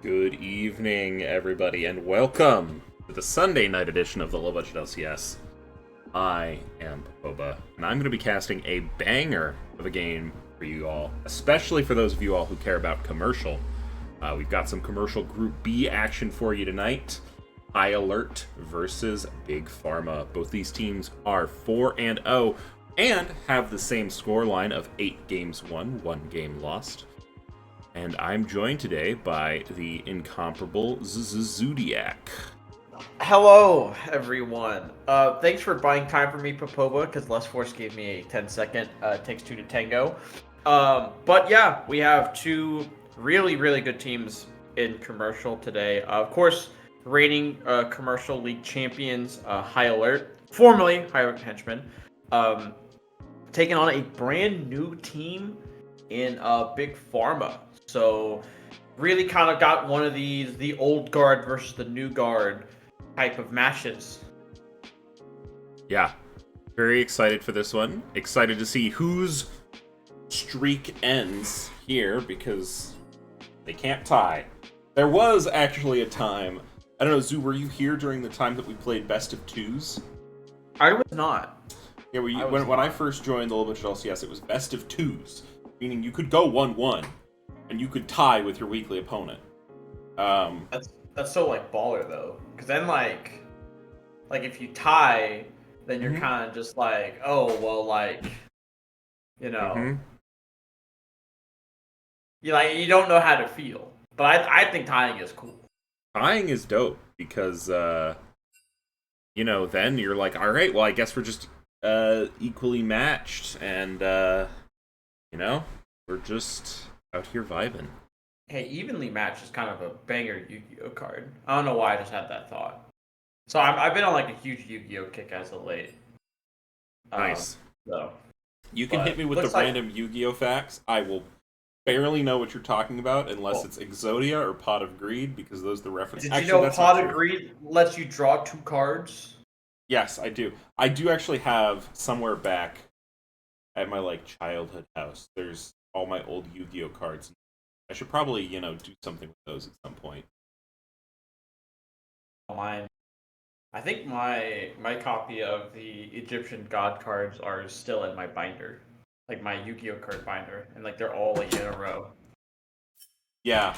Good evening, everybody, and welcome to the Sunday night edition of the Low Budget LCS. I am Poba, and I'm going to be casting a banger of a game for you all, especially for those of you all who care about commercial. We've got some commercial Group B action for you tonight. High Alert versus Big Pharma. Both these teams are 4-0 and have the same scoreline of 8 games won, 1 game lost. And I'm joined today by the incomparable Zodiac. Hello, everyone. Thanks for buying time for me, Popova, because Less Force gave me a 10-second takes two to tango. But yeah, we have two really good teams in commercial today. Of course, reigning commercial league champions, High Alert, formerly High Alert Henchmen, taking on a brand new team in Big Pharma. So really kind of got one of these, the old guard versus the new guard type of matches. Yeah, very excited for this one. Excited to see whose streak ends here because they can't tie. There was actually a time, I don't know, Zoo, were you here during the time that we played Best of Twos? I was not. Yeah, when I first joined the Low Budget LCS, it was Best of Twos, meaning you could go 1-1, and you could tie with your weekly opponent. That's so like baller though, because then like if you tie, then you're kind of just like, oh well, like you don't know how to feel. But I think tying is cool. Tying is dope because then you're like, all right, well I guess we're just equally matched, and we're just out here vibing. Hey, evenly matched is kind of a banger Yu-Gi-Oh card. I don't know why I just had that thought. So I've been on like a huge Yu-Gi-Oh kick as of late. Nice. So you can hit me with the random Yu-Gi-Oh facts. I will barely know what you're talking about unless it's Exodia or Pot of Greed, because those are the references. Did you know Pot of Greed lets you draw 2 cards? Yes, I do. I do actually have somewhere back at my childhood house. There's all my old Yu-Gi-Oh cards. I should probably, do something with those at some point. Mine. I think my copy of the Egyptian god cards are still in my binder. Like my Yu-Gi-Oh card binder. And they're all in a row. Yeah.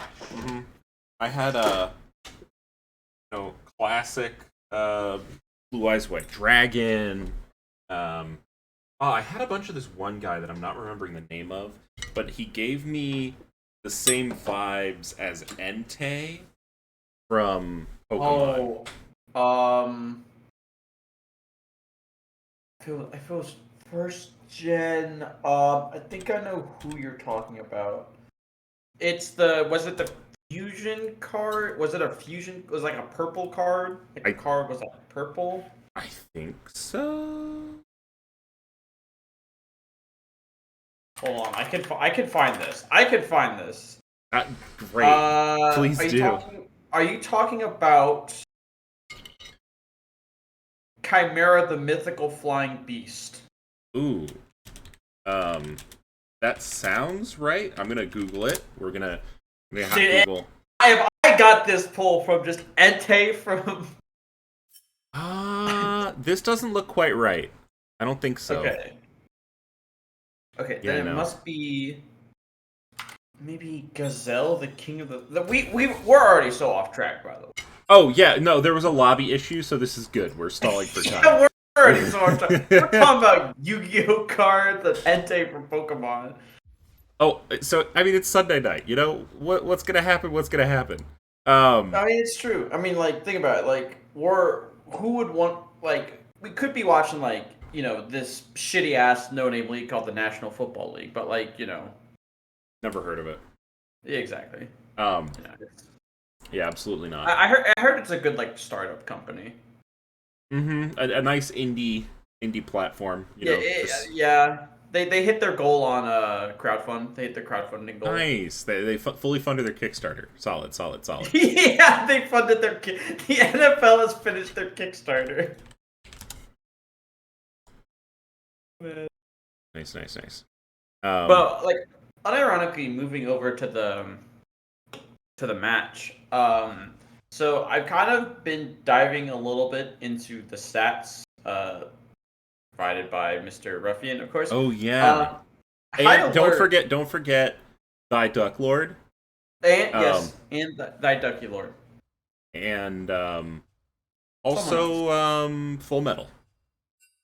I had a classic Blue Eyes White Dragon. I had a bunch of this one guy that I'm not remembering the name of, but he gave me the same vibes as Entei from Pokemon. I feel first gen. I think I know who you're talking about. Was it the fusion card? Was it a fusion? Was it like a purple card? The card was purple? I think so. Hold on, I could find this. I could find this. Great. Please do. Are you talking about Chimera, the mythical flying beast? Ooh. That sounds right. I'm gonna Google it. We're gonna have Google. I got this pull from just Entei from. This doesn't look quite right. I don't think so. Okay, then it must be maybe Gazelle, the king of the we're already so off track, by the way. Oh yeah, no, there was a lobby issue, so this is good. We're stalling for time. Yeah, we're already so off track. We're talking about Yu-Gi-Oh cards, the Entei from Pokemon. Oh, so I mean it's Sunday night. What's gonna happen? What's gonna happen? I mean it's true. I mean think about it. Who would want we could be watching this shitty ass no name league called the National Football League, but never heard of it. Yeah, exactly. Yeah, absolutely not. I heard it's a good startup company. A nice indie platform. Yeah. They hit their goal on crowdfund. They hit their crowdfunding goal. Nice. They fully funded their Kickstarter. Solid. Yeah, they funded their. The NFL has finished their Kickstarter. Nice. But unironically, moving over to to the match. So I've kind of been diving a little bit into the stats provided by Mr. Ruffian, of course. Oh yeah, High and alert, don't forget, Thy Duck Lord. and Um, yes, and Thy Ducky Lord. and Someone else. also Full Metal.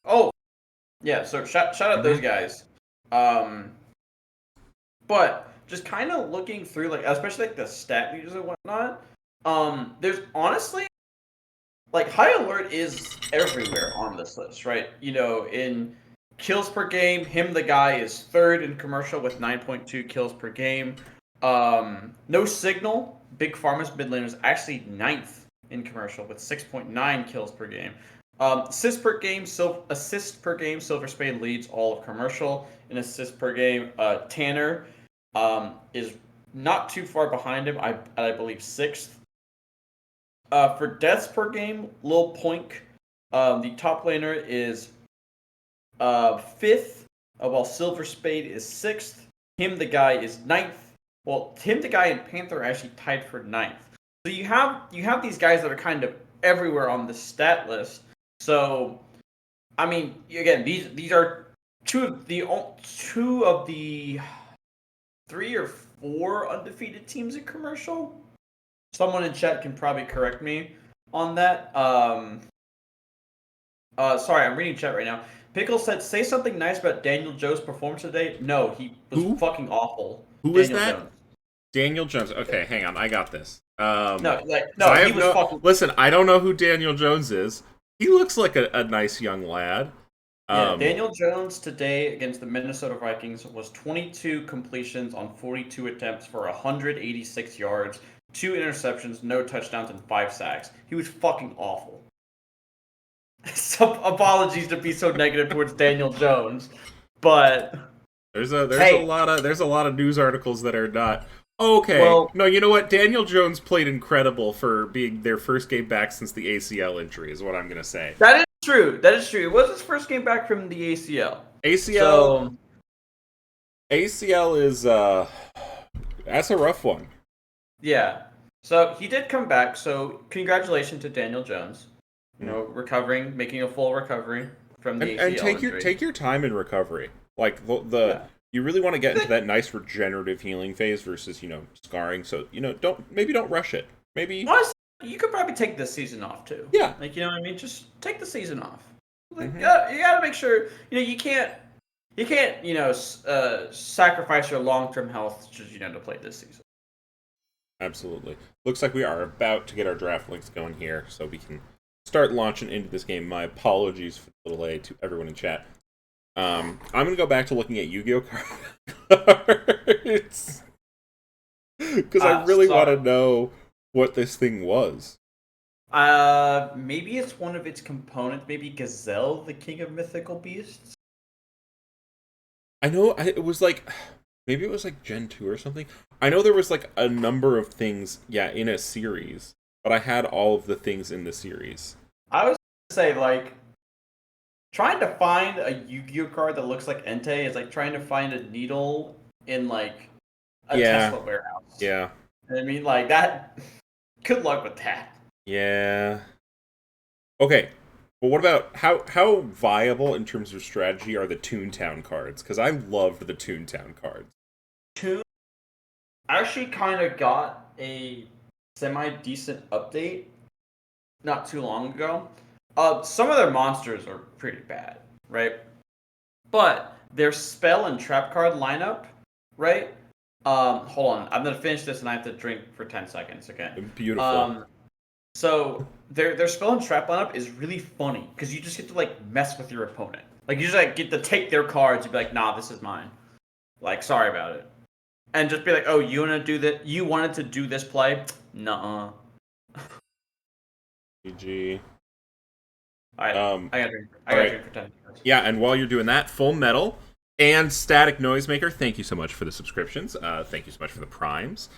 Oh, yeah. So shout out those Mhm. guys. Um, but just kind of looking through, like, especially like the stat leaders and whatnot. There's honestly like high alert is everywhere on this list, right? In kills per game, him the guy is third in commercial with 9.2 kills per game. No signal, Big Pharma's mid laner is actually ninth in commercial with 6.9 kills per game. Assist per game, Silver Spade leads all of commercial in assist per game. Tanner is not too far behind him. I believe sixth. For deaths per game, Lil Poink, the top laner is fifth, while Silver Spade is sixth. Him the guy is ninth. Well, him the guy and Panther are actually tied for ninth. So you have these guys that are kind of everywhere on the stat list. So I mean, again, these are two of the 3 or 4 undefeated teams in commercial. Someone in chat can probably correct me on that. Sorry, I'm reading chat right now. Pickle said, "Say something nice about Daniel Jones' performance today." No, he was Who? fucking awful. Who is Daniel that? Jones. Daniel Jones. Okay, hang on, I got this. No, So I he have was no. fucking. Listen, I don't know who Daniel Jones is. He looks like a nice young lad. Yeah, Um, Daniel Jones today against the Minnesota Vikings was 22 completions on 42 attempts for 186 yards, 2 interceptions, no touchdowns, and 5 sacks. He was fucking awful. So apologies to be so negative towards Daniel Jones, but there's a hey, lot of news articles that are not okay. well, No, you know what? Daniel Jones played incredible for being their first game back since the ACL injury. Is what I'm gonna say. that is true. That is true. It was his first game back from the ACL. ACL So ACL is that's a rough one. yeah. So he did come back. So congratulations to Daniel Jones. Mm. Recovering, making a full recovery from the And ACL injury. take your time in recovery. Like the Yeah. you really want to get into that nice regenerative healing phase versus scarring. So don't rush it. Maybe Honestly, you could probably take this season off too. yeah. Like, you know what I mean? Just take the season off. Like, Hmm. you gotta make sure you can't sacrifice your long term health just to play this season. Absolutely. Looks like we are about to get our draft links going here, so we can start launching into this game. My apologies for the delay to everyone in chat. I'm gonna go back to looking at Yu-Gi-Oh cards because I really want to Sorry. know what this thing was. Maybe it's one of its components. Maybe Gazelle, the king of mythical beasts. I know it was like maybe it was like Gen 2 or something. I know there was like a number of things, yeah, in a series, but I had all of the things in the series. I was gonna say, like, trying to find a Yu-Gi-Oh card that looks like Entei is like trying to find a needle in like a Yeah, Tesla warehouse. yeah, I mean, like that. Good luck with that. yeah. Okay, but what about how viable in terms of strategy are the Toontown cards? Because I loved the Toontown cards. Two, I actually kind of got a semi-decent update not too long ago. Some of their monsters are pretty bad, right? But their spell and trap card lineup, right? Hold on, I'm gonna finish this and I have to drink for 10 seconds. Okay. Beautiful. Um, so their spell and trap lineup is really funny because you just get to like mess with your opponent. Like you just like get to take their cards and be like, nah, this is mine. Like, sorry about it. And just be like, oh, you wanna do that? You wanted to do this play? Nuh-uh. GG. Alright, Um, I gotta drink. I all gotta right. drink for 10 seconds. Yeah, and while you're doing that, Full Metal and Static Noisemaker, thank you so much for the subscriptions. Thank you so much for the primes.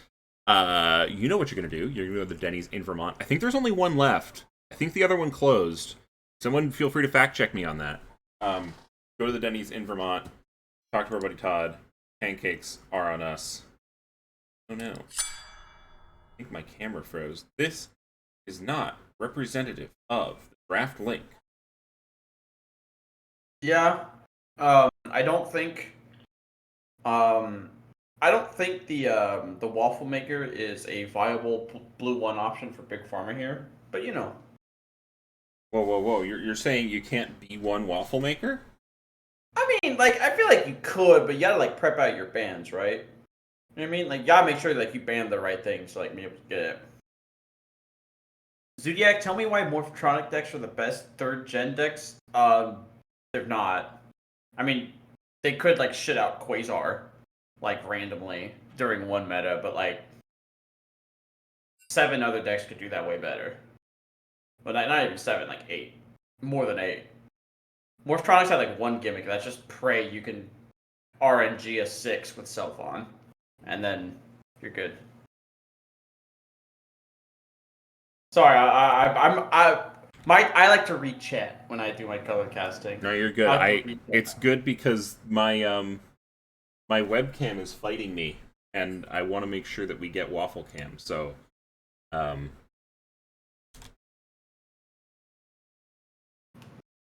You know what you're gonna do. You're gonna go to the Denny's in Vermont. I think there's only one left. I think the other one closed. Someone feel free to fact check me on that. Go to the Denny's in Vermont. Talk to our buddy Todd. Pancakes are on us. Oh no. think my camera froze. This is not representative of the draft link. Yeah. I don't think. I don't think the waffle maker is a viable blue one option for Big Pharma here. But you know. Whoa, whoa, whoa! You're saying you can't be one waffle maker? I mean, like, I feel like you could, but you gotta like prep out your bands, right? You know what I mean? Like, you gotta make sure like you ban the right things, so like be able to get it. Zodiac, tell me why Morphotronic decks are the best third gen decks. They're not. I mean, they could like shit out Quasar, like randomly during one meta, but like 7 other decks could do that way better. But not even 7, like 8, more than 8. Morphotronics had like one gimmick that's just pray you can RNG a 6 with Self-On, and then you're good. Sorry, I like to read chat when I do my color casting. No, you're good. It's good because my webcam is fighting me, and I want to make sure that we get waffle cam. So,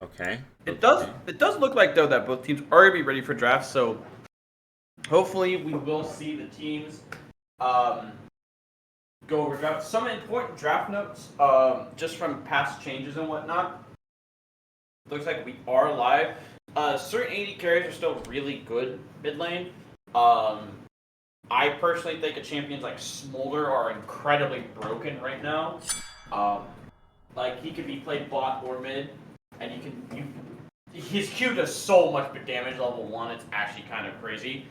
okay. It does look like though that both teams are gonna be ready for draft. So hopefully we will see the teams go over draft. Some important draft notes, just from past changes and whatnot. Looks like we are live. Certain AD carries are still really good mid lane. I personally think champions like Smolder are incredibly broken right now. Like he could be played bot or mid, and his Q does so much damage level 1. It's actually kind of crazy.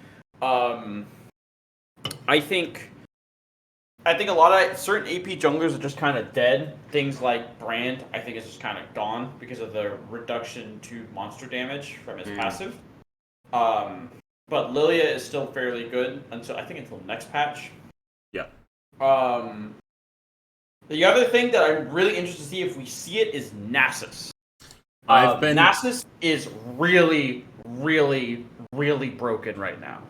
I think a lot of certain AP junglers are just kind of dead. Things like Brand, I think, is just kind of gone because of the reduction to monster damage from his passive. But Lilia is still fairly good until next patch. Yeah. The other thing that I'm really interested to see if we see it is Nasus. Nasus is really, really, really broken right now.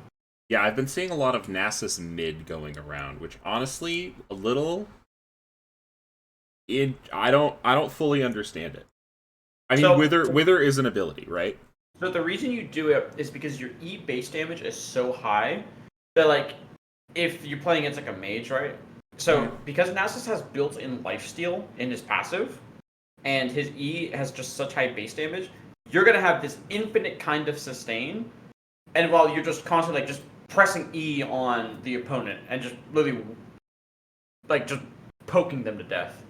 Yeah, I've been seeing a lot of Nasus mid going around, which honestly, a little. I don't fully understand it. I mean, Wither is an ability, right? So the reason you do it is because your E base damage is so high that like if you're playing against like a mage, right? So because Nasus has built-in lifesteal in his passive, and his E has just such high base damage, you're gonna have this infinite kind of sustain, and while you're just constantly like just pressing E on the opponent and just literally like just poking them to death.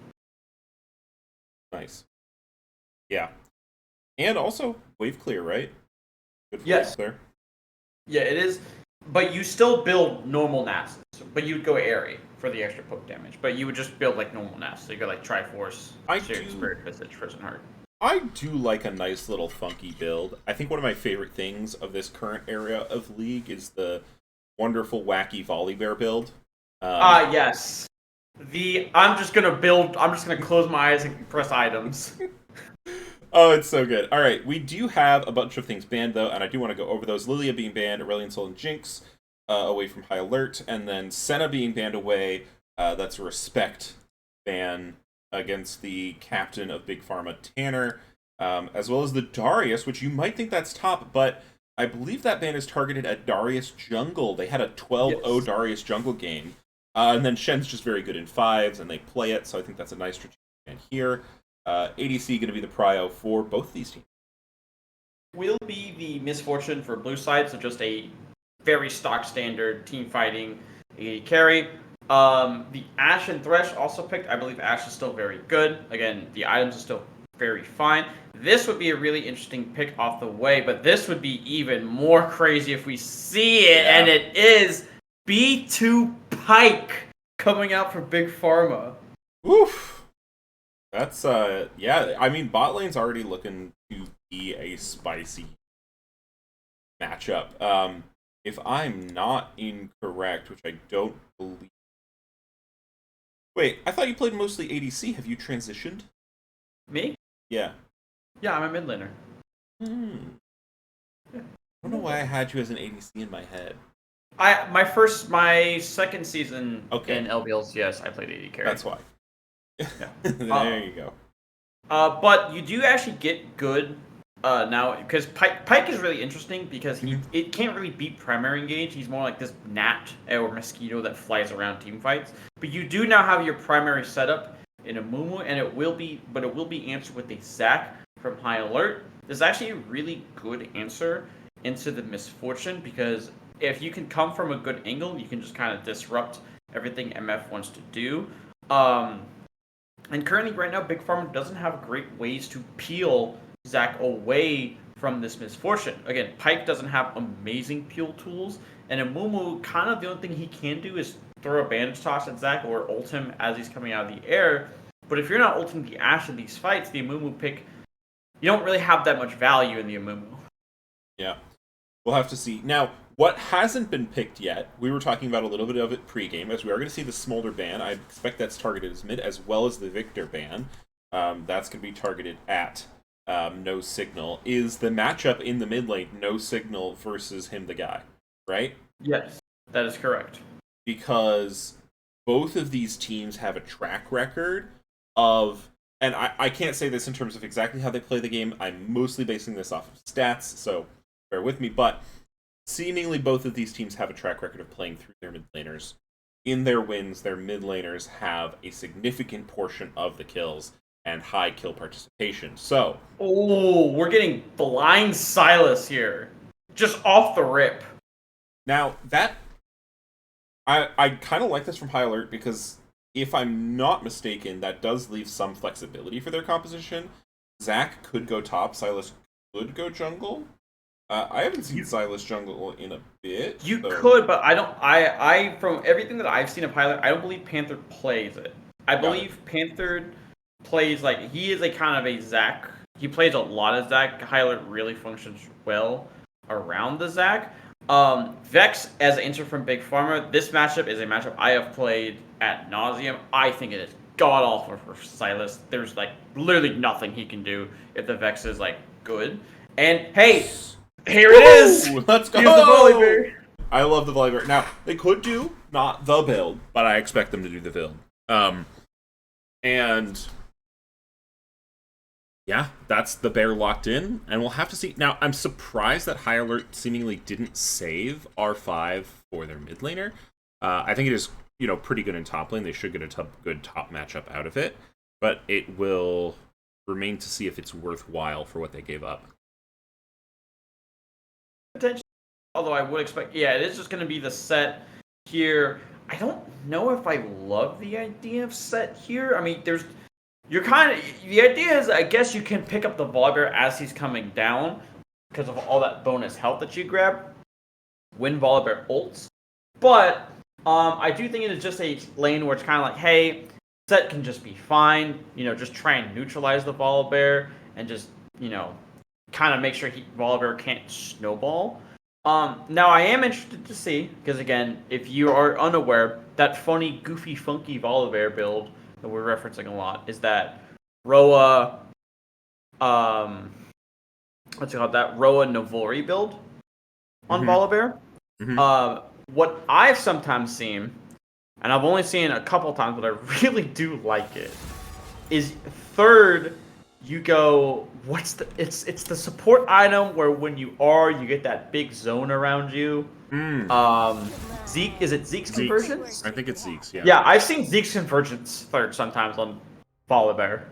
Nice. Yeah. And also wave clear, right? Good for Yes. wave clear. Yeah, it is. But you still build normal Nasus. But you would go Airy for the extra poke damage. But you would just build like normal Nasus. So you go like Triforce, Spirit Visage, Frozen Heart. I do like a nice little funky build. I think one of my favorite things of this current area of League is the wonderful, wacky Volibear build. Yes. I'm just gonna close my eyes and press items. Oh, it's so good. All right, we do have a bunch of things banned, though, and I do want to go over those. Lilia being banned, Aurelion Sol and Jinx away from High Alert, and then Senna being banned away. That's a respect ban against the captain of Big Pharma, Tanner, as well as the Darius, which you might think that's top, but I believe that ban is targeted at Darius Jungle. They had a 12-0 Darius Jungle game, and then Shen's just very good in 5s, and they play it, so I think that's a nice strategic ban here. ADC going to be the prio for both these teams. Will be the misfortune for blue side, so just a very stock standard team fighting AD carry. The Ashe and Thresh also picked. I believe Ashe is still very good. Again, the items are still very fine. This would be a really interesting pick off the way, but this would be even more crazy if we see it, and it is B2 Pike coming out for Big Pharma. Oof. That's, yeah, I mean, bot lane's already looking to be a spicy matchup. If I'm not incorrect, which I don't believe... Wait, I thought you played mostly ADC. Have you transitioned? Me? Yeah. Yeah, I'm a mid laner. Yeah. I don't know why I had you as an ADC in my head. My second season Okay. in LBLCS, I played AD carry. That's why. Yeah. There you go. But you do actually get good now because Pike is really interesting because it can't really beat primary engage. He's more like this gnat or mosquito that flies around team fights. But you do now have your primary setup in a Mumu, and it will be answered with a Zac from High Alert. There's actually a really good answer into the Misfortune because if you can come from a good angle, you can just kind of disrupt everything MF wants to do. And currently, right now, Big Pharma doesn't have great ways to peel Zac away from this Misfortune. Again, Pike doesn't have amazing peel tools, and Amumu, kind of the only thing he can do is throw a bandage toss at Zac or ult him as he's coming out of the air. But if you're not ulting the Ashe in these fights, the Amumu pick, you don't really have that much value in the Amumu. Yeah. We'll have to see. Now, what hasn't been picked yet, we were talking about a little bit of it pre-game, as we are going to see the Smolder ban. I expect that's targeted as mid, as well as the Victor ban. That's going to be targeted at No Signal. Is the matchup in the mid lane No Signal versus him the guy, right? Yes, that is correct. Because both of these teams have a track record of, and I can't say this in terms of exactly how they play the game. I'm mostly basing this off of stats, so bear with me, but seemingly both of these teams have a track record of playing through their mid laners. In their wins, their mid laners have a significant portion of the kills and high kill participation. So, oh, we're getting blind Silas here, just off the rip. Now that I kind of like this from High Alert because if I'm not mistaken, that does leave some flexibility for their composition. Zac could go top, Silas could go jungle. I haven't seen Silas jungle in a bit. You could, but I don't. I from everything that I've seen of Pilot, I don't believe Panther plays it. I believe Panther plays like he is a kind of a Zac. He plays a lot of Zac. Pilot really functions well around the Zac. Vex as an answer from Big Pharma. This matchup is a matchup I have played at nauseum. I think it is god awful for Silas. There's like literally nothing he can do if the Vex is like good. And hey. Here it is! Let's go! Here's the Volibear. I love the Volibear. Now, they could do not the build, but I expect them to do the build. And yeah, that's the bear locked in, and we'll have to see. Now, I'm surprised that High Alert seemingly didn't save R5 for their mid laner. I think it is, pretty good in top lane. They should get a good top matchup out of it, but it will remain to see if it's worthwhile for what they gave up. Potentially, although I would expect, it is just going to be the set here. I don't know if I love the idea of set here. I mean, the idea is, I guess you can pick up the Volibear as he's coming down because of all that bonus health that you grab when Volibear ults. But I do think it is just a lane where it's kind of like, hey, set can just be fine. Just try and neutralize the Volibear and just, kind of make sure Volibear can't snowball. Now I am interested to see, because again, if you are unaware, that funny, goofy, funky Volibear build that we're referencing a lot is that Roa, what's it called? That Roa Navori build on Volibear. What I've sometimes seen, and I've only seen a couple times, but I really do like it, is third. You go, it's the support item where when you get that big zone around you. Zeke, is it Zeke's Convergence? I think it's Zeke's, yeah. Yeah, I've seen Zeke's Convergence third sometimes on Volibear.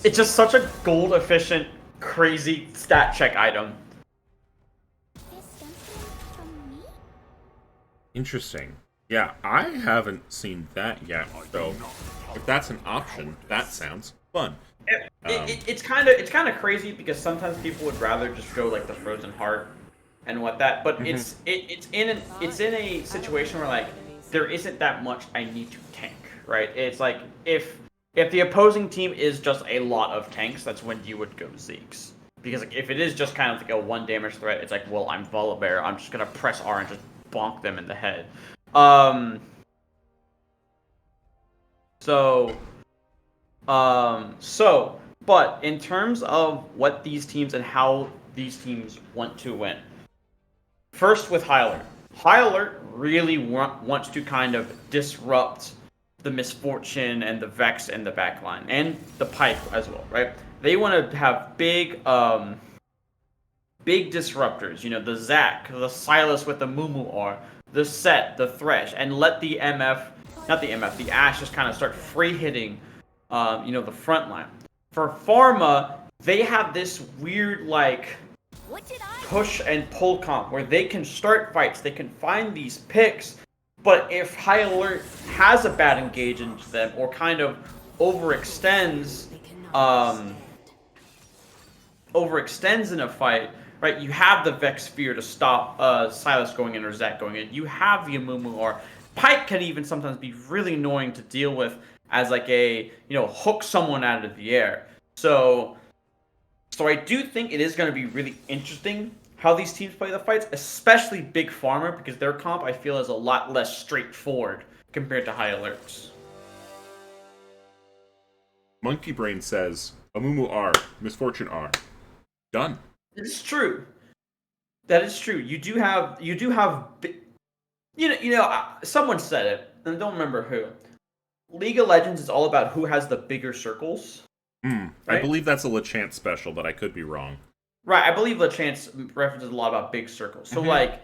It's just such a gold efficient, crazy stat check item. Interesting. Yeah, I haven't seen that yet, so if that's an option, that sounds fun. It's kind of crazy because sometimes people would rather just go like the Frozen Heart and whatnot, but it's in a situation where like there isn't that much I need to tank, right? It's like if the opposing team is just a lot of tanks, that's when you would go Zeke's. Because like, if it is just kind of like a one damage threat, it's like, well, I'm Volibear, I'm just gonna press R and just bonk them in the head. But in terms of what these teams and how these teams want to win, first with Hyler, High Alert really wants to kind of disrupt the Misfortune and the Vex and the backline and the Pike as well, right? They want to have big disruptors. You know, the Zac, the Silas with the Mumu R, the Set, the Thresh, and let the the Ashe just kind of start free hitting, the front line. For Farma, they have this weird like push and pull comp where they can start fights, they can find these picks, but if High Alert has a bad engage into them or kind of overextends, um, overextends in a fight, right? You have the Vex Sphere to stop Silas going in or Zac going in. You have the Amumu, or Pike can even sometimes be really annoying to deal with as like a hook someone out of the air. So I do think it is going to be really interesting how these teams play the fights, especially Big Pharma, because their comp I feel is a lot less straightforward compared to High Alerts. Monkey Brain says Amumu R, Misfortune R. Done. It's true. That is true. Someone said it, and I don't remember who. League of Legends is all about who has the bigger circles. Right? I believe that's a LeChant special, but I could be wrong. Right, I believe LeChant references a lot about big circles. So, like,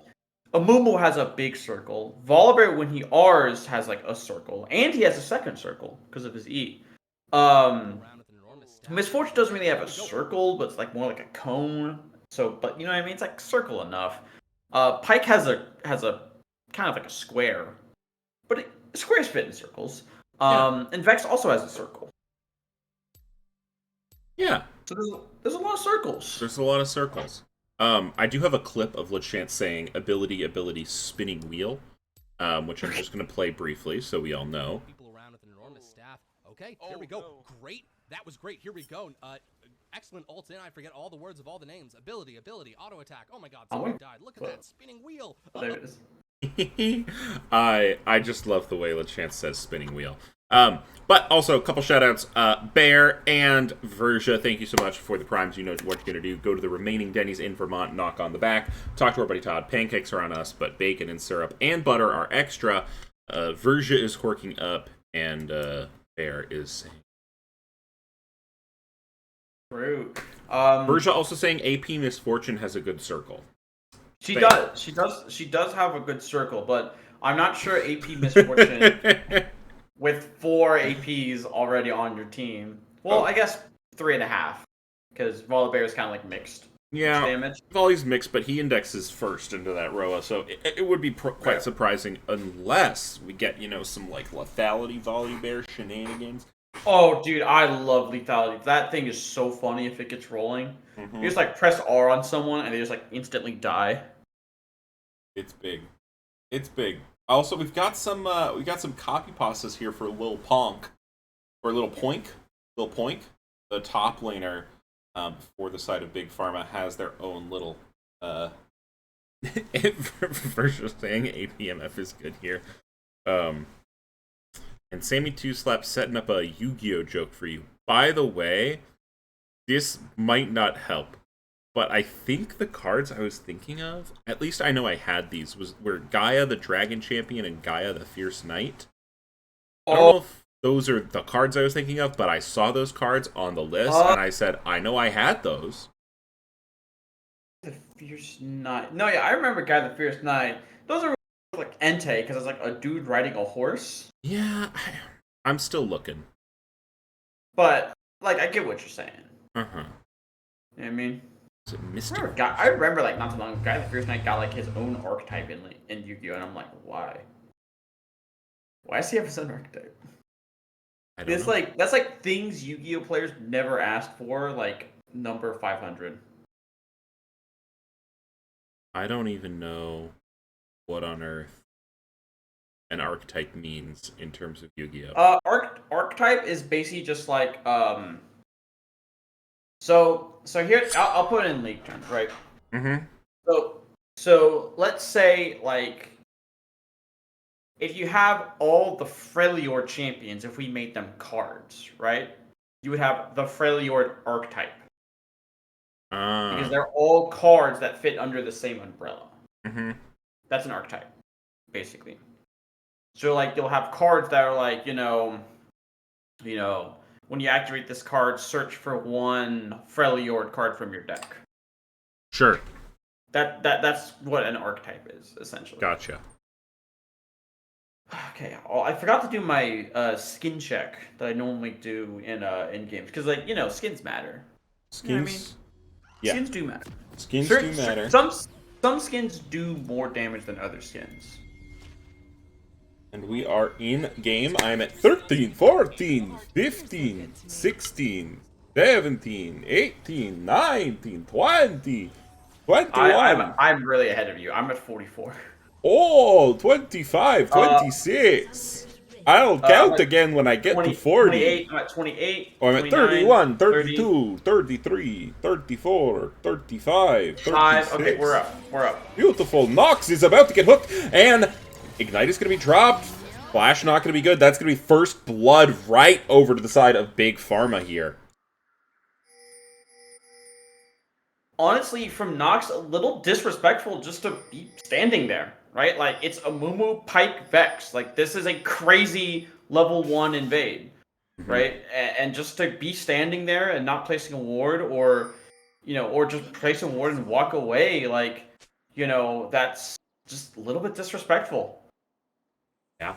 Amumu has a big circle. Volibear, when he Rs, has, like, a circle. And he has a second circle because of his E. Misfortune doesn't really have a circle, but it's, like, more like a cone. So, but, you know what I mean? It's, like, circle enough. Pike has a kind of like a square. But squares fit in circles. And Vex also has a circle. Yeah. So there's a lot of circles. There's a lot of circles. I do have a clip of LeChant saying ability, spinning wheel, which I'm just going to play briefly so we all know. People around with an enormous staff. Okay, here we go. No. Great. That was great. Here we go. Excellent ult in. I forget all the words of all the names. Ability, auto attack. Oh my god, someone died. Look at that spinning wheel. There it is. I just love the way LeChant says spinning wheel. But also a couple shoutouts, Bear and Verja, thank you so much for the primes. You know what you're gonna do. Go to the remaining Denny's in Vermont, knock on the back, talk to our buddy Todd. Pancakes are on us, but bacon and syrup and butter are extra. Verja is horking up, and Bear is saying True. Verja also saying AP Misfortune has a good circle. She does have a good circle, but I'm not sure AP Misfortune with 4 APs already on your team. Well, I guess 3.5, because Volibear is kind of like mixed. Yeah, damage. Volley's mixed, but he indexes first into that Roa, so it would be quite surprising unless we get, some like lethality Volibear shenanigans. Oh, dude, I love lethality. That thing is so funny if it gets rolling. You just like press R on someone and they just like instantly die. It's big. It's big. Also, we've got some copy pastas here for Lil Ponk, or Lil Poink. Lil Poink, the top laner for the side of Big Pharma, has their own little version saying APMF is good here. And Sammy 2 Slap setting up a Yu-Gi-Oh joke for you. By the way, this might not help, but I think the cards I was thinking of, at least I know I had these, were Gaia the Dragon Champion and Gaia the Fierce Knight. I don't know if those are the cards I was thinking of, but I saw those cards on the list, and I said, I know I had those. The Fierce Knight. No, yeah, I remember Gaia the Fierce Knight. Those are like Entei, because it's like a dude riding a horse. Yeah, I'm still looking. But, like, I get what you're saying. Uh-huh. You know what I mean? Mystic. I remember, like, not too long ago, Guy the Fierce Knight got, like, his own archetype in Yu-Gi-Oh! And I'm like, why? Why does he have his own archetype? I don't know. Like, that's, like, things Yu-Gi-Oh! Players never asked for, like, number 500. I don't even know what on earth an archetype means in terms of Yu-Gi-Oh! Archetype is basically just like So here I'll put it in league terms, right? So let's say like if you have all the Freljord champions, if we made them cards, right? You would have the Freljord archetype. Because they're all cards that fit under the same umbrella. That's an archetype, basically. So like you'll have cards that are like, when you activate this card, search for one Freljord card from your deck. Sure. That's what an archetype is, essentially. Gotcha. Okay, I forgot to do my skin check that I normally do in games because skins matter. Skins. You know what I mean? Yeah. Skins do matter. Skins do matter. Some skins do more damage than other skins. And we are in game. I'm at 13, 14, 15, 16, 17, 18, 19, 20, 21. I'm really ahead of you. I'm at 44. Oh, 25, 26. I'll count again when I get to 40. 28, I'm at 28. Oh, I'm at 31, 32, 33, 34, 35, 36. Okay, we're up. Beautiful. Nox is about to get hooked, and Ignite is going to be dropped. Flash not going to be good. That's going to be first blood right over to the side of Big Pharma here. Honestly, from Nox, a little disrespectful just to be standing there, right? Like, it's a Mumu Pike Vex. Like, this is a crazy level 1 invade, right? And just to be standing there and not placing a ward or just place a ward and walk away, like, that's just a little bit disrespectful. Yeah.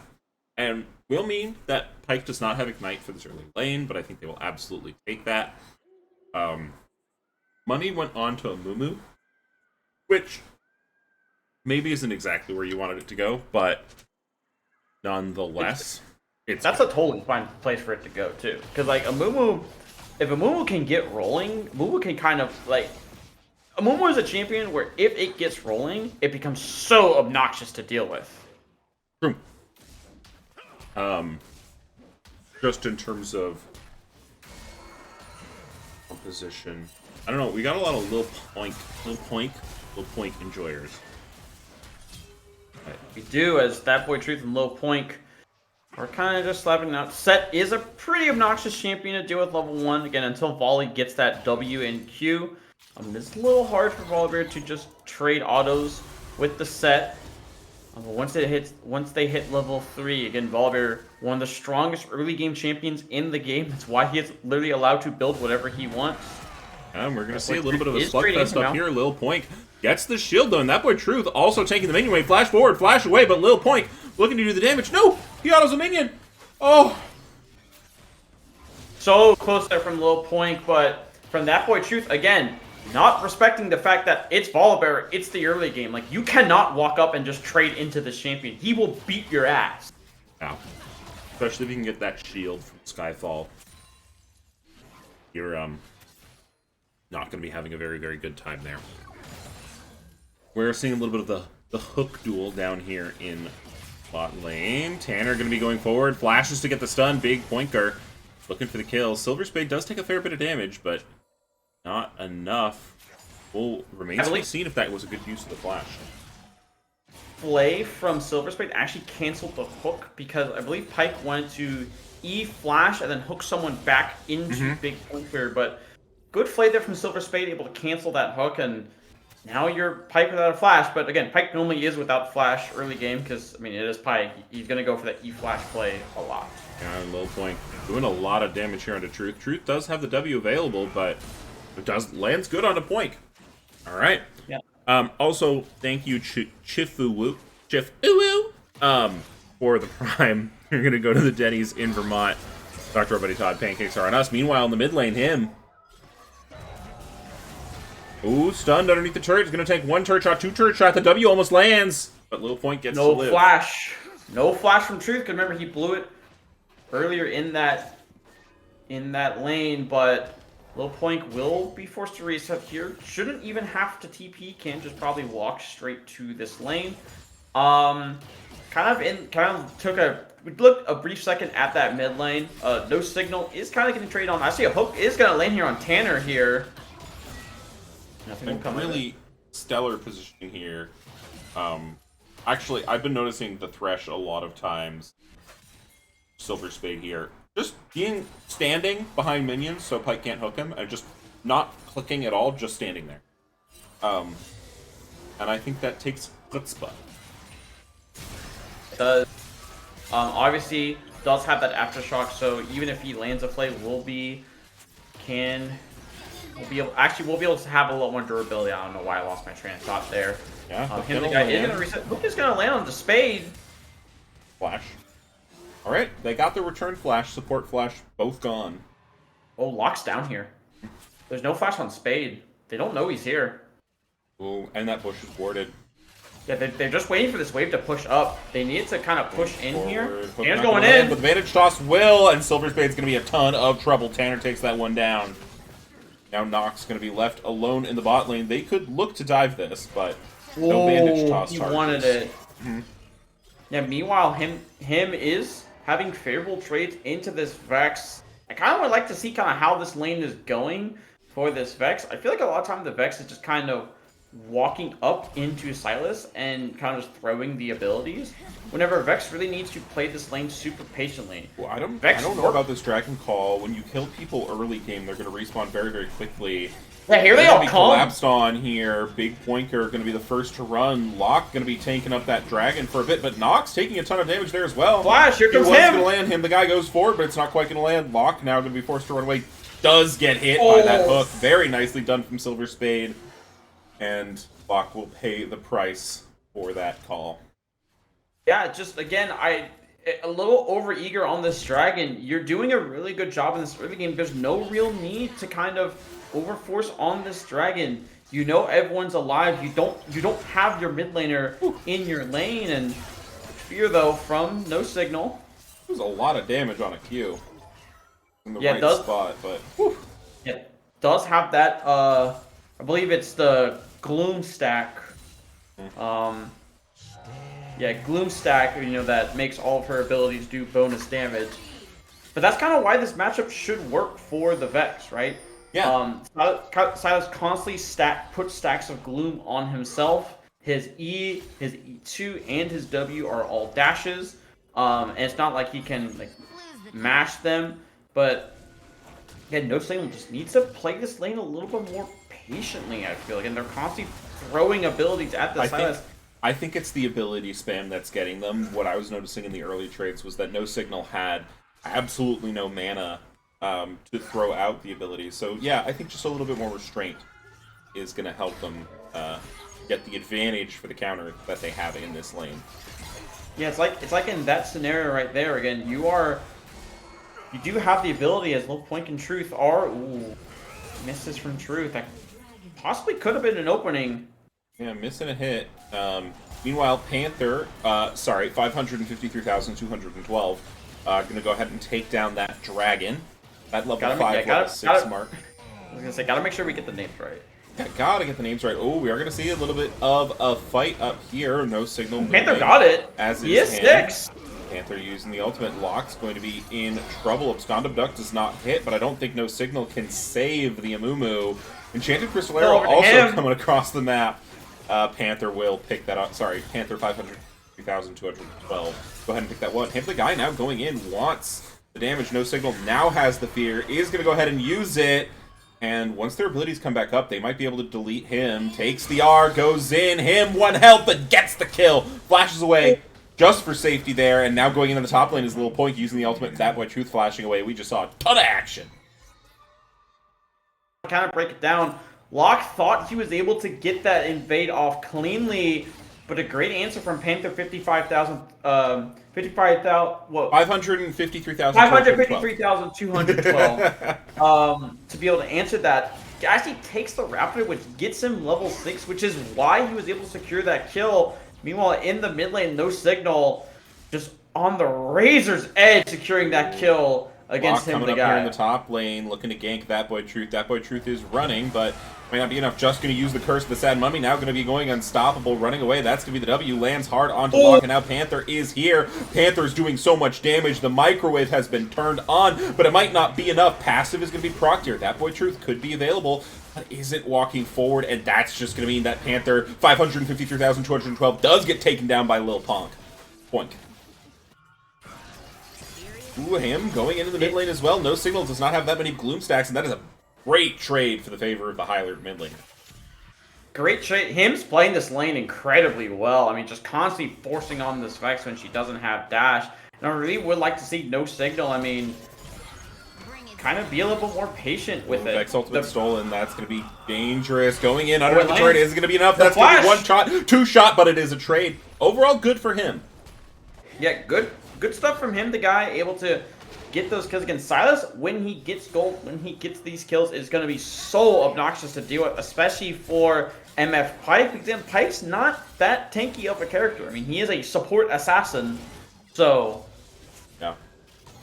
And will mean that Pike does not have Ignite for this early lane, but I think they will absolutely take that. Money went on to a Mumu, which maybe isn't exactly where you wanted it to go, but nonetheless, that's a totally fine place for it to go too. Because like if a Mumu can get rolling, Mumu can kind of like a Mumu is a champion where if it gets rolling, it becomes so obnoxious to deal with. True. Just in terms of composition, I don't know. We got a lot of Lil Poink enjoyers. We do, as That Boy Truth and Lil Poink are kind of just slapping out. Set is a pretty obnoxious champion to deal with level 1. Again, until Volley gets that W and Q. It's a little hard for Volibear to just trade autos with the Set. But once they hit level 3, again, Volibear, one of the strongest early game champions in the game. That's why he is literally allowed to build whatever he wants. And we're going to see a little bit of a slugfest up here. Lil Poink gets the shield, though, and That Boy Truth also taking the minion wave. Flash forward, flash away, but Lil Poink looking to do the damage. No! He autos a minion! Oh! So close there from Lil Poink, but from That Boy Truth, again, not respecting the fact that it's Volibear, it's the early game. Like, you cannot walk up and just trade into this champion. He will beat your ass. Yeah. Especially if you can get that shield from Skyfall. You're, not going to be having a very, very good time there. We're seeing a little bit of the hook duel down here in bot lane. Tanner going to be going forward. Flashes to get the stun. Big Poinker looking for the kill. Silver Spade does take a fair bit of damage, but not enough. Will remains to be seen if that was a good use of the flash. Play from Silver Spade actually canceled the hook because I believe Pike wanted to E-flash and then hook someone back into Big Poinker, but good play there from Silver Spade, able to cancel that hook, and now you're Pike without a flash. But again, Pike normally is without flash early game because, I mean, it is Pike. He's going to go for that E-flash play a lot. Yeah, and Lil Poink doing a lot of damage here onto Truth. Truth does have the W available, but it lands good onto Poink. All right. Yeah. Also, thank you, Chifuwu, for the Prime. You're going to go to the Denny's in Vermont. Dr. Buddy Todd, pancakes are on us. Meanwhile, in the mid lane, him. Ooh, stunned underneath the turret. He's going to take one turret shot, two turret shot. The W almost lands, but Lil Poink gets to live. No flash. No flash from Truth. Because remember, he blew it earlier in that lane, but Lil Poink will be forced to reset here. Shouldn't even have to TP. Can just probably walk straight to this lane. We looked a brief second at that mid lane. No signal is kind of getting traded on. I see a hook is going to land here on Tanner here. Nothing will come really stellar positioning here. Actually, I've been noticing the Thresh a lot of times. Silver Spade here. Just standing behind minions so Pike can't hook him, and just not clicking at all, just standing there. And I think that takes chutzpah. does. Obviously, does have that aftershock, so even if he lands a play, we'll be able to have a little more durability. I don't know why I lost my train of thought there. Yeah, Him, the guy is gonna reset. Look, he's gonna land on the spade. Flash. All right, they got the return flash, support flash, both gone. Oh, Locke's down here. There's no flash on spade. They don't know he's here. Ooh, and that bush is warded. Yeah, they're just waiting for this wave to push up. They need to kind of push in here. Hook Tanner's not going gonna land, in. but the Vantage Toss will, and Silver Spade's going to be a ton of trouble. Tanner takes that one down. Now Nox going to be left alone in the bot lane. They could look to dive this, but no Vantage Toss he charges. wanted it. Yeah, meanwhile, him is having favorable trades into this Vex. I kind of would like to see kind of how this lane is going for this Vex. I feel like a lot of time the Vex is just kind of walking up into Silas and kind of just throwing the abilities. Whenever Vex really needs to play this lane super patiently. Well, I don't know about this Dragon Call. When you kill people early game, they're going to respawn very, very quickly. Yeah, here they all come. Collapsed on here. Big Poinker going to be the first to run. Locke going to be tanking up that Dragon for a bit, but Nox taking a ton of damage there as well. Flash, here comes him. Going to land him. The guy goes forward, but it's not quite going to land. Locke now going to be forced to run away. Does get hit by that hook. Very nicely done from Silver Spade. And Locke will pay the price for that call. Yeah, just again, a little overeager on this Dragon. You're doing a really good job in this early game. There's no real need to kind of overforce on this Dragon. You know everyone's alive. You don't have your mid laner in your lane, and fear though from no signal. There's a lot of damage on a Q in the right spot, but whew. Yeah, does have that. I believe it's the Gloom stack. Yeah, Gloom stack. You know that makes all of her abilities do bonus damage. But that's kind of why this matchup should work for the Vex, right? Yeah. Silas constantly puts stacks of Gloom on himself. His E, his E2, and his W are all dashes. And it's not like he can like mash them, but again, No Signal just needs to play this lane a little bit more patiently, I feel like, and they're constantly throwing abilities at the Silas. I think it's the ability spam that's getting them. What I was noticing in the early trades was that No Signal had absolutely no mana to throw out the abilities. So yeah, I think just a little bit more restraint is going to help them get the advantage for the counter that they have in this lane. Yeah, it's like in that scenario right there. Again, you do have the ability, as Low Point and Truth are. Ooh, misses from Truth. That possibly could have been an opening. Yeah, missing a hit. Meanwhile, Panther, 553,212, going to go ahead and take down that Dragon. That level 5, level 6 mark. I was going to say, gotta make sure we get the names right. Yeah, gotta get the names right. Oh, we are going to see a little bit of a fight up here. No Signal moving. Panther got it. As he is 6. Panther using the ultimate. Locke's going to be in trouble. Abscond Abduct does not hit, but I don't think No Signal can save the Amumu. Enchanted Crystal Arrow also coming across the map. Panther will pick that up. Sorry, Panther 503,212. Go ahead and pick that one. Him, the guy now going in, wants the damage. No Signal now has the fear. Is going to go ahead and use it. And once their abilities come back up, they might be able to delete him. Takes the R, goes in. Him, 1 health, but gets the kill. Flashes away just for safety there. And now going into the top lane is Little Point using the ultimate. That Boy Truth flashing away. We just saw a ton of action. Kind of break it down. Locke thought he was able to get that invade off cleanly, but a great answer from Panther. 553,212 to be able to answer that. He actually takes the Raptor, which gets him level 6, which is why he was able to secure that kill. Meanwhile, in the mid lane, No Signal just on the razor's edge securing that kill against him, the guy. Coming up here in the top lane, looking to gank That Boy Truth. That Boy Truth is running, but may not be enough. Just going to use the Curse of the Sad Mummy. Now going to be going unstoppable, running away. That's going to be the W. Lands hard onto Locke, and now Panther is here. Panther's doing so much damage. The microwave has been turned on, but it might not be enough. Passive is going to be procced here. That Boy Truth could be available, but isn't walking forward, and that's just going to mean that Panther, 553,212, does get taken down by Lil Ponk. Poink. Ooh, him going into the mid lane as well. No Signal does not have that many Gloom stacks, and that is a great trade for the favor of the Hylard mid lane. great trade. Him's playing this lane incredibly well. I mean, just constantly forcing on this Vex when she doesn't have dash. And I really would like to see no signal. I mean, kind of be a little bit more patient with it. Vex ultimate stolen. That's going to be dangerous. Going in under the lane. turret isn't going to be enough. That's going to be one shot, two shot, but it is a trade. Overall, good for him. Yeah, good stuff from him. The guy able to get those kills against Silas. When he gets gold, when he gets these kills, is going to be so obnoxious to deal with, especially for MF Pike. Because Pike's not that tanky of a character. I mean, he is a support assassin. So, yeah.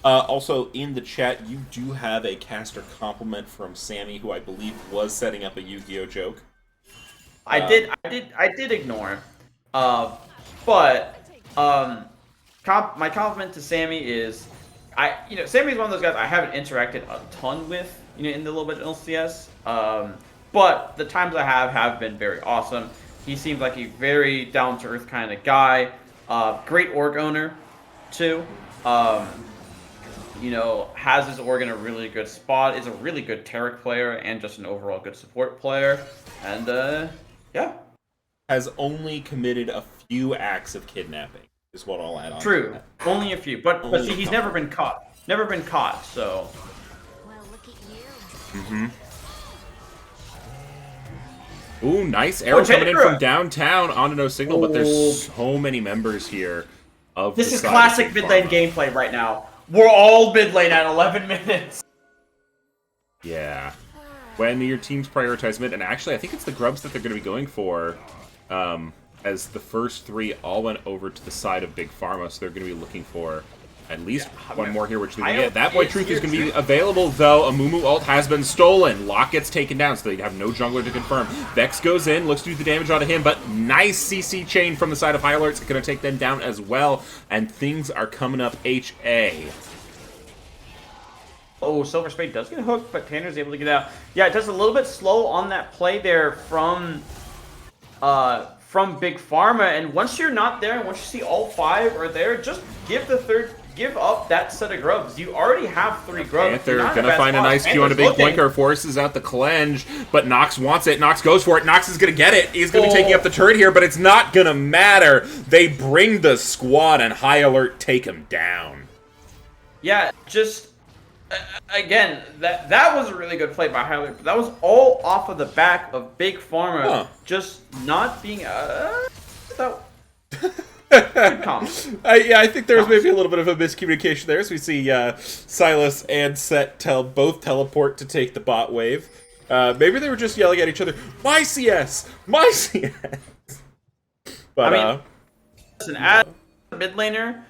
Also, in the chat, you do have a caster compliment from Sammy, who I believe was setting up a Yu-Gi-Oh joke. I did ignore. But my compliment to Sammy is, Sammy's one of those guys I haven't interacted a ton with, in the little bit of LCS. But the times I have been very awesome. He seems like a very down-to-earth kind of guy. Great org owner, too. Has his org in a really good spot, is a really good Taric player, and just an overall good support player. And, yeah. Has only committed a few acts of kidnapping, is what I'll add on. True. Only a few. But see, he's never been caught. Never been caught, so. Well, look at you. Ooh, nice arrow coming in from downtown onto no signal, but there's so many members here of this is classic mid lane gameplay right now. We're all mid lane at 11 minutes. Yeah. When your teams prioritize mid, and actually I think it's the grubs that they're going to be going for, as the first three all went over to the side of Big Pharma, so they're going to be looking for at least one more here, which they can get. That White Truth is going to be available, though. A Mumu ult has been stolen. Lock gets taken down, so they have no jungler to confirm. Vex goes in, looks to do the damage onto him, but nice CC chain from the side of High Alert's going to take them down as well, and things are coming up HA. Oh, Silver Spade does get hooked, but Tanner's able to get out. Yeah, it does a little bit slow on that play there from Big Pharma, and once you're not there, and once you see all five are there, just give up that set of grubs. You already have 3 grubs. They're gonna find a nice Q on a big blinker, forces out the cleanse, but Nox wants it. Nox goes for it. Nox is gonna get it. He's gonna be taking up the turret here, but it's not gonna matter. They bring the squad, and High Alert take him down. Yeah, just again, that was a really good play by High Alert. But that was all off of the back of Big Pharma just not being I think there was maybe a little bit of a miscommunication there. So we see Silas and Set both teleport to take the bot wave. Maybe they were just yelling at each other, "My CS! My CS!" But, I mean, listen, as a mid laner,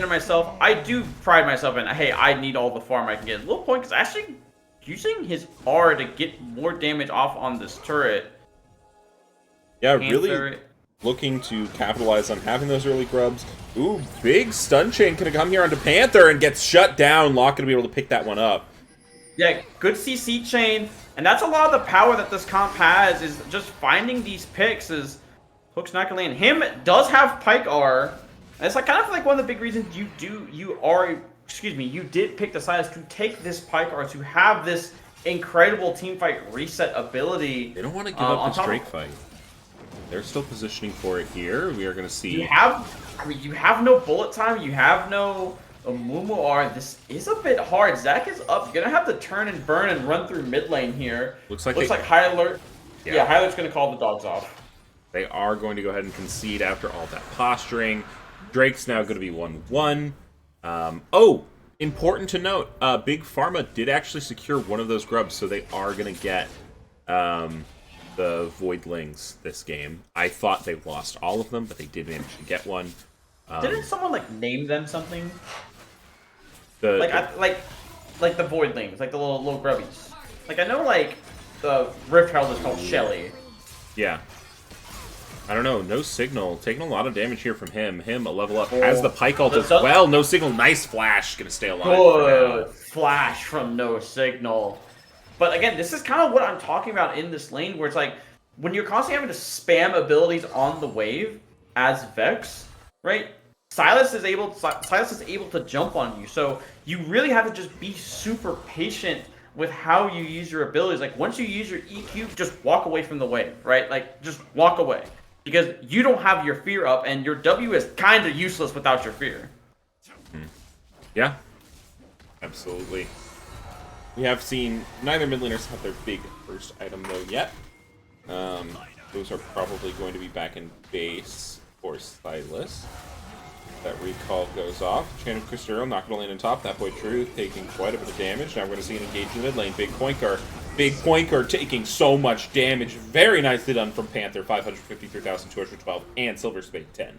myself, I do pride myself in, hey, I need all the farm I can get. A little point, because actually using his R to get more damage off on this turret. Yeah, really looking to capitalize on having those early grubs. Ooh, big stun chain gonna come here onto Panther and gets shut down. Locke gonna be able to pick that one up. Yeah, good CC chain, and that's a lot of the power that this comp has, is just finding these picks. Is Hook's not gonna land. Him does have Pike R, and it's like kind of like one of the big reasons you did pick the Silas to take this Pike R, to have this incredible team fight reset ability. They don't want to give up this Drake fight. They're still positioning for it here. We are going to see. You have no bullet time. You have no Mumu R. This is a bit hard. Zach is up. You're gonna have to turn and burn and run through mid lane here. Looks like High Alert. Yeah, High Alert's gonna call the dogs off. They are going to go ahead and concede after all that posturing. Drake's now going to be 1-1. Important to note, Big Pharma did actually secure one of those grubs, so they are going to get the Voidlings this game. I thought they lost all of them, but they did manage to get one. Didn't someone name them something? The the Voidlings, like the little grubbies. I know the Rift Herald is called Shelly. Yeah. I don't know. No signal. Taking a lot of damage here from him. Him, a level up. Has the Pike ult as well. No signal. Nice flash. Gonna stay alive. Good flash from no signal. But again, this is kind of what I'm talking about in this lane, where it's when you're constantly having to spam abilities on the wave as Vex, right? Silas is able to jump on you, so you really have to just be super patient with how you use your abilities. Like, once you use your EQ, just walk away from the wave, right? Like, just walk away. Because you don't have your fear up, and your W is kind of useless without your fear. Yeah, absolutely. We have seen neither mid laners have their big first item, though, yet. Those are probably going to be back in base for Silas. That recall goes off. Chain of Crystero not going to land on top. That boy Truth taking quite a bit of damage. Now we're going to see an engage in the mid lane. Big Poinker taking so much damage. Very nicely done from Panther. 553,212 and Silver Spade 10.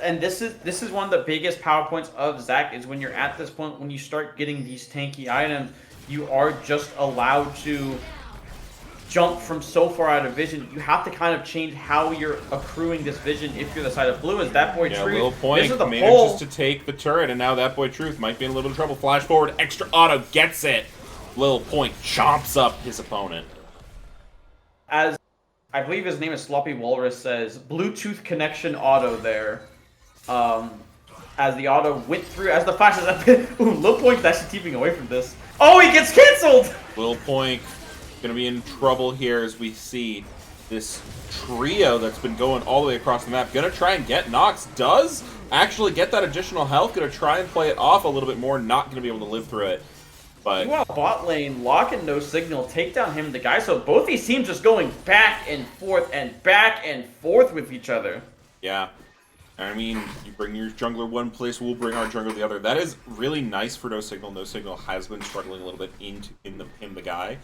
And this is one of the biggest power points of Zac, is when you're at this point, when you start getting these tanky items, you are just allowed to jump from so far out of vision. You have to kind of change how you're accruing this vision if you're the side of blue. Is that boy Truth? Lil Point manages to take the turret, and now that boy Truth might be in a little bit of trouble. Flash forward, extra auto, gets it. Lil Point chomps up his opponent. As I believe his name is Sloppy Walrus says, Bluetooth connection auto there. As the auto went through, as the flash is up. Ooh, Lil Point's actually keeping away from this. Oh, he gets canceled! Lil Point gonna be in trouble here as we see this trio that's been going all the way across the map. Gonna try and get Nox. Does actually get that additional health. Gonna try and play it off a little bit more. Not gonna be able to live through it. But meanwhile, bot lane, Lock and No Signal take down him and the guy. So both these teams just going back and forth with each other. Yeah. I mean, you bring your jungler one place, we'll bring our jungler the other. That is really nice for No Signal. No Signal has been struggling a little bit in the guy.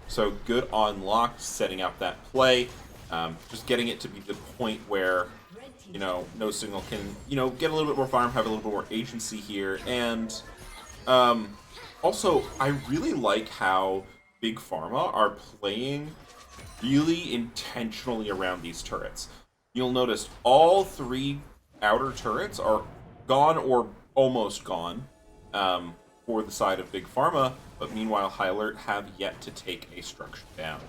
So good on Lock, setting out that play. Just getting it to be the point where, you know, No Signal can, you know, get a little bit more farm, have a little bit more agency here. And also, I really like how Big Pharma are playing really intentionally around these turrets. You'll notice all three outer turrets are gone or almost gone for the side of Big Pharma, but meanwhile High Alert have yet to take a structure down.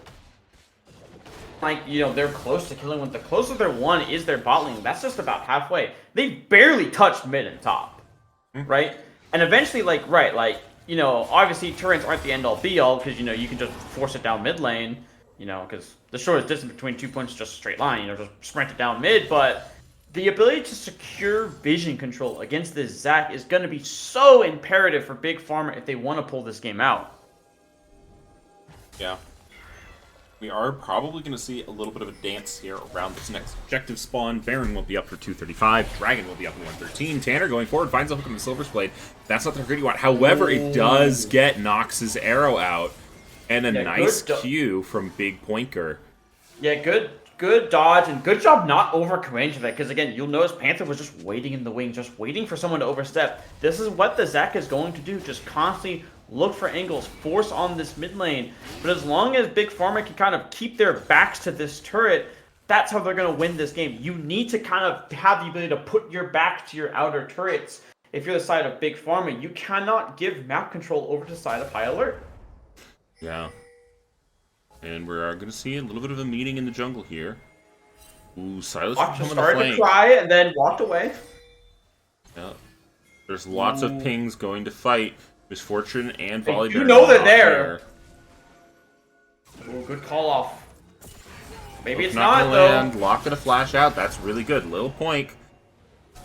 Like, you know, they're close to killing one. The closer they're one is their bot lane. That's just about halfway. They barely touched mid and top, right? And eventually, like, you know, obviously turrets aren't the end-all be-all, because, you know, you can just force it down mid lane, you know, because the shortest distance between 2 points is just a straight line, you know, just sprint it down mid, but the ability to secure vision control against this Zac is going to be so imperative for Big Pharma if they want to pull this game out. Yeah. We are probably going to see a little bit of a dance here around this next objective spawn. Baron will be up for 235. Dragon will be up in 113. Tanner going forward finds a hook on the Silver Blade. That's not the grid you want. However, it does get Nox's arrow out. And a nice Q from Big Poinker. Yeah, good dodge, and good job not overcommitting that, because again, you'll notice Panther was just waiting in the wing, just waiting for someone to overstep. This is what the Zac is going to do, just constantly look for angles, force on this mid lane. But as long as Big Pharma can kind of keep their backs to this turret, that's how they're going to win this game. You need to kind of have the ability to put your back to your outer turrets. If you're the side of Big Pharma, you cannot give map control over to the side of High Alert. Yeah. And we're going to see a little bit of a meeting in the jungle here. Ooh, Silas started to try it and then walked away. Yeah. There's lots of pings going to fight. Misfortune and Volley. You know they're there. Ooh, good call off. Maybe it's not though. Lock gonna flash out. That's really good. Lil Poink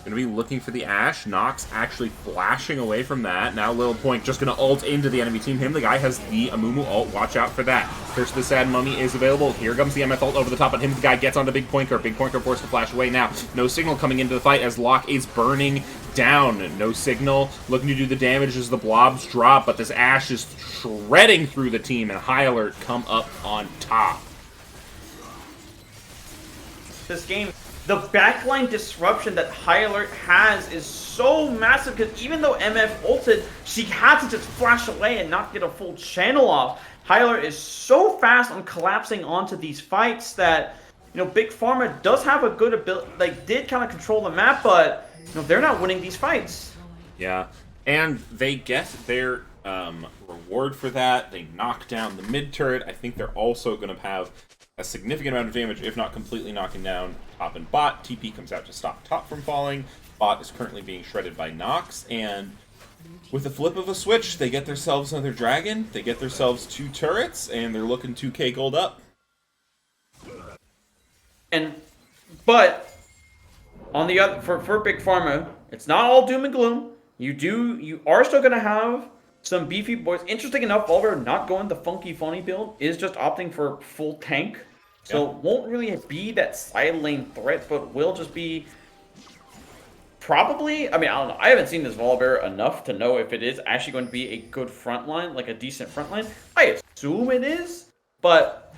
gonna be looking for the Ashe. Nox actually flashing away from that. Now Lil Poink just gonna ult into the enemy team. The guy has the Amumu ult. Watch out for that. Curse of the Sad Mummy is available. Here comes the MF ult over the top, and the guy gets onto Big Poinker. Big Poinker forced to flash away now. No Signal coming into the fight as Locke is burning down. No Signal looking to do the damage as the blobs drop, but this Ashe is shredding through the team, and High Alert come up on top. This game, the backline disruption that High Alert has is so massive, because even though MF ulted, she had to just flash away and not get a full channel off. High Alert is so fast on collapsing onto these fights that, you know, Big Pharma does have a good ability, like, did kind of control the map, but, you know, they're not winning these fights. Yeah, and they get their reward for that. They knock down the mid turret. I think they're also going to have a significant amount of damage, if not completely knocking down top and bot. TP comes out to stop top from falling. Bot is currently being shredded by Nox, and with the flip of a switch, they get themselves another dragon, they get themselves 2 turrets, and they're looking 2k gold up. But on the other, for Big Pharma, it's not all doom and gloom. You are still gonna have some beefy boys. Interesting enough, Oliver not going the funky funny build is just opting for full tank. So it won't really be that side lane threat, but will just be probably, I mean, I don't know. I haven't seen this Volibear enough to know if it is actually going to be a good front line, like a decent front line. I assume it is, but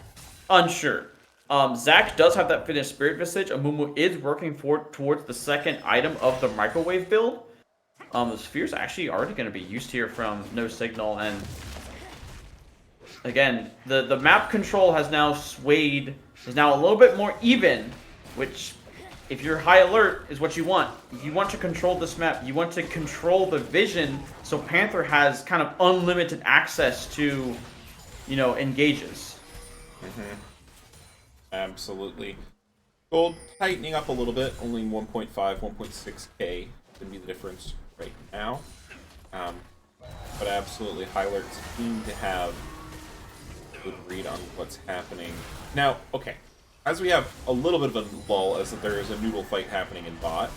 unsure. Zach does have that finished Spirit Visage. Amumu is working towards the second item of the microwave build. The Sphere's actually already going to be used here from No Signal, and again, the map control has now swayed, is now a little bit more even, which, if you're high alert, is what you want. You want to control this map. You want to control the vision, so Panther has kind of unlimited access to, you know, engages. Mm-hmm. Absolutely. Gold tightening up a little bit, only 1.5, 1.6k would be the difference right now. But absolutely, high alerts seem to have a good read on what's happening. Now, okay, as we have a little bit of a lull, as that there is a noodle fight happening in bot,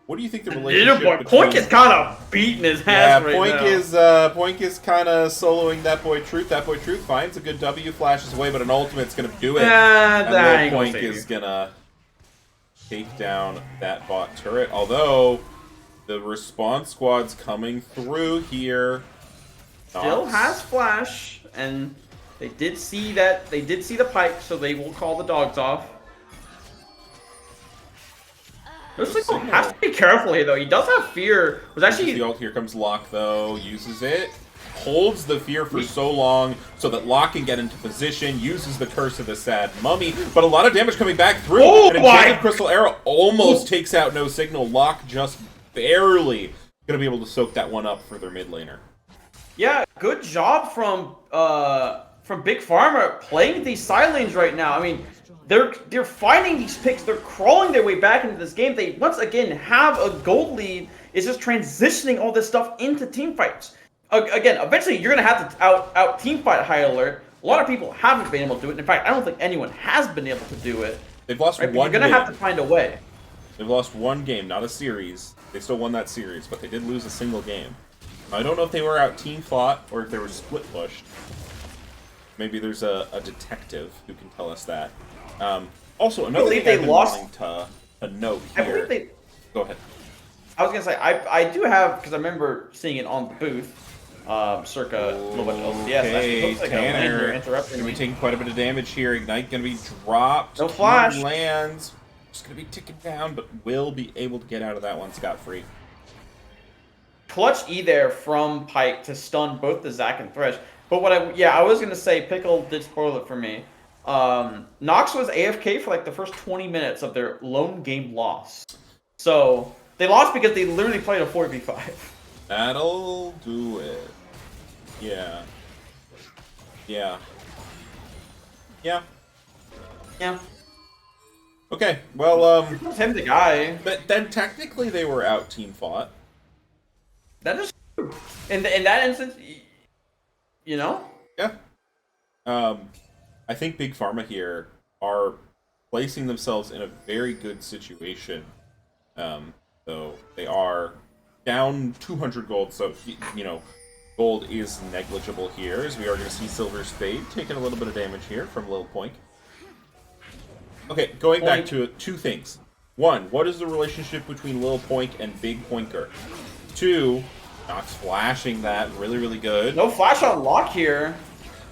what do you think the relationship between... Poink is kind of beating his ass right now. Poink is kind of soloing that boy Truth. That boy Truth finds a good W, flashes away, but an ultimate's going to do it. And Poink is going to take down that bot turret. Although, the response squad's coming through here. Still has flash, and they did see that. They did see the pipe, so they will call the dogs off. Signal has to be careful here, though. He does have fear. Was actually the ult. Here comes Locke, though. Uses it. Holds the fear for so long so that Locke can get into position. Uses the Curse of the Sad Mummy. But a lot of damage coming back through. Oh, an Enchanted Crystal Arrow almost takes out No Signal. Locke just barely going to be able to soak that one up for their mid laner. Yeah, good job from Big Pharma playing these side lanes right now. I mean, they're finding these picks. They're crawling their way back into this game. They once again have a gold lead. It's just transitioning all this stuff into team fights. Again, eventually you're gonna have to out team fight high alert. A lot of people haven't been able to do it. In fact, I don't think anyone has been able to do it. They've lost one. You're gonna have to find a way. They've lost one game, not a series. They still won that series, but they did lose a single game. I don't know if they were out team fought or if they were split pushed. Maybe there's a detective who can tell us that. Also, another thing I've been wanting to note here. I believe they... Go ahead. I was gonna say I do have, because I remember seeing it on the booth, circa a little bit of LCS. Okay, Like Tanner interrupting gonna be me. taking quite a bit of damage here. Ignite gonna be dropped. No flash. Lands. Just gonna be ticking down, but will be able to get out of that one scot-free. Clutch E there from Pike to stun both the Zac and Thresh. But I was gonna say Pickle did spoil it for me. Nox was AFK for like the first 20 minutes of their lone game loss. So they lost because they literally played a 4v5. That'll do it. Yeah. Yeah. Yeah. Yeah. Okay, well, It's him, the guy. but then technically they were out team fought. That is true. In that instance, you know? Yeah. I think Big Pharma here are placing themselves in a very good situation. So they are down 200 gold, so, you know, gold is negligible here, as we are going to see Silver Spade taking a little bit of damage here from Lil Poink. Okay, going back to two things. One, what is the relationship between Lil Poink and Big Poinker? Two, Nox flashing that really, really good. No flash on Lock here,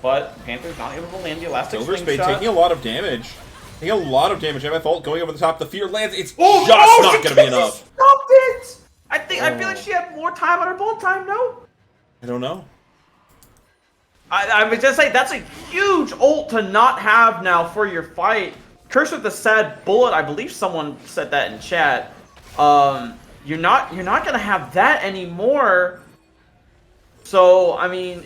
but Panther's not able to land the elastic Silver swing Spade shot. taking a lot of damage. Taking a lot of damage. MF ult going over the top. The fear lands. It's Oh, just not going to be enough. Stopped it! I feel like she had more time on her bullet time, no? I don't know. I would just say that's a huge ult to not have now for your fight. Curse with the sad bullet, I believe someone said that in chat. You're not gonna have that anymore. So I mean,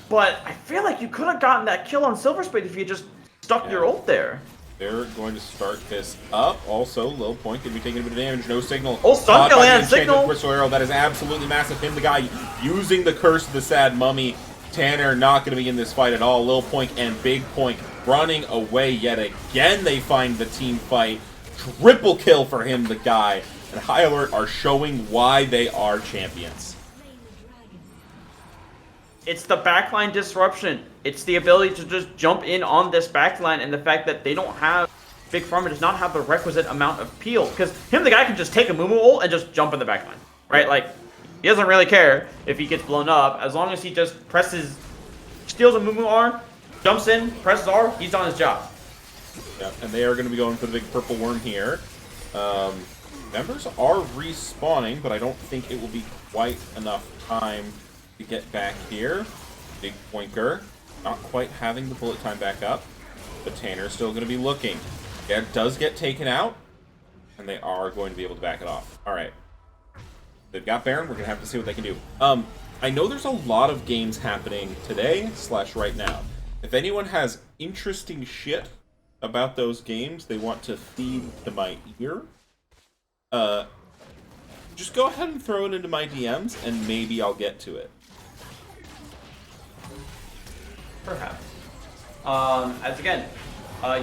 but I feel like you could have gotten that kill on Silver Spade if you just stuck your ult there. They're going to start this up. Also, Lil Point could be taking a bit of damage. No signal. Oh, Sun kill and signal. Crystal Arrow. That is absolutely massive. Him, the guy using the Curse of the Sad Mummy. Tanner not going to be in this fight at all. Lil Point and Big Point running away yet again. They find the team fight. Triple kill for him, the guy. And High Alert are showing why they are champions. It's the backline disruption. It's the ability to just jump in on this backline, and the fact that they don't have, Big Farmer does not have the requisite amount of peel. Because him, the guy, can just take a Moo ult and just jump in the backline, right? Like, he doesn't really care if he gets blown up, as long as he just steals a Moo R, jumps in, presses R, he's done his job. Yeah, and they are going to be going for the big purple worm here. Members are respawning, but I don't think it will be quite enough time to get back here. Big Poinker not quite having the bullet time back up, but Tanner's still going to be looking. It does get taken out, and they are going to be able to back it off. All right. They've got Baron. We're going to have to see what they can do. I know there's a lot of games happening today / right now. If anyone has interesting shit about those games they want to feed to my ear, just go ahead and throw it into my DMs, and maybe I'll get to it. Perhaps. As again,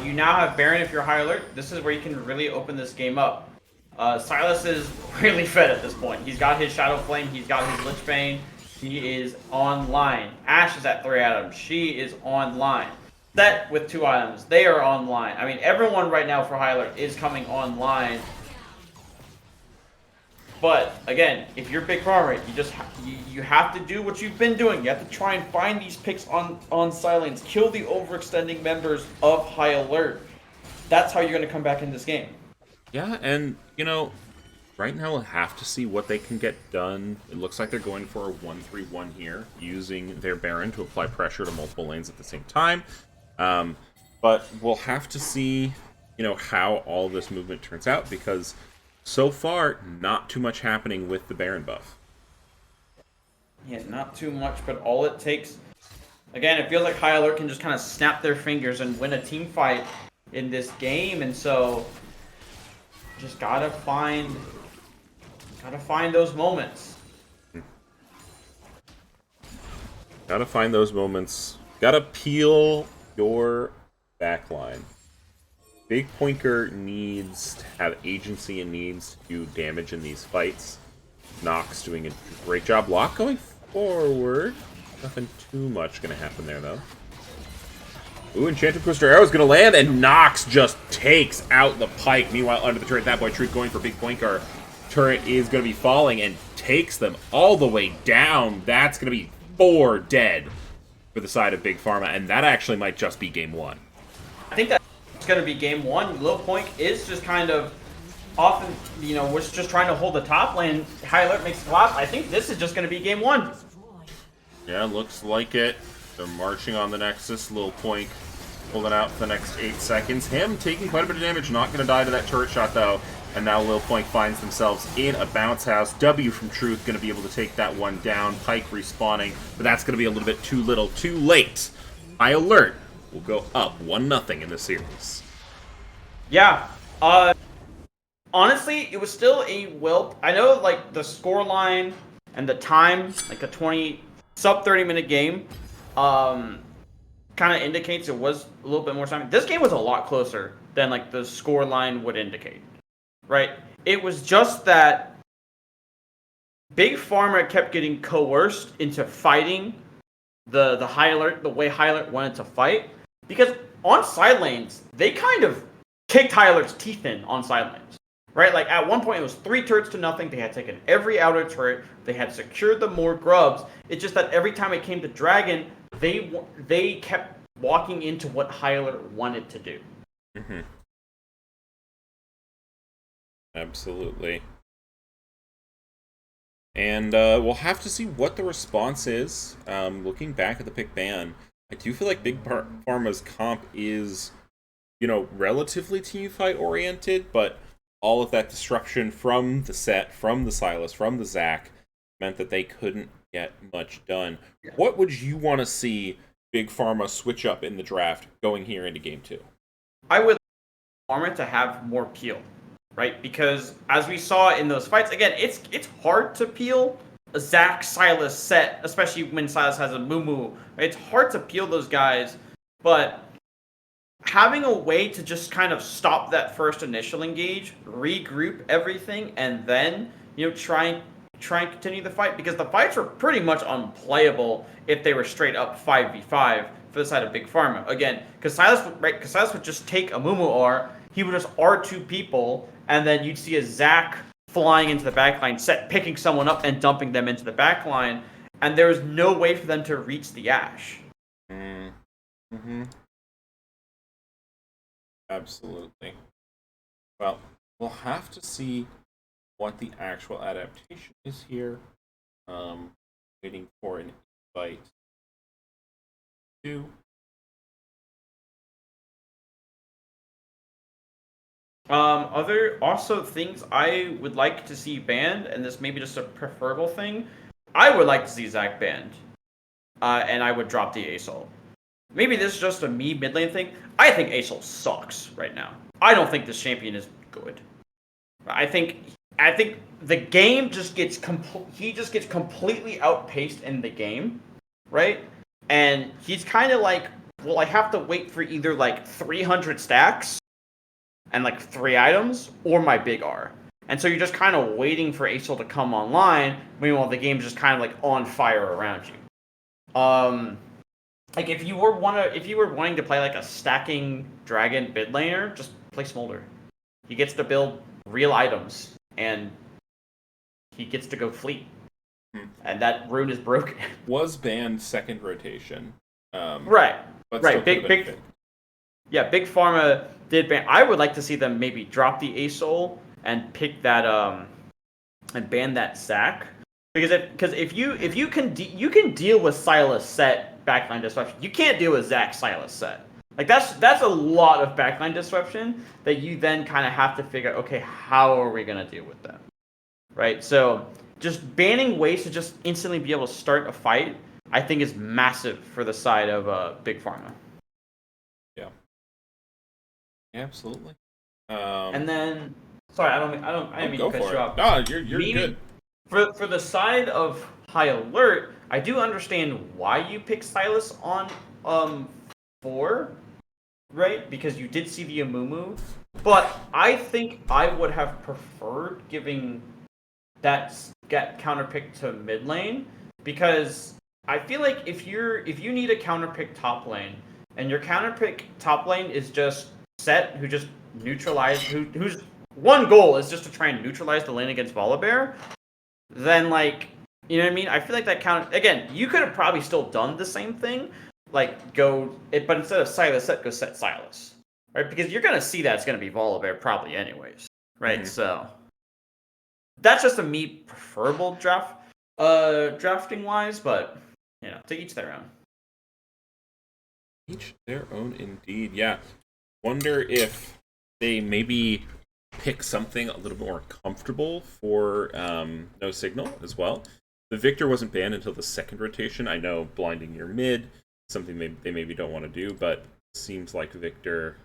you now have Baron if you're High Alert. This is where you can really open this game up. Silas is really fed at this point. He's got his Shadow Flame, he's got his Lich Bane, he is online. Ashe is at 3 items, she is online. Set with 2 items, they are online. I mean, everyone right now for High Alert is coming online. But again, if you're Big Farmer, you have to do what you've been doing. You have to try and find these picks on silence, kill the overextending members of High Alert. That's how you're going to come back in this game. Yeah, and you know, right now we'll have to see what they can get done. It looks like they're going for a 1-3-1 here, using their Baron to apply pressure to multiple lanes at the same time. But we'll have to see, you know, how all this movement turns out, because so far, not too much happening with the Baron buff. Yeah, not too much, but all it takes... Again, it feels like High Alert can just kind of snap their fingers and win a team fight in this game, and so... Just gotta find those moments. Gotta find those moments. Gotta peel your backline. Big Poinker needs to have agency and needs to do damage in these fights. Nox doing a great job. Lock going forward. Nothing too much going to happen there, though. Ooh, Enchanted Twister Arrow is going to land, and Nox just takes out the Pike. Meanwhile, under the turret, that boy Truth going for Big Poinker. Turret is going to be falling and takes them all the way down. That's going to be 4 dead for the side of Big Pharma, and that actually might just be game 1. I think that's going to be game 1. Lil Point is just kind of often, you know, was just trying to hold the top lane. High Alert makes a lot. I think this is just going to be game 1. Yeah, looks like it. They're marching on the Nexus. Lil Point holding out for the next 8 seconds. Him taking quite a bit of damage. Not going to die to that turret shot, though. And now Lil Point finds themselves in a bounce house. W from Truth going to be able to take that one down. Pike respawning, but that's going to be a little bit too little, too late. High Alert will go up 1-0 in the series. Yeah. Honestly, it was still a I know, like, the score line and the time, like a sub 30-minute game, kind of indicates it was a little bit more time. This game was a lot closer than, like, the score line would indicate, right? It was just that Big Pharma kept getting coerced into fighting the High Alert the way High Alert wanted to fight, because on side lanes, they kind of kicked High Alert's teeth in on side lanes, right? Like, at one point, it was 3 turrets to nothing. They had taken every outer turret. They had secured the more grubs. It's just that every time it came to Dragon, they kept walking into what High Alert wanted to do. Mm-hmm. Absolutely. And we'll have to see what the response is. Looking back at the pick ban, I do feel like Big Pharma's comp is, you know, relatively teamfight oriented, but all of that disruption from the set, from the Silas, from the Zac, meant that they couldn't get much done. Yeah. What would you want to see Big Pharma switch up in the draft going here into game 2? I would Farma to have more peel, right? Because as we saw in those fights, again, it's hard to peel a Zac Silas set, especially when Silas has a Mumu. Right? It's hard to peel those guys, but having a way to just kind of stop that first initial engage, regroup everything, and then try and continue the fight, because the fights were pretty much unplayable if they were straight up 5v5 for the side of Big Pharma. Again, because Silas would just take a Mumu R, he would just R2 people, and then you'd see a Zac flying into the backline, picking someone up and dumping them into the backline, and there was no way for them to reach the Ashe. Mm-hmm. Absolutely. Well, we'll have to see what the actual adaptation is here. Waiting for an invite to. Other also things I would like to see banned, and this may be just a preferable thing. I would like to see Zac banned, and I would drop the Asol. Maybe this is just a me mid lane thing. I think Asol sucks right now. I don't think this champion is good. I think the game just gets he just gets completely outpaced in the game, right? And he's kind of like, well, I have to wait for either like 300 stacks and like 3 items, or my big R. And so you're just kind of waiting for Asol to come online, meanwhile the game's just kind of like on fire around you. Like if you were wanting to play like a stacking dragon mid laner, just play Smolder. He gets to build real items, and he gets to go fleet. And that rune is broken. Was banned second rotation. Right. But right. Big Pharma did ban. I would like to see them maybe drop the Asol and pick that and ban that Zac, because if you can deal with Silas set backline disruption, you can't deal with Zac Silas set. Like that's a lot of backline disruption that you then kind of have to figure, okay, how are we gonna deal with that, right? So just banning ways to just instantly be able to start a fight, I think, is massive for the side of Big Pharma. Yeah, absolutely. And then, sorry, I didn't mean to cut you off. No, you're good. For the side of High Alert, I do understand why you picked Silas on 4, right? Because you did see the Amumu, but I think I would have preferred giving that counterpick to mid lane, because I feel like if you need a counterpick top lane, and your counterpick top lane is just Set, who just whose one goal is just to try and neutralize the lane against Volibear, then like, you know what I mean? I feel like that again, you could have probably still done the same thing, like but instead of Silas Set, go Set Silas, right? Because you're gonna see that it's gonna be Volibear probably anyways, right? Mm-hmm. So that's just a me preferable drafting wise, but to each their own. Each their own indeed. Yeah. Wonder if they maybe pick something a little more comfortable for no signal as well. The Victor wasn't banned until the second rotation. I know blinding your mid, something they maybe don't want to do, but it seems like Victor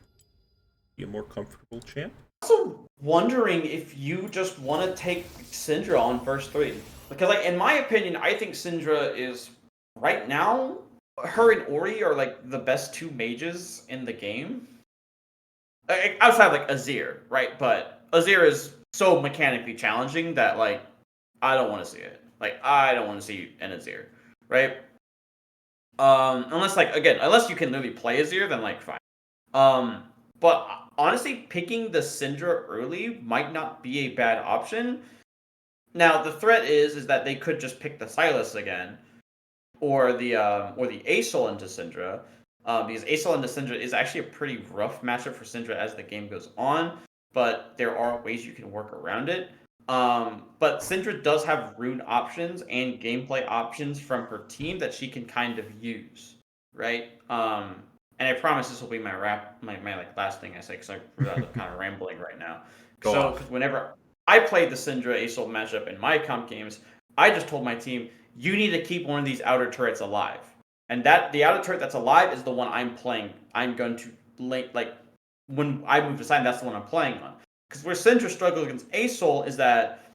be a more comfortable champ. Also wondering if you just want to take Syndra on first 3. Because like, in my opinion, I think Syndra is, right now, her and Ori are like the best 2 mages in the game. Outside of like Azir, right? But Azir is so mechanically challenging that like, I don't want to see it. Like, I don't want to see an Azir, right? Unless you can literally play Azir, then like fine. But honestly, picking the Syndra early might not be a bad option. Now the threat is that they could just pick the Silas again, or the Asol into Syndra. Because Asol into Syndra is actually a pretty rough matchup for Syndra as the game goes on, but there are ways you can work around it. But Syndra does have rune options and gameplay options from her team that she can kind of use, right? And I promise this will be my like last thing I say, because I'm kind of rambling right now. Because whenever I played the Syndra Asol matchup in my comp games, I just told my team, you need to keep one of these outer turrets alive. And the outer turret that's alive is the one I'm playing. I'm going to when I move aside, that's the one I'm playing on. Because where Syndra struggles against Asol is that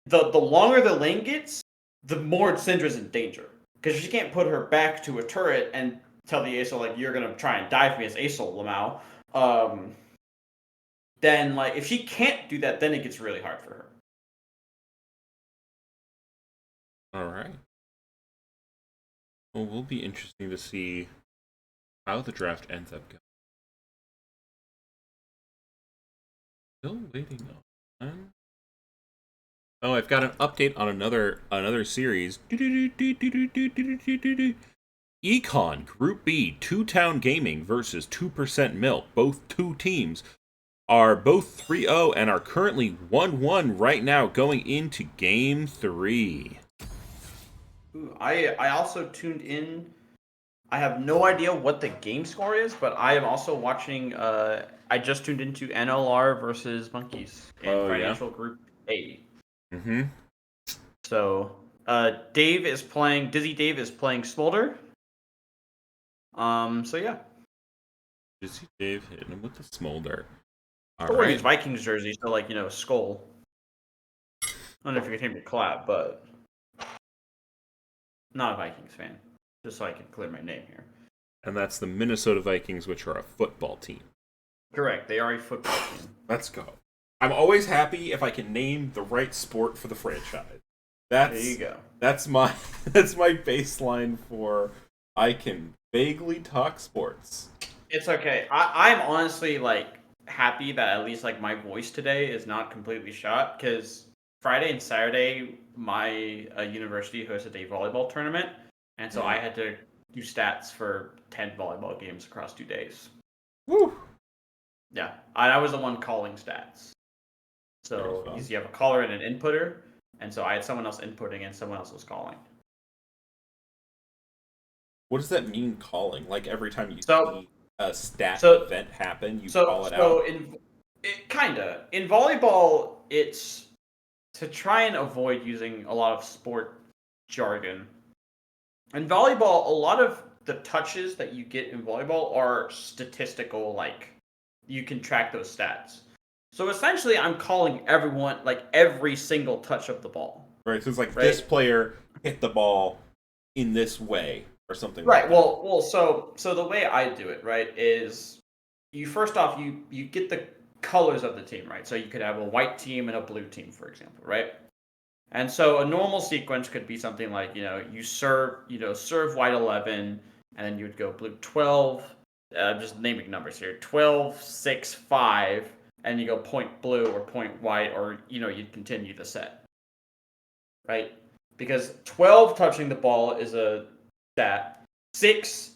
the longer the lane gets, the more Syndra's in danger. Because she can't put her back to a turret and tell the Asol, like, you're going to try and die for me as Asol, Lamau. Then, like, if she can't do that, then it gets really hard for her. Alright. Well, will be interesting to see how the draft ends up going. Still waiting on. Oh, I've got an update on another series. Econ Group B, Two Town Gaming versus 2% Milk. Both two teams are both 3-0 and are currently 1-1 right now going into Game 3. Ooh, I also tuned in. I have no idea what the game score is, but I am also watching. I just tuned into NLR versus Monkeys in Financial Group A. Mm-hmm. So, Dave is playing. Dizzy Dave is playing Smolder. So yeah. Dizzy Dave hitting him with the Smolder. Still wearing his Vikings jersey, so like skull. I don't know if you can hear me collab, but not a Vikings fan. Just so I can clear my name here. And that's the Minnesota Vikings, which are a football team. Correct. They are a football team. Let's go. I'm always happy if I can name the right sport for the franchise. There you go. That's my baseline for I can vaguely talk sports. It's okay. I'm honestly like happy that at least like my voice today is not completely shot, because Friday and Saturday my university hosted a volleyball tournament, and so I had to do stats for 10 volleyball games across 2 days. Woo! Yeah, I was the one calling stats. So you have a caller and an inputter, and so I had someone else inputting and someone else was calling. What does that mean, calling? Like every time you see a stat event happen, you call it out? So kinda. In volleyball, it's to try and avoid using a lot of sport jargon. In volleyball, a lot of the touches that you get in volleyball are statistical, like you can track those stats. So essentially, I'm calling everyone, like every single touch of the ball. Right, so it's like this player hit the ball in this way or something. Right. Like that. Well. So the way I do it, right, is you first off you get the colors of the team, right. So you could have a white team and a blue team, for example, right. And so a normal sequence could be something like you serve white 11, and then you would go blue 12. Just naming numbers here: 12, 6, 5. And you go point blue or point white, or you'd continue the set, right? Because 12 touching the ball is a stat, 6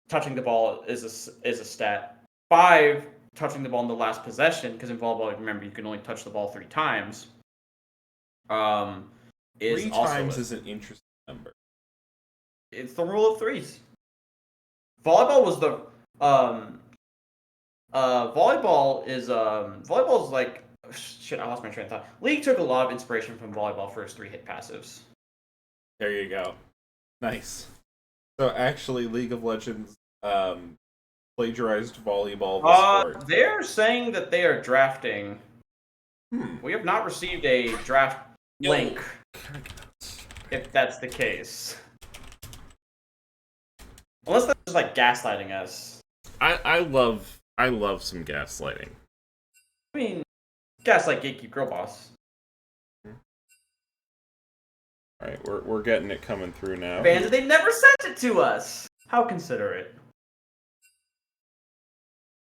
touching the ball is a stat, 5 touching the ball in the last possession, because in volleyball, remember, you can only touch the ball 3 times. Is 3 times is an interesting number. It's the rule of threes. Volleyball was the volleyball is like shit. I lost my train of thought. League took a lot of inspiration from volleyball for its 3-hit passives. There you go. Nice. So actually, League of Legends plagiarized volleyball. Sport. They're saying that they are drafting. We have not received a draft link. If that's the case, unless they're just like gaslighting us. I love some gaslighting. I mean, gaslight gatekeep girl boss. All right, we're getting it coming through now. Bandit, they never sent it to us. How considerate.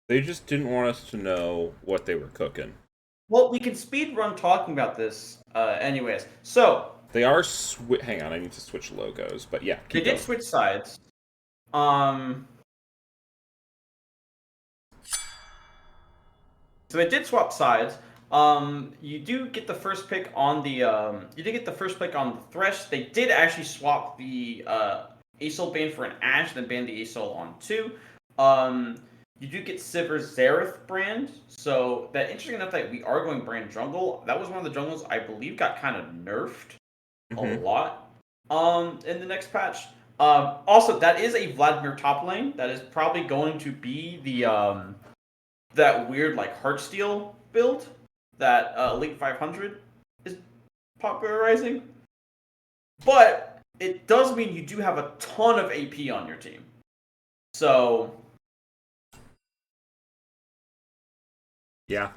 They just didn't want us to know what they were cooking. Well, we can speed run talking about this, anyways. So they are hang on, I need to switch logos, but yeah, they did switch sides. So they did swap sides. You do get the first pick on the Thresh. They did actually swap the Asol ban for an Ashe, then ban the Asol on 2. You do get Sivir's Xerath brand. So that interesting enough that we are going brand jungle. That was one of the jungles I believe got kind of nerfed a lot in the next patch. Also, that is a Vladimir top lane. That is probably going to be the that weird like Heartsteel build that Elite 500 is popularizing. But it does mean you do have a ton of AP on your team. So yeah.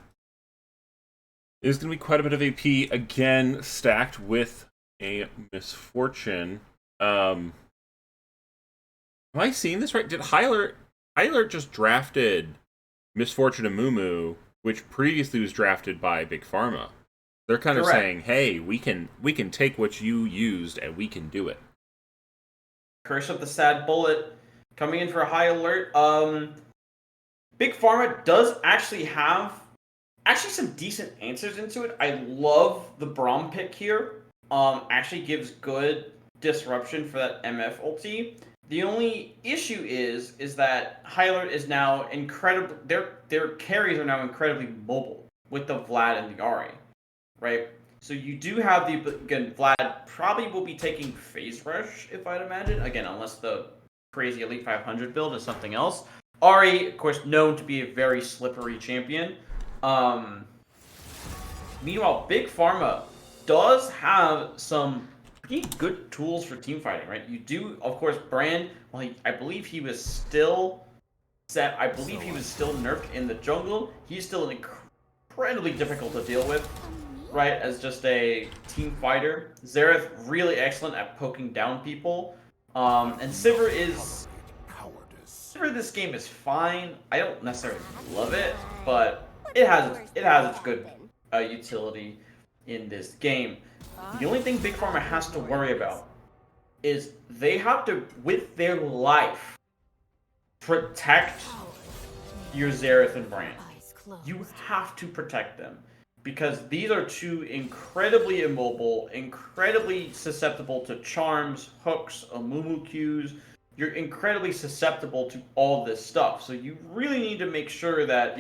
There's going to be quite a bit of AP, again, stacked with a misfortune. Am I seeing this right? Did Hyler just drafted Misfortune and Mumu, which previously was drafted by Big Pharma? They're kind of saying, hey, we can take what you used and we can do it. Curse of the Sad Bullet coming in for a high alert. Big Pharma does actually have some decent answers into it. I love the Braum pick here. Actually gives good disruption for that MF ulti. The only issue is that high alert is now incredible. Their carries are now incredibly mobile with the Vlad and the Ari, right? So you do have again, Vlad probably will be taking Phase Rush, if I'd imagine. Again, unless the crazy Elite 500 build is something else. Ari, of course, known to be a very slippery champion. Meanwhile, Big Pharma does have some pretty good tools for team fighting, right? You do, of course, Brand, well, I believe he was still set. I believe he was still nerfed in the jungle. He's still incredibly difficult to deal with, right, as just a team fighter. Xerath really excellent at poking down people. And Sivir this game is fine. I don't necessarily love it, but it has its good utility in this game. The only thing Big Pharma has to worry about is they have to, with their life, protect your Xerath and Brand. You have to protect them, because these are two incredibly immobile, incredibly susceptible to charms, hooks, Amumu Qs. You're incredibly susceptible to all this stuff. So you really need to make sure that,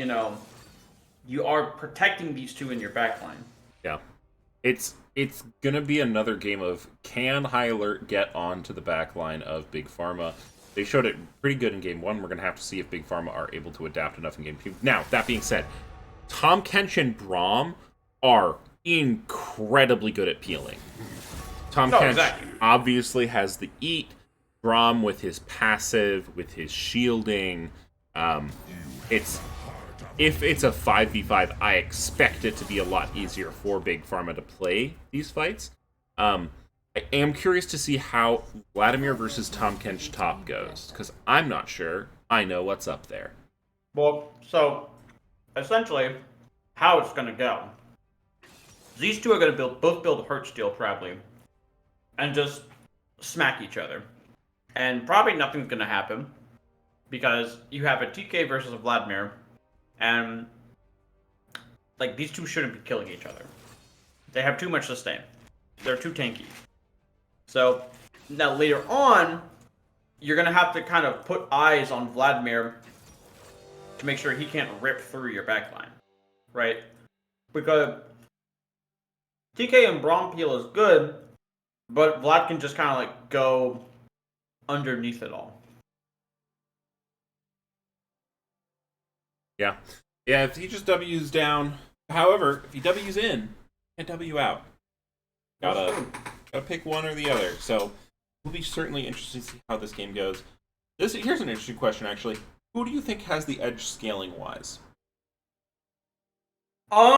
you are protecting these two in your backline. Yeah. It's gonna be another game of, can High Alert get onto the backline of Big Pharma? They showed it pretty good in Game 1. We're gonna have to see if Big Pharma are able to adapt enough in Game 2. Now, that being said, Tahm Kench and Braum are incredibly good at peeling. Tahm Kench obviously has the eat. Braum with his passive, with his shielding. If it's a 5v5, I expect it to be a lot easier for Big Pharma to play these fights. I am curious to see how Vladimir versus Tahm Kench top goes, because I'm not sure I know what's up there. Well, so, essentially, how it's going to go. These two are going to both build Heartsteel, probably, and just smack each other. And probably nothing's going to happen, because you have a TK versus a Vladimir, and like these two shouldn't be killing each other. They have too much sustain. They're too tanky. So now later on, you're gonna have to kind of put eyes on Vladimir to make sure he can't rip through your backline, right? Because TK and Braum peel is good, but Vlad can just kind of like go underneath it all. Yeah. Yeah, if he just W's down. However, if he W's in, can't W out. Gotta pick one or the other. So, it'll be certainly interesting to see how this game goes. Here's an interesting question, actually. Who do you think has the edge scaling-wise? Sivir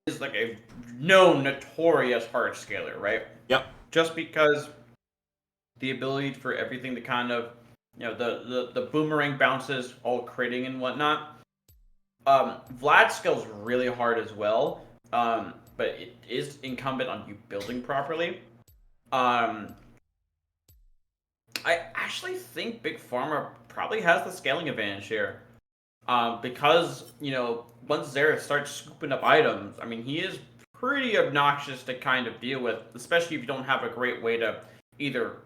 is like a known, notorious hard scaler, right? Yep. Just because the ability for everything to kind of, the boomerang bounces, all critting and whatnot. Vlad scales really hard as well, but it is incumbent on you building properly. I actually think Big Pharma probably has the scaling advantage here. Because, once Xerath starts scooping up items, I mean, he is pretty obnoxious to kind of deal with, especially if you don't have a great way to either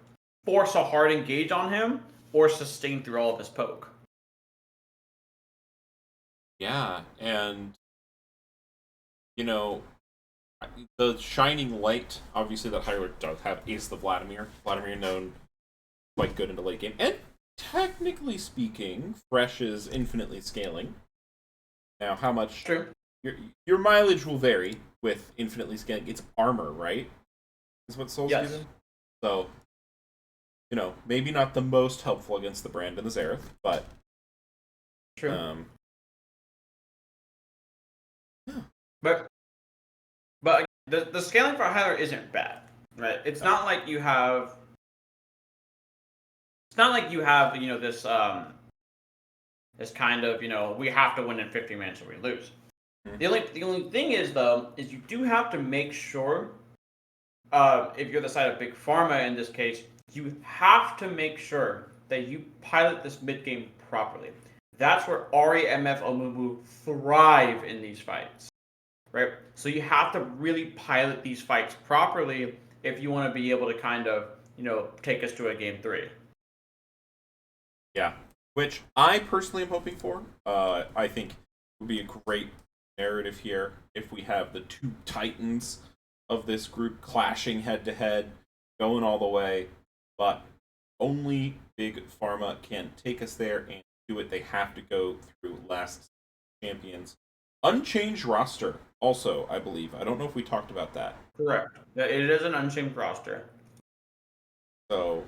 force a hard engage on him or sustain through all of his poke. Yeah, and, the shining light, obviously, that Hyrule does have is the Vladimir. Vladimir known quite good in the late game. And technically speaking, Fresh is infinitely scaling. Now, how much... True. Your mileage will vary with infinitely scaling. It's armor, right? Is what Soul's Yes. given? So, you know, maybe not the most helpful against the Brand and the Xerath, but... True. But the scaling for a healer isn't bad, right? It's not like you have. It's not like you have this this kind of we have to win in 50 minutes or we lose. Mm-hmm. The only thing is though is you do have to make sure if you're the side of Big Pharma in this case, you have to make sure that you pilot this mid game properly. That's where Ari, MF, Amumu thrive in these fights. Right? So you have to really pilot these fights properly if you want to be able to kind of, take us to a game 3. Yeah. Which I personally am hoping for. I think it would be a great narrative here if we have the two titans of this group clashing head to head, going all the way. But only Big Pharma can take us there and do it. They have to go through last champions. Unchanged roster, also, I believe. I don't know if we talked about that. Correct. Yeah, it is an unchanged roster. So,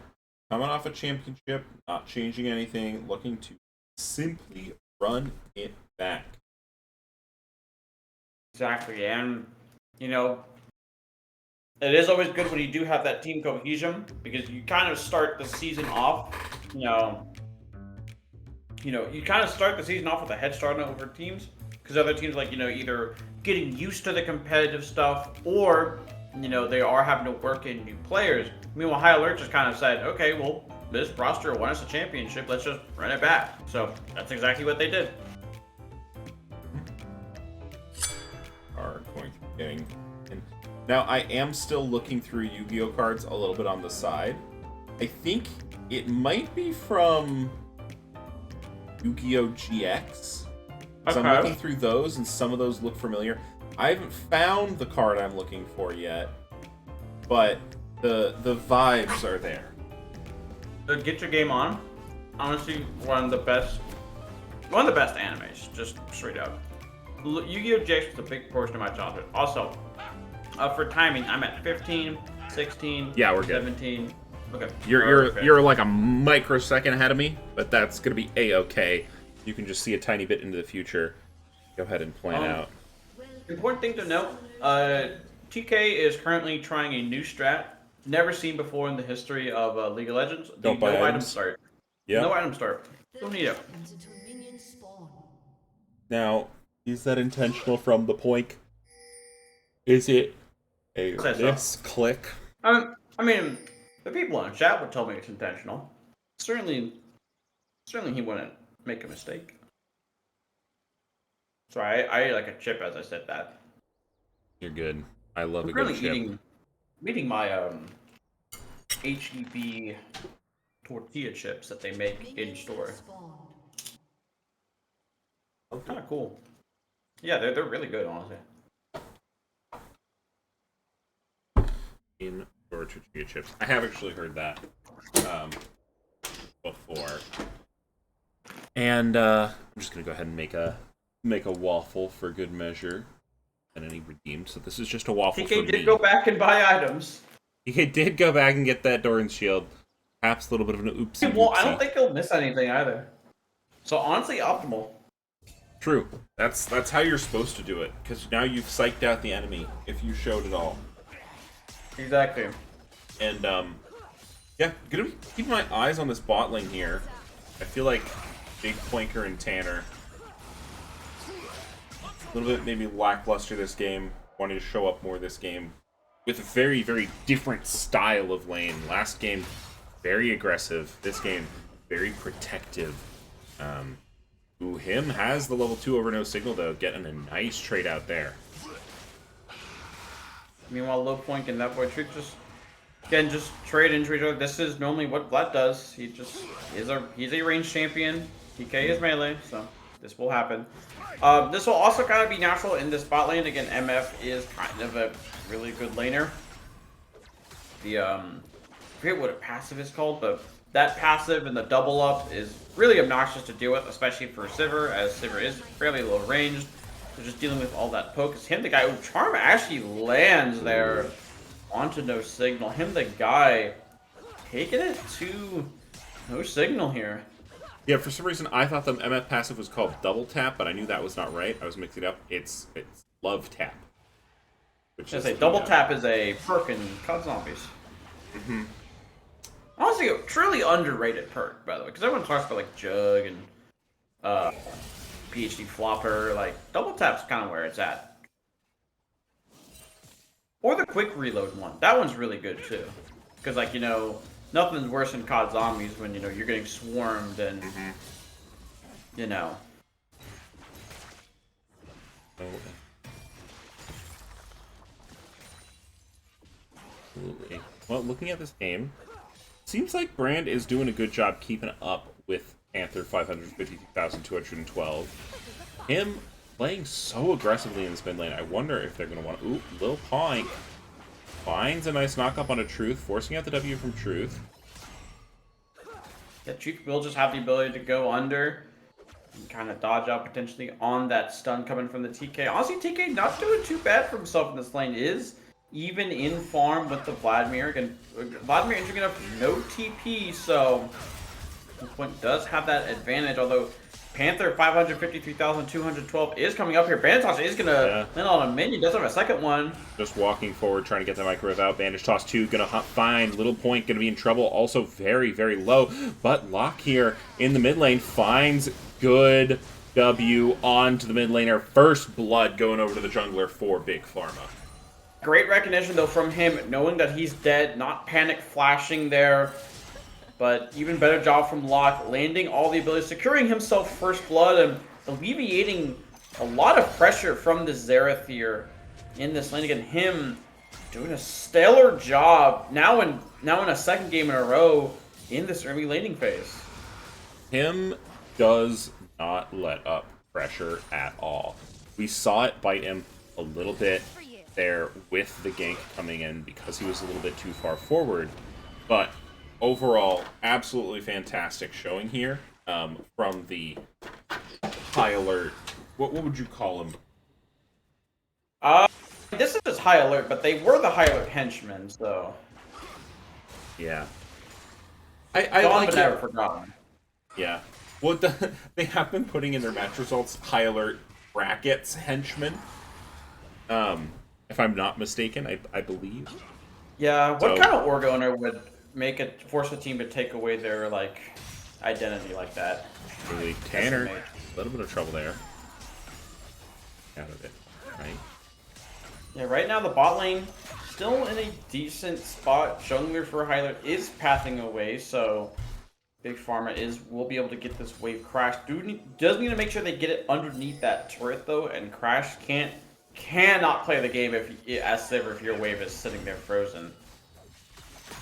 coming off a championship, not changing anything, looking to simply run it back. Exactly, and it is always good when you do have that team cohesion because you kind of start the season off, you kind of start the season off with a head start over teams. Because other teams, like, either getting used to the competitive stuff or, they are having to work in new players. Meanwhile, High Alert just kind of said, okay, well, this roster won us a championship. Let's just run it back. So that's exactly what they did. Are going through getting in. Now, I am still looking through Yu-Gi-Oh cards a little bit on the side. I think it might be from Yu-Gi-Oh GX. So I'm looking through those, and some of those look familiar. I haven't found the card I'm looking for yet, but the vibes are there. So get your game on. Honestly, one of the best animes, just straight up. Yu-Gi-Oh! GX was a big portion of my childhood. Also, for timing, I'm at 15, 16, yeah, we're good. 17. Okay. You're like a microsecond ahead of me, but that's gonna be a-okay. You can just see a tiny bit into the future. Go ahead and plan out. Important thing to note, TK is currently trying a new strat, never seen before in the history of League of Legends. Don't buy no items. item start. Yeah. No item start. Don't need it. Now, is that intentional from the Poink? Is it a misclick? I mean, the people in chat would tell me it's intentional. Certainly he wouldn't make a mistake. Sorry, I ate like a chip as I said that. You're good. I love I'm a good chip. currently eating my HEB tortilla chips that they make in store. Kind of cool. Yeah, they're really good, honestly. In store tortilla chips. I have actually heard that before. And I'm just gonna go ahead and make a waffle for good measure. And any redeemed. So this is just a waffle for me. TK did go back and buy items. TK did go back and get that Doran's shield. Perhaps a little bit of an oopsie. Well, I don't think he'll miss anything either. So honestly, optimal. True. That's how you're supposed to do it. Because now you've psyched out the enemy if you showed it all. Exactly. And yeah, gonna keep my eyes on this bot lane here. I feel like Big Poinker and Tanner a little bit maybe lackluster this game. Wanting to show up more this game with a very, very different style of lane. Last game, very aggressive. This game, very protective. Him has the level 2 over no signal though, getting a nice trade out there. Meanwhile, Low Point and that boy Trick just trade into each other. This is normally what Vlad does. He's a ranged champion. TK is melee, so this will happen. This will also kind of be natural in this bot lane. Again, MF is kind of a really good laner. I forget what a passive is called, but that passive and the double up is really obnoxious to deal with, especially for Sivir, as Sivir is fairly low ranged. So just dealing with all that poke is him the guy. Charm actually lands there onto no signal. Him the guy taking it to no signal here. Yeah, for some reason I thought the MF passive was called double tap, but I knew that was not right. I was mixing it up. It's love tap. Which is a double tap is a perk in COD Zombies. Mm-hmm. Honestly, a truly underrated perk, by the way, because everyone talks about like Jug and PhD Flopper. Like double tap's kind of where it's at. Or the quick reload one. That one's really good too, because like nothing's worse than COD Zombies when you're getting swarmed and Absolutely. Well, looking at this game, seems like Brand is doing a good job keeping up with Panther 552,212. Him playing so aggressively in this mid lane, I wonder if they're going to want to... Ooh, Lil Pink finds a nice knock up on a Truth, forcing out the W from Truth. Yeah, Truth will just have the ability to go under and kind of dodge out potentially on that stun coming from the TK. Honestly, TK not doing too bad for himself in this lane. Is even in farm with the Vladimir. Again, Vladimir entering enough no TP, so this point does have that advantage, although Panther 553,212 is coming up here. Bandage Toss is going to land on a minion. Does have a second one. Just walking forward, trying to get the microwave out. Bandage Toss 2 going to find Little Point, going to be in trouble. Also very, very low. But Locke here in the mid lane finds good W onto the mid laner. First blood going over to the jungler for Big Pharma. Great recognition, though, from him, knowing that he's dead, not panic flashing there. But even better job from Locke, landing all the abilities, securing himself first blood, and alleviating a lot of pressure from the Zerathir in this lane. Again, him doing a stellar job now in a second game in a row in this early laning phase. Him does not let up pressure at all. We saw it bite him a little bit there with the gank coming in because he was a little bit too far forward, but overall, absolutely fantastic showing here from the high alert. What would you call him? This is just high alert, but they were the high alert henchmen, so yeah. I like it. Never forgotten. Yeah. Well, they have been putting in their match results high alert brackets henchmen. If I'm not mistaken, I believe. Yeah. What kind of org owner would force a team to take away their identity like that? Really, Tanner, a little bit of trouble there. Out of it, right? Yeah, right now the bot lane still in a decent spot. Jungler for high alert is pathing away, so Big Pharma will be able to get this wave Crash. Does need to make sure they get it underneath that turret though, and Crash cannot play the game as Sivir if your wave is sitting there frozen.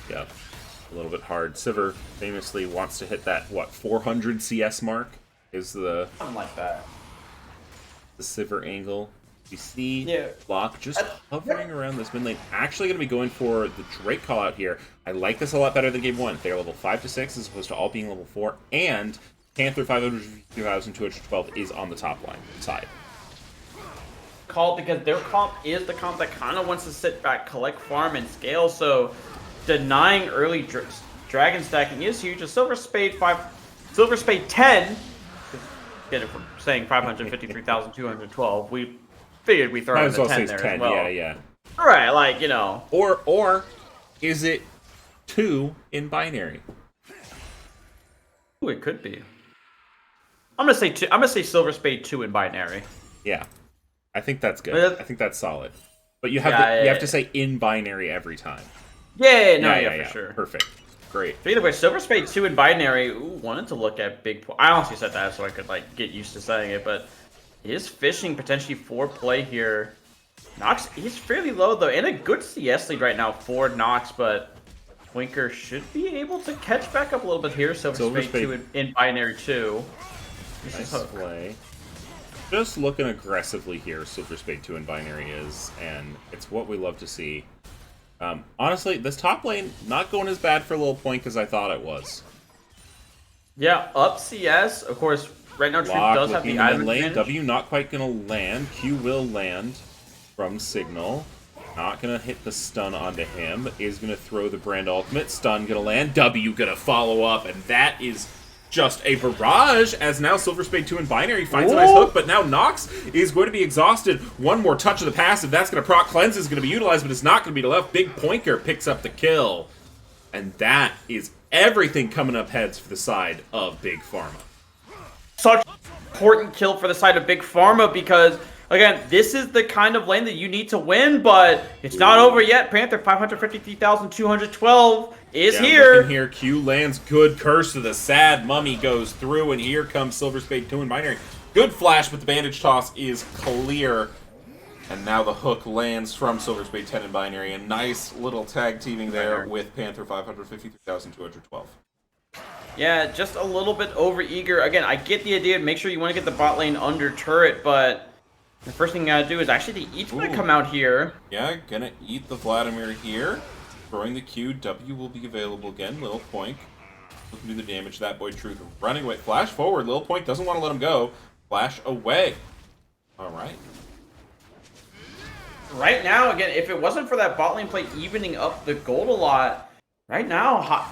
Yep. A little bit hard. Sivir famously wants to hit that 400 CS mark is the something like that. The Sivir angle. You see Locke just hovering around this mid lane. Actually going to be going for the Drake call out here. I like this a lot better than game 1. They're level 5 to 6 as opposed to all being level 4, and Panther 552,212 is on the top line side. Call because their comp is the comp that kind of wants to sit back, collect farm, and scale. So denying early dragon stacking is huge. A Silver Spade 10. Get it from saying 553,212. We figured we throw in the 10 there 10. as well. Yeah. All right, Or is it 2 in binary? Ooh, it could be. I'm gonna say 2. I'm gonna say Silver Spade 2 in binary. Yeah. I think that's good. I think that's solid. But you have to say in binary every time. For sure. Perfect. Great. So either way, Silver Spade 2 in binary. Ooh, wanted to look at big. I honestly said that so I could get used to saying it, but is fishing potentially for play here. Nox, he's fairly low though, and a good CS lead right now for Nox, but Winker should be able to catch back up a little bit here. Silver Spade 2 in binary 2. Nice play. Just looking aggressively here, Silver Spade 2 in binary is, and it's what we love to see. Honestly, this top lane not going as bad for Lil Point as I thought it was. Yeah, up CS. Of course, right now Truth Lock does have looking the in item lane. advantage. W not quite gonna land. Q will land from Signal. Not gonna hit the stun onto him. Is gonna throw the brand ultimate. Stun gonna land. W gonna follow up, and that is just a barrage. As now Silver Spade 2 in binary finds a nice Ooh. hook, but now Nox is going to be exhausted. One more touch of the passive. That's gonna proc cleanse is gonna be utilized, but it's not gonna be to left. Big Poinker picks up the kill, and that is everything coming up heads for the side of Big Pharma. Such important kill for the side of Big Pharma because, again, this is the kind of lane that you need to win, but it's not over yet. Panther 553,212 is here. Looking here, Q lands good. Curse of the Sad Mummy goes through, and here comes Silver Spade 2 in binary. Good flash, but the bandage toss is clear. And now the hook lands from Silver Spade 10 in binary. A nice little tag teaming there with Panther 553,212. Yeah, just a little bit over eager. Again, I get the idea. Make sure you want to get the bot lane under turret, but the first thing you gotta do is actually the E's gonna come out here. Yeah, gonna eat the Vladimir here. Throwing the Q. W will be available again. Lil Poink looking to do the damage. That boy Truth running away. Flash forward. Lil Poink doesn't want to let him go. Flash away. All right. Right now, again, if it wasn't for that bot lane play evening up the gold a lot, right now,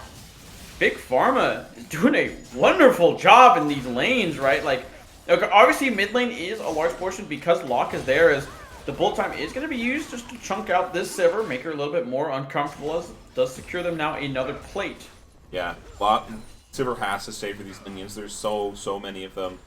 Big Pharma is doing a wonderful job in these lanes, right? Like, okay, obviously mid lane is a large portion because Lock is there, as the bullet time is going to be used just to chunk out this Sivir, make her a little bit more uncomfortable, as it does secure them now another plate. Yeah, Sivir has to stay for these minions. There's so many of them.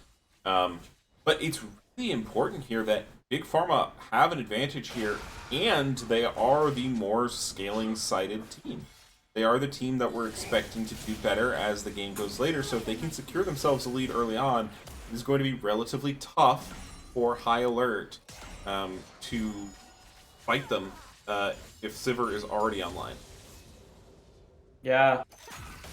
But it's really important here that Big Pharma have an advantage here, and they are the more scaling-sided team. They are the team that we're expecting to do better as the game goes later, so if they can secure themselves a lead early on, it is going to be relatively tough for High Alert to fight them if Sivir is already online. Yeah.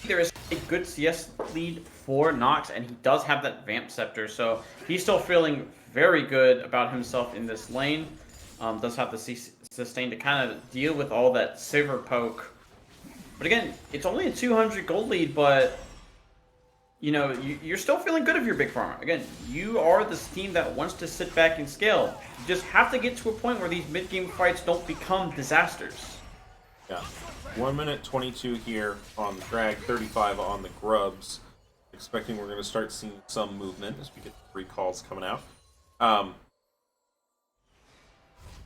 There is a good CS lead for Nox, and he does have that Vamp Scepter, so he's still feeling very good about himself in this lane. Does have the sustain to kind of deal with all that Sivir poke. But again, it's only a 200 gold lead, but you know, you're still feeling good if you're Big Pharma. Again, you are this team that wants to sit back and scale. You just have to get to a point where these mid-game fights don't become disasters. Yeah. 1 minute 22 here on the drag, 35 on the grubs. Expecting we're going to start seeing some movement as we get the recalls coming out.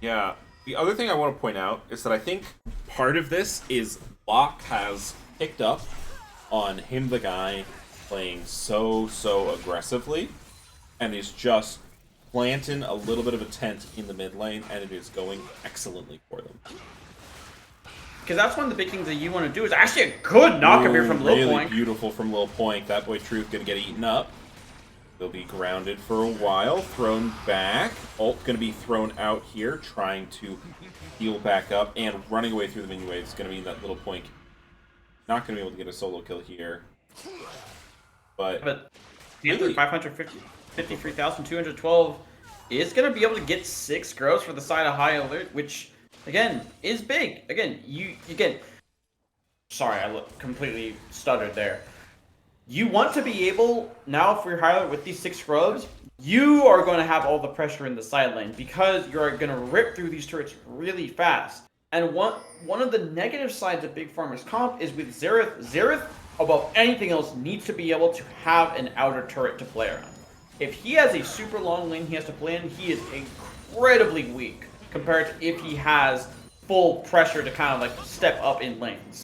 Yeah. The other thing I want to point out is that I think part of this is Locke has picked up on him, the guy, playing so aggressively, and is just planting a little bit of a tent in the mid lane, and it is going excellently for them. Because that's one of the big things that you want to do is actually a good knock-up here from Lil Really Poink. beautiful from Lil Poink. That boy Truth gonna get eaten up. They'll be grounded for a while, thrown back. Ult gonna be thrown out here, trying to heal back up, and running away through the minion wave is gonna be that Little Poink. Not gonna be able to get a solo kill here. But Panther 553,212 is going to be able to get 6 growths for the side of High Alert, which, again, is big. Again, sorry, I completely stuttered there. You want to be able, now for your High Alert with these 6 scrubs, you are going to have all the pressure in the side lane because you're going to rip through these turrets really fast. And one of the negative sides of Big Pharma's comp is with Xerath. Xerath, above anything else, needs to be able to have an outer turret to play around. If he has a super long lane he has to play in, he is incredibly weak compared to if he has full pressure to kind of like step up in lanes.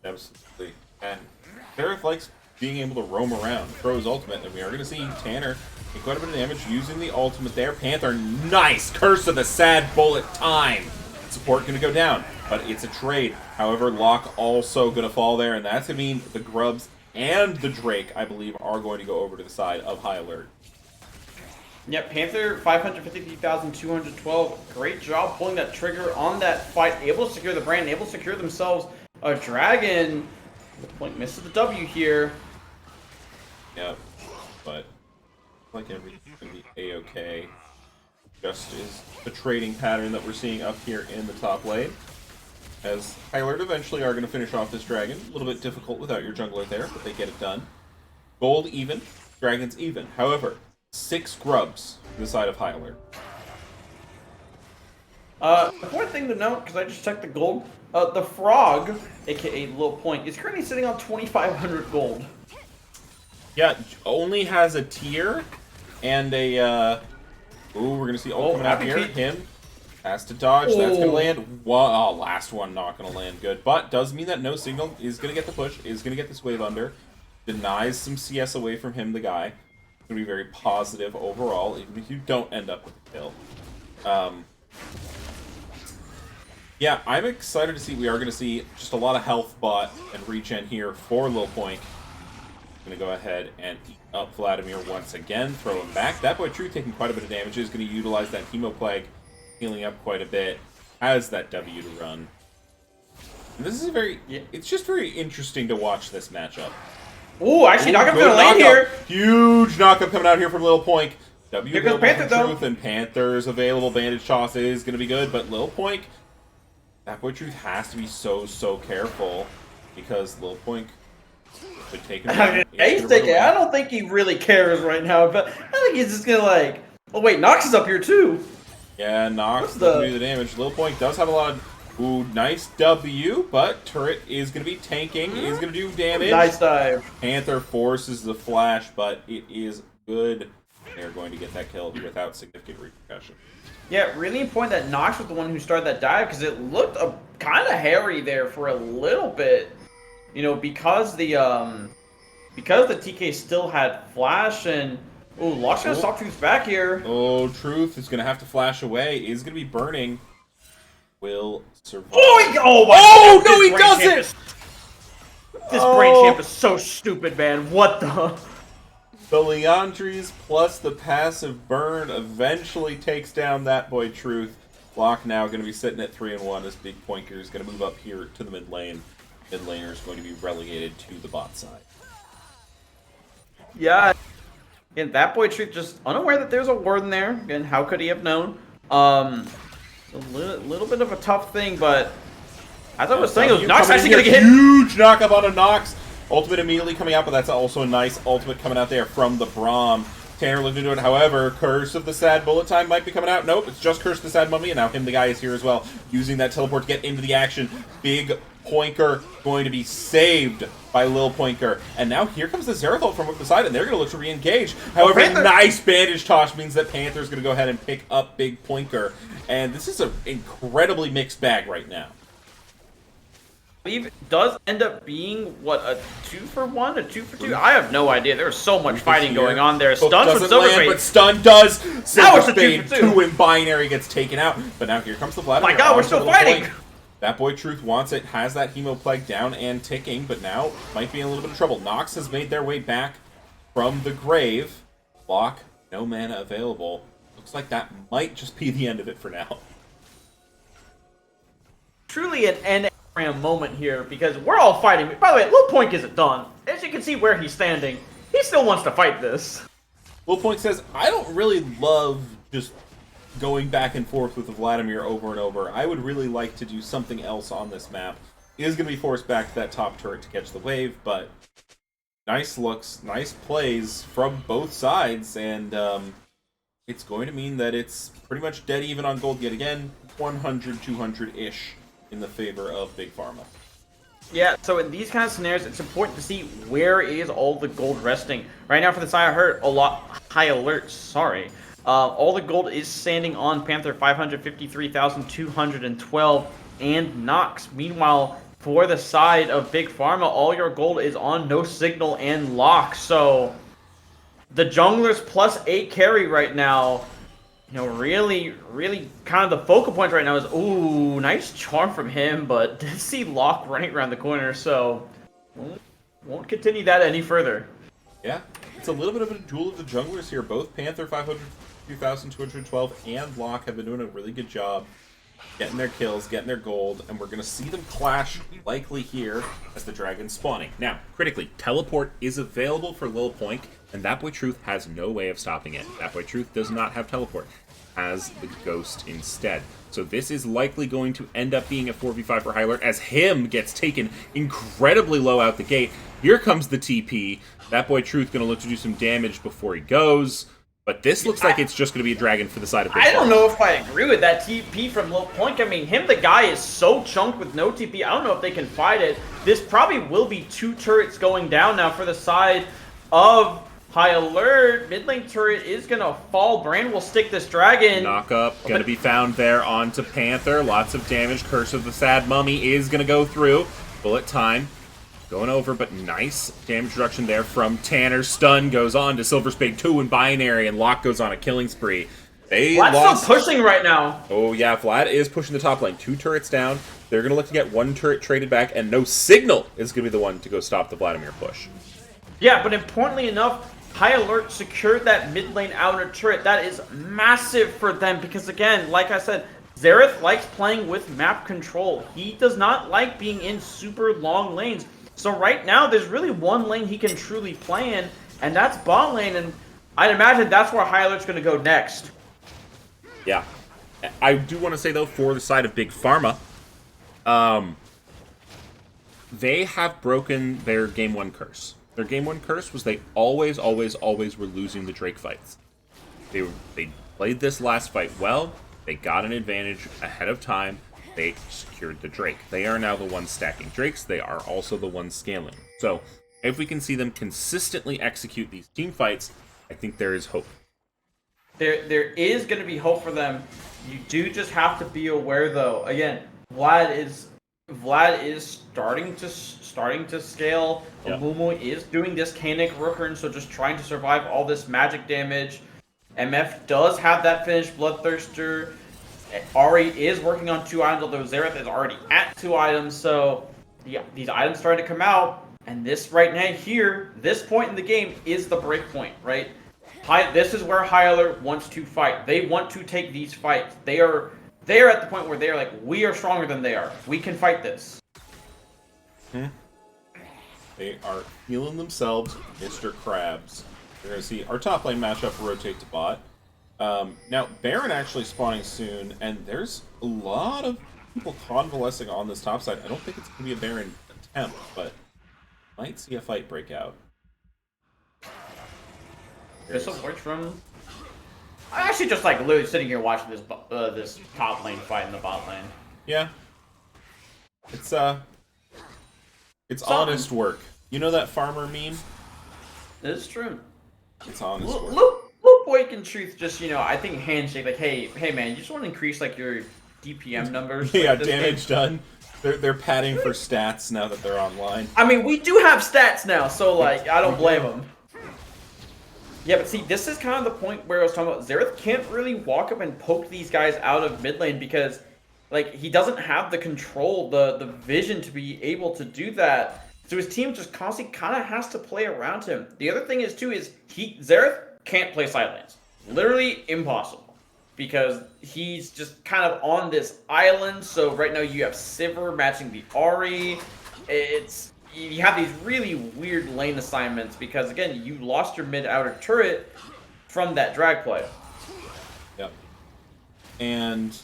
absolutely. And Xerath likes being able to roam around, throw his ultimate, and we are going to see Tanner take quite a bit of damage using the ultimate there. Panther, nice! Curse of the Sad Bullet time! Support going to go down, but it's a trade. However, Locke also going to fall there, and that's going to mean the Grubs and the Drake, I believe, are going to go over to the side of High Alert. Yep, Panther 553,212. Great job pulling that trigger on that fight. Able to secure the brand, able to secure themselves a dragon. The point misses the W here. Yep, but like everything's going to be A-okay. Just is the trading pattern that we're seeing up here in the top lane. as Hyler eventually are going to finish off this dragon. A little bit difficult without your jungler there, but they get it done. Gold even, dragons even. However, 6 grubs to the side of Hyler. Important thing to note, because I just checked the gold, the frog, aka Lil Point, is currently sitting on 2,500 gold. Yeah, only has a tier and a, ooh, we're gonna see ult coming out here. Him has to dodge, that's gonna land. Oh, last one not gonna land good. But does mean that no signal is gonna get the push, is gonna get this wave under. Denies some CS away from him, the guy. It's gonna be very positive overall, even if you don't end up with the kill. Yeah, I'm excited to see, we are gonna see just a lot of health bot and regen here for Lil Point. Gonna go ahead and eat up Vladimir once again, throw him back. That boy Truth taking quite a bit of damage, is gonna utilize that Hemo Plague, healing up quite a bit, has that W to run. And this is it's just very interesting to watch this matchup. Ooh, actually, knockup's gonna land here. Huge knockup coming out here from Lil Point. W Here goes Panther, though. Truth and Panther's available. Bandage toss is gonna be good, but Lil Point, that boy Truth has to be so careful because Lil Point could take him down. I don't think he really cares right now, but I think he's just gonna like. Oh wait, Nox is up here too. Yeah, Nox doesn't do the damage. Lil Point does have a lot of. Ooh, nice W, but turret is going to be tanking, is going to do damage. Nice dive. Panther forces the flash, but it is good. They're going to get that kill without significant repercussion. Yeah, really important that Nox was the one who started that dive, because it looked kind of hairy there for a little bit. You know, because the TK still had flash, and ooh, Locke's going to stop Truth's back here. Oh, Truth is going to have to flash away. Is going to be burning. Will survive. Oh, no, he doesn't! This brain champ is so stupid, man. What the? The Leandries plus the passive burn eventually takes down that boy Truth. Locke now going to be sitting at 3-1 as Big Pointer is going to move up here to the mid lane. Mid laner is going to be relegated to the bot side. Yeah. And that boy Truth just unaware that there's a ward in there. Again, how could he have known? A little bit of a tough thing, but as I was saying, Nox actually going to get hit. Huge knockup on a Nox. Ultimate immediately coming out, but that's also a nice ultimate coming out there from the Braum. Tanner looking into it. However, Curse of the Sad Bullet Time might be coming out. Nope, it's just Curse of the Sad Mummy, and now him, the guy, is here as well. Using that teleport to get into the action. Big Poinker going to be saved by Lil Poinker. And now here comes the Zerathol from up the side, and they're going to look to re-engage. However, nice bandage toss means that Panther's going to go ahead and pick up Big Poinker. And this is an incredibly mixed bag right now. It does end up being, what, a 2-for-1? A 2-for-2? I have no idea. There's so much fighting going on there. Stun from Silverbait. But stun does. Now it's a 2-for-2. 2 in binary gets taken out. But now here comes the Vladimir. My god, we're still fighting! That boy Truth wants it, has that Hemo Plague down and ticking, but now might be in a little bit of trouble. Nox has made their way back from the grave. Lock, no mana available. Looks like that might just be the end of it for now. Truly an end moment here, because we're all fighting. By the way, Lil Point isn't done. As you can see where he's standing, he still wants to fight this. Lil Point says, I don't really love just going back and forth with the Vladimir over and over. I would really like to do something else on this map. He is going to be forced back to that top turret to catch the wave, but nice looks, nice plays from both sides, and it's going to mean that it's pretty much dead even on gold yet again, 100, 200-ish in the favor of Big Farma. Yeah, so in these kind of scenarios, it's important to see where is all the gold resting. Right now for the side high alert, sorry. All the gold is standing on Panther, 553,212, and Nox. Meanwhile, for the side of Big Pharma, all your gold is on No Signal and Lock. So the junglers plus 8 carry right now, you know, really kind of the focal point right now is, ooh, nice charm from him, but did see Lock running around the corner, so won't continue that any further. Yeah, it's a little bit of a duel of the junglers here. Both Panther 502,212 and Lock have been doing a really good job getting their kills, getting their gold, and we're going to see them clash likely here as the dragon's spawning. Now, critically, teleport is available for Lil Point, and that boy Truth has no way of stopping it. That boy Truth does not have teleport. has the Ghost instead. So this is likely going to end up being a 4v5 for Hylert as him gets taken incredibly low out the gate. Here comes the TP. That boy Truth going to look to do some damage before he goes. But this looks like it's just going to be a dragon for the side of Big I don't Farm. know if I agree with that TP from Low Point. I mean, the guy is so chunked with no TP. I don't know if they can fight it. This probably will be 2 turrets going down now for the side of High Alert. Mid lane turret is going to fall. Brand will stick this dragon. Knock up, going to be found there onto Panther. Lots of damage. Curse of the Sad Mummy is going to go through. Bullet time. Going over, but nice damage reduction there from Tanner. Stun goes on to Silver Spade 2 in Binary, and Locke goes on a killing spree. Vlad's still pushing right now. Oh yeah, Vlad is pushing the top lane. 2 turrets down. They're going to look to get 1 turret traded back, and no Signal is going to be the one to go stop the Vladimir push. Yeah, but importantly enough, High Alert secured that mid lane outer turret. That is massive for them because, again, like I said, Xerath likes playing with map control. He does not like being in super long lanes. So right now, there's really one lane he can truly play in, and that's bot lane, and I'd imagine that's where High Alert's going to go next. Yeah. I do want to say, though, for the side of Big Pharma, they have broken their Game 1 curse. Their Game 1 curse was they always were losing the Drake fights. They played this last fight well. They got an advantage ahead of time. They secured the Drake. They are now the ones stacking Drakes. They are also the ones scaling. So, if we can see them consistently execute these team fights, I think there is hope. There is going to be hope for them. You do just have to be aware, though. Again, Vlad is starting to scale. Yep. Amumu is doing this Kanik Rookern, so just trying to survive all this magic damage. MF does have that finished Bloodthirster. Ari is working on 2 items, although Xerath is already at 2 items, so yeah, these items starting to come out, and this right now here, this point in the game is the break point, right? This is where High Alert wants to fight. They want to take these fights. They are at the point where they are like, we are stronger than they are. We can fight this. They are healing themselves, Mr. Krabs. We're going to see our top lane matchup rotate to bot. Now, Baron actually spawning soon, and there's a lot of people convalescing on this top side. I don't think it's going to be a Baron attempt, but might see a fight break out. This works from... I'm actually just like literally sitting here watching this this top lane fight in the bot lane. Yeah. It's honest work. You know that farmer meme? It's true. It's honest work. Little Boy in truth, just, you know, I think handshake, like, hey man, you just want to increase like your DPM numbers. Yeah, like, damage done. They're padding for stats now that they're online. I mean, we do have stats now, so like, I don't blame them. Yeah, but see, this is kind of the point where I was talking about. Xerath can't really walk up and poke these guys out of mid lane because, like, he doesn't have the control, the vision to be able to do that. So his team just constantly kind of has to play around him. The other thing is too is Xerath can't play side lanes. Literally impossible. Because he's just kind of on this island. So right now you have Sivir matching the Ahri. You have these really weird lane assignments because, again, you lost your mid-outer turret from that drag play. Yep. And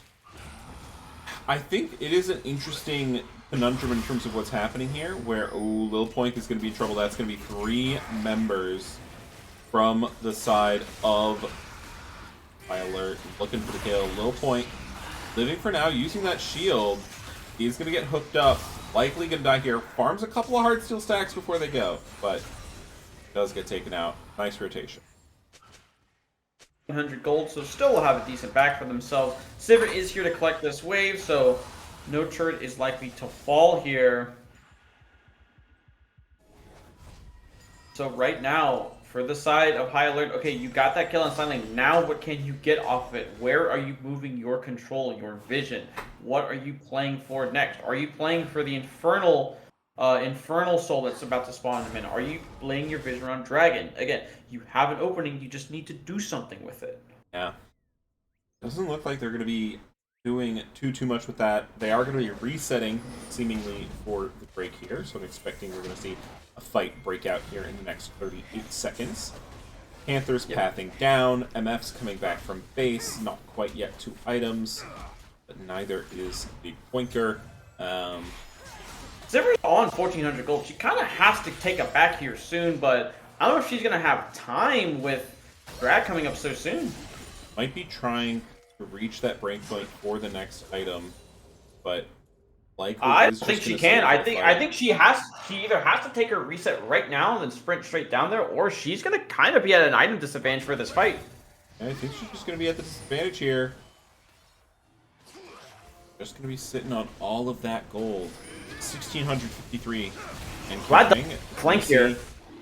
I think it is an interesting conundrum in terms of what's happening here, where, Lil Poink is going to be in trouble. That's going to be 3 members from the side of High Alert, looking for the kill. Lil Poink living for now, using that shield. He's going to get hooked up. Likely going to die here. Farms a couple of hard steel stacks before they go, but does get taken out. Nice rotation. 100 gold, so still will have a decent back for themselves. Sivir is here to collect this wave, so no turret is likely to fall here. So right now, for the side of High Alert, okay, you got that kill on side lane. Now what can you get off of it? Where are you moving your control, your vision? What are you playing for next? Are you playing for the Infernal Soul that's about to spawn in a minute? Are you laying your vision around Dragon? Again, you have an opening, you just need to do something with it. Yeah. Doesn't look like they're going to be doing too much with that. They are going to be resetting, seemingly, for the break here, so I'm expecting we're going to see a fight break out here in the next 38 seconds. Panther's pathing down. MF's coming back from base. Not quite yet 2 items, but neither is the Poinker. Zivri's on 1,400 gold. She kind of has to take it back here soon, but I don't know if she's going to have time with Drag coming up so soon. Might be trying to reach that breakpoint for the next item, but likely I is think just she gonna can. stay I for think she has. She either has to take her reset right now and then sprint straight down there, or she's going to kind of be at an item disadvantage for this fight. I think she's just going to be at the disadvantage here. Just going to be sitting on all of that gold. 1,653. And Vlad counting. flank here.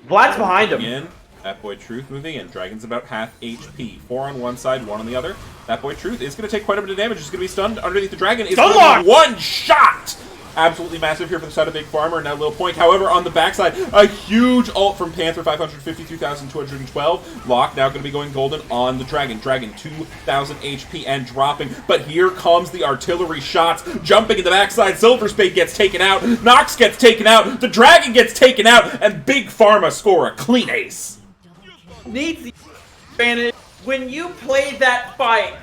Vlad's behind him. Again, that boy Truth moving in. Dragon's about half HP. 4 on one side, 1 on the other. That boy Truth is going to take quite a bit of damage. He's going to be stunned underneath the dragon. It's going to be one shot! Absolutely massive here for the side of Big Farmer. Now Lil Point, however, on the backside, a huge ult from Panther, 552,212. Lock now going to be going golden on the Dragon. Dragon, 2,000 HP and dropping. But here comes the artillery shots. Jumping in the backside, Silver Spade gets taken out. Nox gets taken out. The Dragon gets taken out. And Big Pharma score a clean ace. Needs the advantage when you play that fight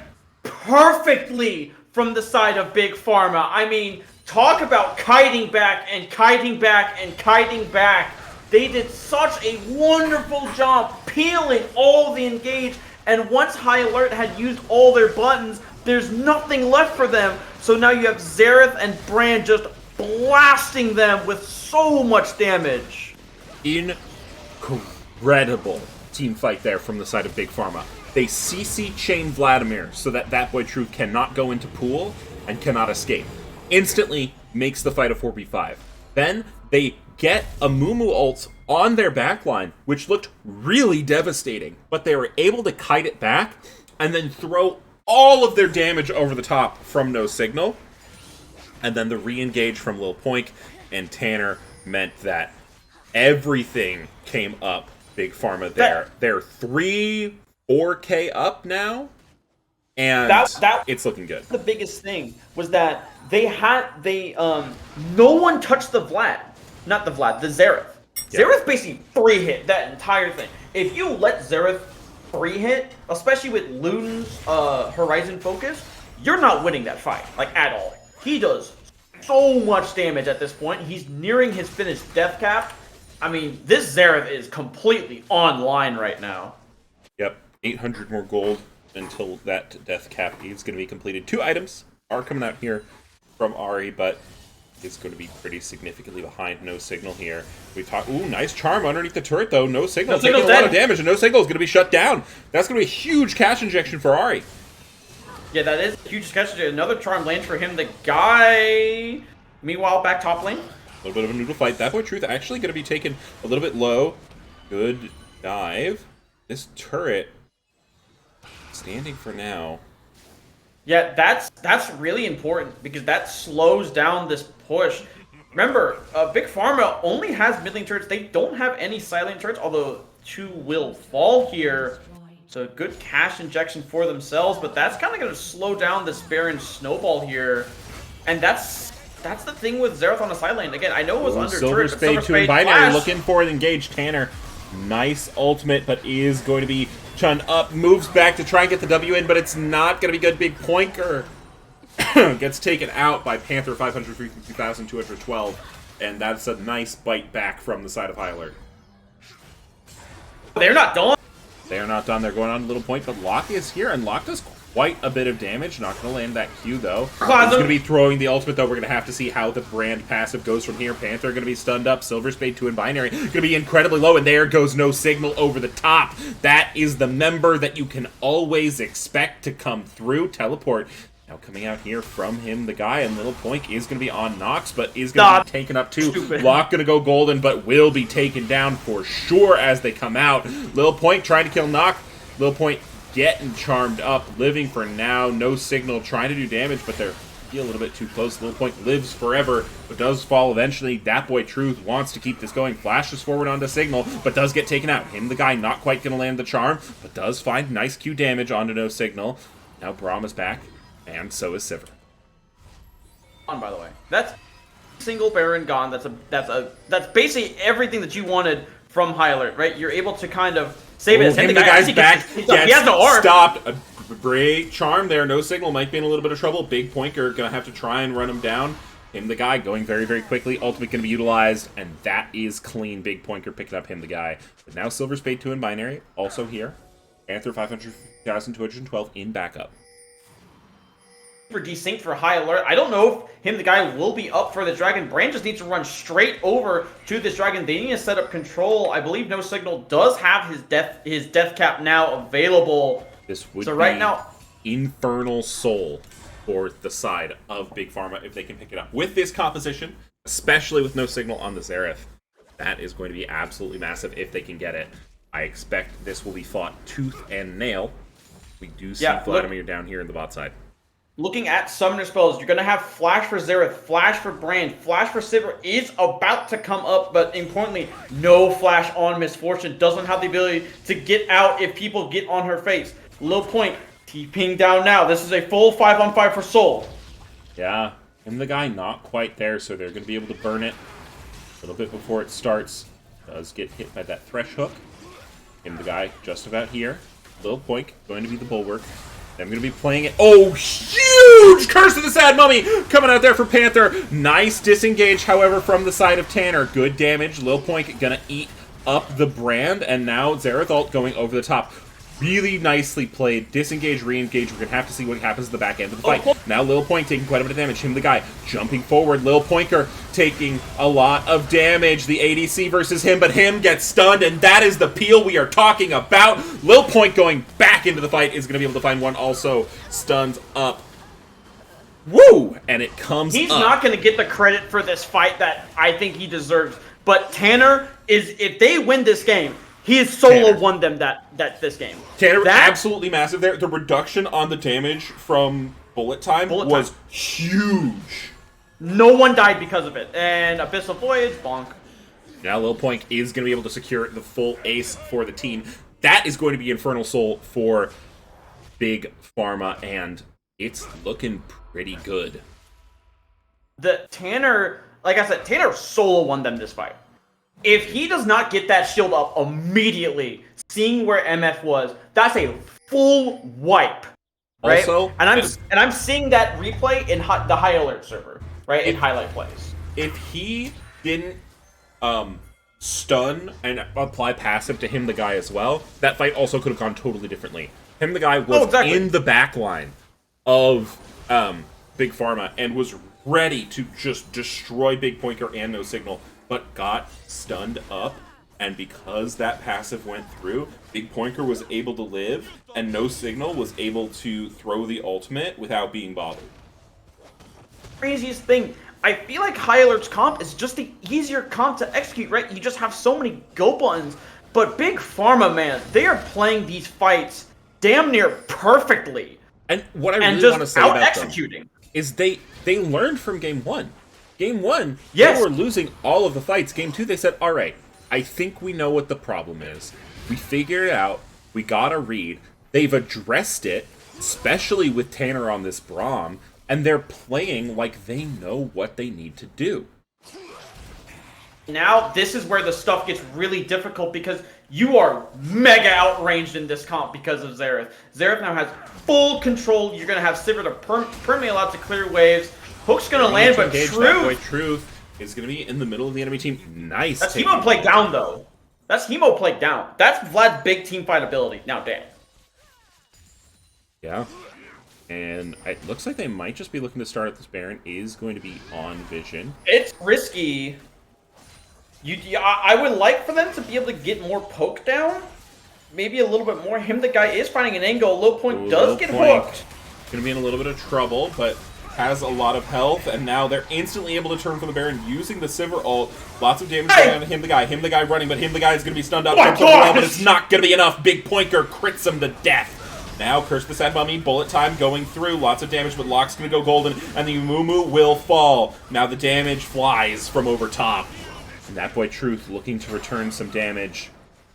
perfectly from the side of Big Pharma. I mean, talk about kiting back and kiting back and kiting back. They did such a wonderful job peeling all the engage, and once High Alert had used all their buttons, there's nothing left for them. So now you have Xerath and Brand just blasting them with so much damage. Incredible team fight there from the side of Big Pharma. They CC chain Vladimir so that that boy Truth cannot go into pool and cannot escape. Instantly makes the fight a 4v5. Then they get a Mumu ult on their backline, which looked really devastating, but they were able to kite it back and then throw all of their damage over the top from no signal. And then the re-engage from Lil Poink and Tanner meant that everything came up Big Pharma there. They're 4K up now, and it's looking good. The biggest thing was that no one touched the Xerath. Yeah. Xerath basically 3-hit that entire thing. If you let Xerath 3-hit, especially with Luden's Horizon focus, you're not winning that fight, like, at all. He does so much damage at this point. He's nearing his finished death cap. I mean, this Xerath is completely online right now. Yep, 800 more gold until that death cap is going to be completed. 2 items are coming out here from Ahri, but it's going to be pretty significantly behind no signal here. We talk. Ooh, nice charm underneath the turret, though. No signal. Taking a lot of damage, and no signal is going to be shut down. That's going to be a huge cash injection for Ahri. Yeah, that is a huge cash injection. Another charm lands for him. The guy, meanwhile, back top lane. A little bit of a noodle fight. That boy Truth actually going to be taken a little bit low. Good dive. This turret standing for now. Yeah, that's really important because that slows down this push. Remember, Big Pharma only has mid lane turrets. They don't have any side lane turrets, although 2 will fall here. So good cash injection for themselves, but that's kind of going to slow down this Baron snowball here. And that's the thing with Xerath on the side lane. Again, I know it was under Silver turret, but Spade 2 in binary, looking for an engaged Tanner. Nice ultimate, but is going to be Chun up, moves back to try and get the W in, but it's not going to be good. Big Poinker gets taken out by Panther, 552,212, and that's a nice bite back from the side of High Alert. They're not done. They are not done. They're going on a little point, but Locke is here, and Locke does quite a bit of damage. Not going to land that Q, though. He's going to be throwing the ultimate, though. We're going to have to see how the Brand passive goes from here. Panther going to be stunned up. Silver Spade 2 in binary. Going to be incredibly low, and there goes no signal over the top. That is the member that you can always expect to come through. Teleport. Now coming out here from him, the guy, and Little Poink is going to be on Nox, but is going to be taken up too. Locke going to go golden, but will be taken down for sure as they come out. Little Poink trying to kill Nox. Little Poink getting charmed up, living for now. No signal, trying to do damage, but they're a little bit too close. Little Poink lives forever, but does fall eventually. That boy Truth wants to keep this going. Flashes forward onto signal, but does get taken out. Him, the guy, not quite going to land the charm, but does find nice Q damage onto no signal. Now Braum is back. And so is Sivir. By the way, that's single Baron gone. That's basically everything that you wanted from High Alert, right? You're able to kind of Save it. Him the guy's back. He has no arm. Stopped. A great charm there. No signal. Might be in a little bit of trouble. Big Poinker gonna have to try and run him down. Him the guy going very, very quickly. Ultimate gonna be utilized, and that is clean. Big Poinker picking up him the guy. But now Silver Spade 2 in binary. Also here. Panther 500,212 in backup. For desynced for high alert. I don't know if him the guy will be up for the dragon. Brand just needs to run straight over to this dragon. They need to set up control. I believe No Signal does have his death cap now available. This would so be right now Infernal Soul for the side of Big Pharma if they can pick it up. With this composition, especially with No Signal on the Xerath, that is going to be absolutely massive if they can get it. I expect this will be fought tooth and nail. We do see Vladimir down here in the bot side. Looking at summoner spells, you're going to have Flash for Xerath, Flash for Brand, Flash for Sivir is about to come up, but importantly, no Flash on Misfortune. Doesn't have the ability to get out if people get on her face. Low point, TPing down now. This is a full 5-on-5 for Soul. Yeah, and the guy not quite there, so they're going to be able to burn it a little bit before it starts. Does get hit by that Thresh Hook. And the guy just about here. Lil Poink going to be the bulwark. I'm going to be playing it. Oh, huge Curse of the Sad Mummy coming out there for Panther. Nice disengage, however, from the side of Tanner. Good damage. Lil Poink going to eat up the Brand. And now Xerath ult going over the top. Really nicely played. Disengage, re-engage. We're going to have to see what happens at the back end of the fight. Now Lil Poink taking quite a bit of damage. Him the guy jumping forward. Lil Poinker taking a lot of damage. The ADC versus him, but him gets stunned, and that is the peel we are talking about. Lil Poink going back into the fight is going to be able to find one also stuns up. Woo! And it comes He's up. not going to get the credit for this fight that I think he deserves, but Tanner is, if they win this game, he has solo won them this game. Tanner, absolutely massive there. The reduction on the damage from bullet time was huge. No one died because of it. And Abyssal Voyage, bonk. Now Lil Poink is going to be able to secure the full ace for the team. That is going to be Infernal Soul for Big Pharma, and it's looking pretty good. The Tanner, like I said, Tanner solo won them this fight. If he does not get that shield up immediately, seeing where MF was, that's a full wipe, right? Also, and I'm seeing that replay in the high alert server, right? In highlight plays. If he didn't stun and apply passive to him the guy as well, that fight also could have gone totally differently. Him the guy was in the back line of Big Pharma and was ready to just destroy Big Poinker and No Signal, but got stunned up, and because that passive went through, Big Poinker was able to live, and No Signal was able to throw the ultimate without being bothered. Craziest thing, I feel like High Alert's comp is just the easier comp to execute, right? You just have so many go buttons, but Big Pharma, man, they are playing these fights damn near perfectly. And what I really want to say about them is they learned from Game 1. Game 1, they were losing all of the fights. Game 2, they said, all right, I think we know what the problem is. We figured it out. We got a read. They've addressed it, especially with Tanner on this Braum, and they're playing like they know what they need to do. Now, this is where the stuff gets really difficult because you are mega outranged in this comp because of Xerath. Xerath now has full control. You're going to have Sivir to permanently allowed to clear waves. Hook's gonna land, but Truth is gonna be in the middle of the enemy team. Nice. That's Hemo Plague down, though. That's Hemo Plague down. That's Vlad's big team fight ability. Now, damn. Yeah. And it looks like they might just be looking to start at this Baron. Is going to be on Vision. It's risky. I would like for them to be able to get more poke down. Maybe a little bit more. Him, the guy, is finding an angle. Low Point does get hooked. Gonna be in a little bit of trouble, but has a lot of health, and now they're instantly able to turn for the Baron using the Sivir ult. Lots of damage on Him the guy. Him the guy running, but Him the guy is going to be stunned up. But it's not going to be enough. Big Poinker crits him to death. Now, Curse the Sad Mummy, bullet time going through. Lots of damage, but Locke's going to go golden, and the Umumu will fall. Now the damage flies from over top. And that boy Truth looking to return some damage,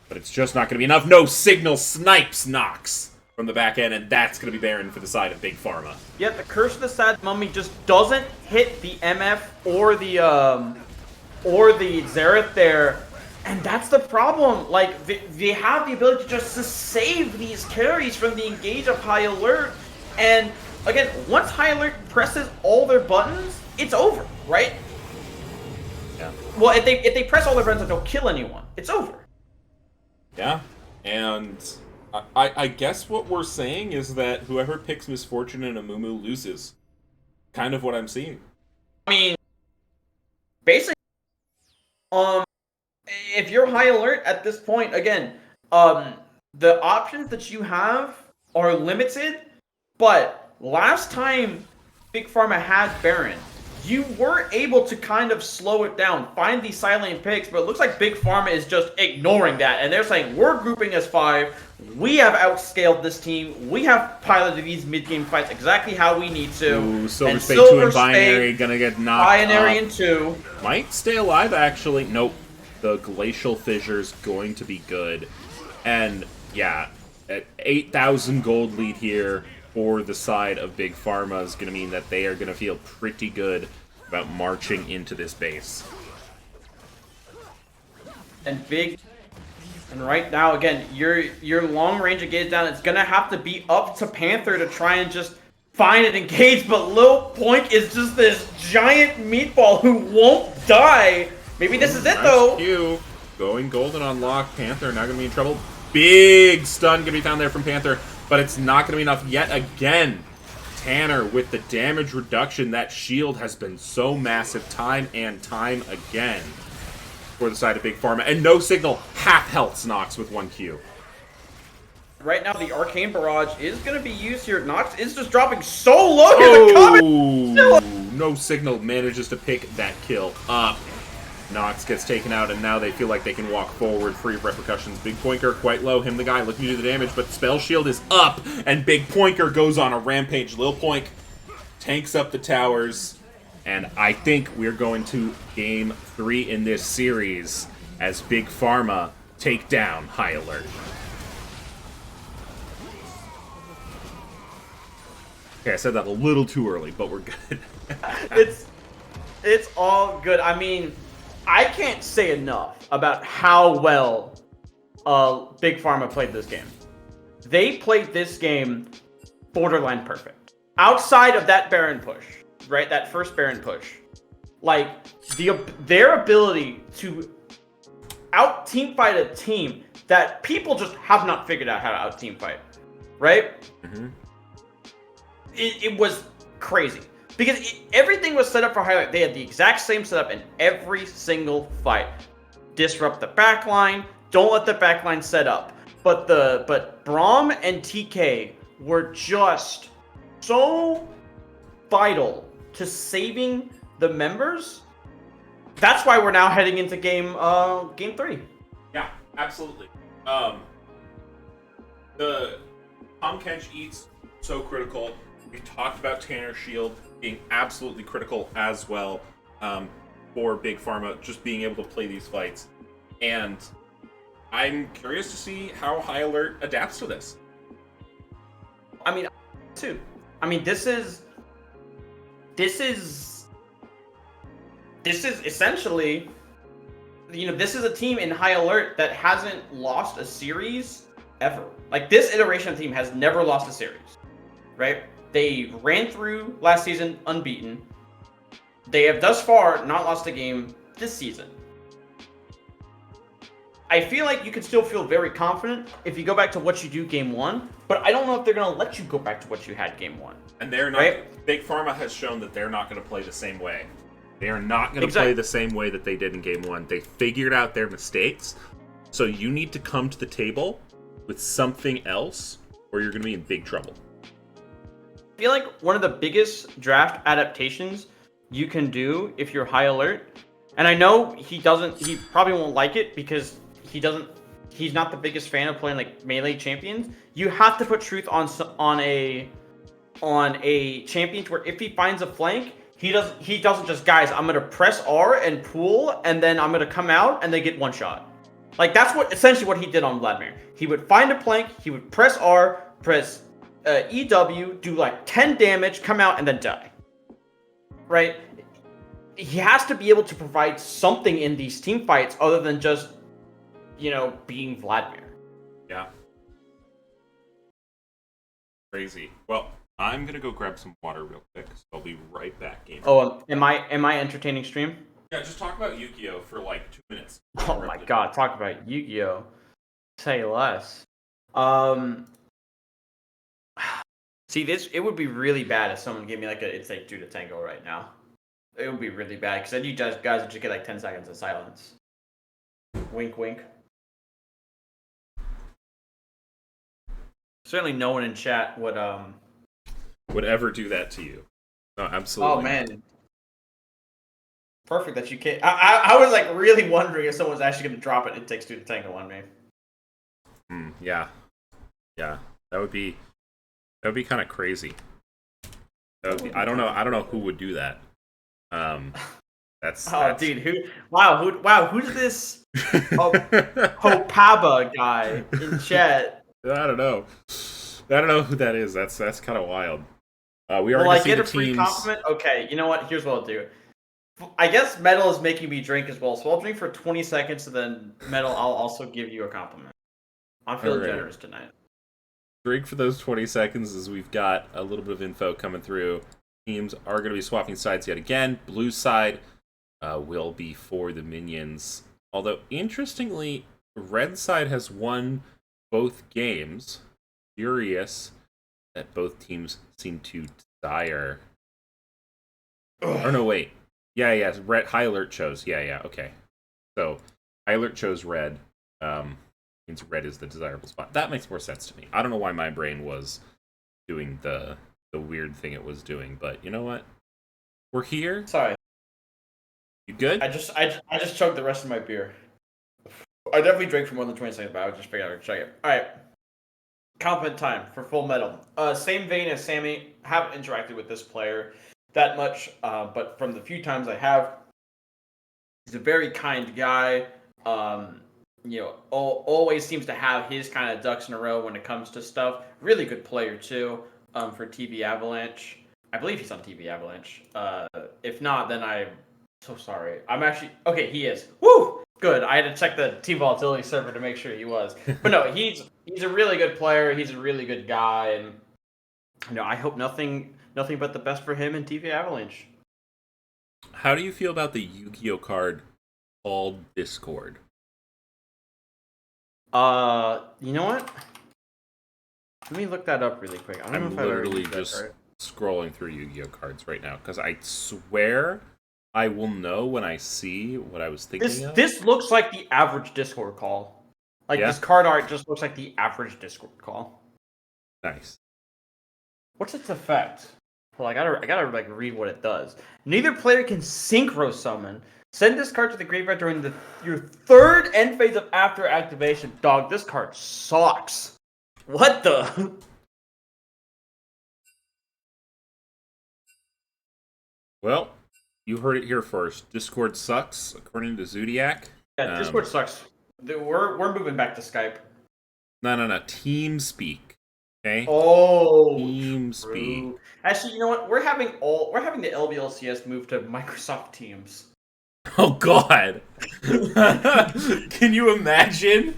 but it's just not going to be enough. No Signal snipes Nox from the back end, and that's going to be Baron for the side of Big Pharma. Yeah, the Curse of the Sad Mummy just doesn't hit the MF or the Xerath there. And that's the problem. Like, they have the ability just to save these carries from the engage of High Alert. And again, once High Alert presses all their buttons, it's over, right? Yeah. Well, if they press all their buttons and don't kill anyone, it's over. Yeah, and I guess what we're saying is that whoever picks Misfortune and Amumu loses. Kind of what I'm seeing. I mean, basically, if you're High Alert at this point, again, the options that you have are limited, but last time Big Pharma had Baron, you were able to kind of slow it down, find these silent picks, but it looks like Big Pharma is just ignoring that, and they're saying, we're grouping as 5, we have outscaled this team, we have piloted these mid-game fights exactly how we need to. Ooh, Silver and Spade 2 Silver and Binary Spade, gonna get knocked Binary up. in 2. Might stay alive, actually. Nope. The Glacial Fissure's going to be good. And, yeah, at 8,000 gold lead here for the side of Big Pharma is going to mean that they are going to feel pretty good about marching into this base. And right now, again, your long range engage down, it's going to have to be up to Panther to try and just find and engage, but Lil Poink is just this giant meatball who won't die. Maybe this is it, though. Q. Going golden on lock. Panther now going to be in trouble. Big stun going to be found there from Panther, but it's not going to be enough yet again. Tanner with the damage reduction. That shield has been so massive time and time again for the side of Big Pharma. And no signal. Half health Nox with 1Q. Right now, the Arcane Barrage is going to be used here. Nox is just dropping so low here. The comment. No signal manages to pick that kill up. Nox gets taken out, and now they feel like they can walk forward free of repercussions. Big Poinker quite low, him the guy looking to do the damage, but Spell Shield is up, and Big Poinker goes on a rampage. Lil Poink tanks up the towers, and I think we're going to Game 3 in this series as Big Pharma take down High Alert. Okay, I said that a little too early, but we're good. It's all good. I mean, I can't say enough about how well Big Pharma played this game. They played this game borderline perfect. Outside of that Baron push, right? That first Baron push. Like, their ability to out-teamfight a team that people just have not figured out how to out-teamfight, right? Mm-hmm. It was crazy. Because everything was set up for highlight. They had the exact same setup in every single fight. Disrupt the backline. Don't let the backline set up. But Braum and TK were just so vital to saving the members. That's why we're now heading into game 3. Yeah, absolutely. The Tom Kench eats so critical. We talked about Tanner Shield being absolutely critical as well for Big Pharma, just being able to play these fights. And I'm curious to see how High Alert adapts to this. I mean, too. I mean, this is essentially, you know, this is a team in High Alert that hasn't lost a series ever. Like, this iteration of team has never lost a series, right? They ran through last season unbeaten. They have thus far not lost a game this season. I feel like you can still feel very confident if you go back to what you do game 1, but I don't know if they're going to let you go back to what you had game 1. And they're not. Right? Big Pharma has shown that they're not going to play the same way. They are not going to play the same way that they did in game 1. They figured out their mistakes, so you need to come to the table with something else, or you're going to be in big trouble. I feel like one of the biggest draft adaptations you can do if you're High Alert, and I know he probably won't like it because he's not the biggest fan of playing like melee champions. You have to put truth on a champion where if he finds a flank, he doesn't just, guys, I'm gonna press R and pull, and then I'm gonna come out and they get one shot. Like, that's essentially what he did on Vladimir. He would find a flank, he would press R, press EW, do like 10 damage, come out, and then die. Right? He has to be able to provide something in these team fights other than just being Vladimir. Yeah. Crazy. Well, I'm gonna go grab some water real quick, so I'll be right back, gamer. Oh, am I entertaining stream? Yeah, just talk about Yu-Gi-Oh for like 2 minutes. Oh my god, talk about Yu-Gi-Oh! Say less. Um, See, it would be really bad if someone gave me like it's like 2 to tango right now. It would be really bad because then you guys would just get like 10 seconds of silence. Wink, wink. Certainly, no one in chat would ever do that to you. No, absolutely. Oh man, perfect that you can't. I was like really wondering if someone's actually going to drop it. It takes 2 to tango on me. Yeah, that would be kind of crazy. That would be, I don't know who would do that. That's dude, who's this Hopaba guy in chat? I don't know who that is. That's kind of wild. We are Will I see get the a free teams... compliment? Okay, you know what? Here's what I'll do. I guess Metal is making me drink as well, so I'll drink for 20 seconds, and then Metal, I'll also give you a compliment. I'm feeling generous tonight. Drink for those 20 seconds as we've got a little bit of info coming through. Teams are going to be swapping sides yet again. Blue side will be for the minions. Although, interestingly, red side has won both games. Curious that both teams seem to desire. Oh, no, wait. Yeah. Red, High Alert chose. Yeah, okay. So, High Alert chose red. Means red is the desirable spot. That makes more sense to me. I don't know why my brain was doing the weird thing it was doing, but you know what? We're here. Sorry. You good? I just chugged the rest of my beer. I definitely drank for more than 20 seconds, but I just figured I would chug it. Alright. Compliment time for Full Metal. Same vein as Sammy, haven't interacted with this player that much, but from the few times I have, he's a very kind guy. Always seems to have his kind of ducks in a row when it comes to stuff. Really good player too. For TV Avalanche, I believe he's on TV Avalanche. If not, then I'm so sorry. I'm actually okay. He is. Woo! Good. I had to check the Team Volatility server to make sure he was. But no, he's a really good player. He's a really good guy, and I hope nothing but the best for him and TV Avalanche. How do you feel about the Yu-Gi-Oh card called Discord? You know what? Let me look that up really quick. I'm literally just scrolling through Yu-Gi-Oh cards right now because I swear I will know when I see what I was thinking of. This looks like the average Discord call. This card art just looks like the average Discord call. Nice. What's its effect? Well, I gotta read what it does. Neither player can synchro summon. Send this card to the graveyard during your third end phase of after activation. Dog, this card sucks. What the? Well, you heard it here first. Discord sucks, according to Zodiac. Yeah, Discord sucks. We're moving back to Skype. No. TeamSpeak. Okay. Oh, TeamSpeak. Actually, you know what? We're having the LBLCS move to Microsoft Teams. Oh God! Can you imagine?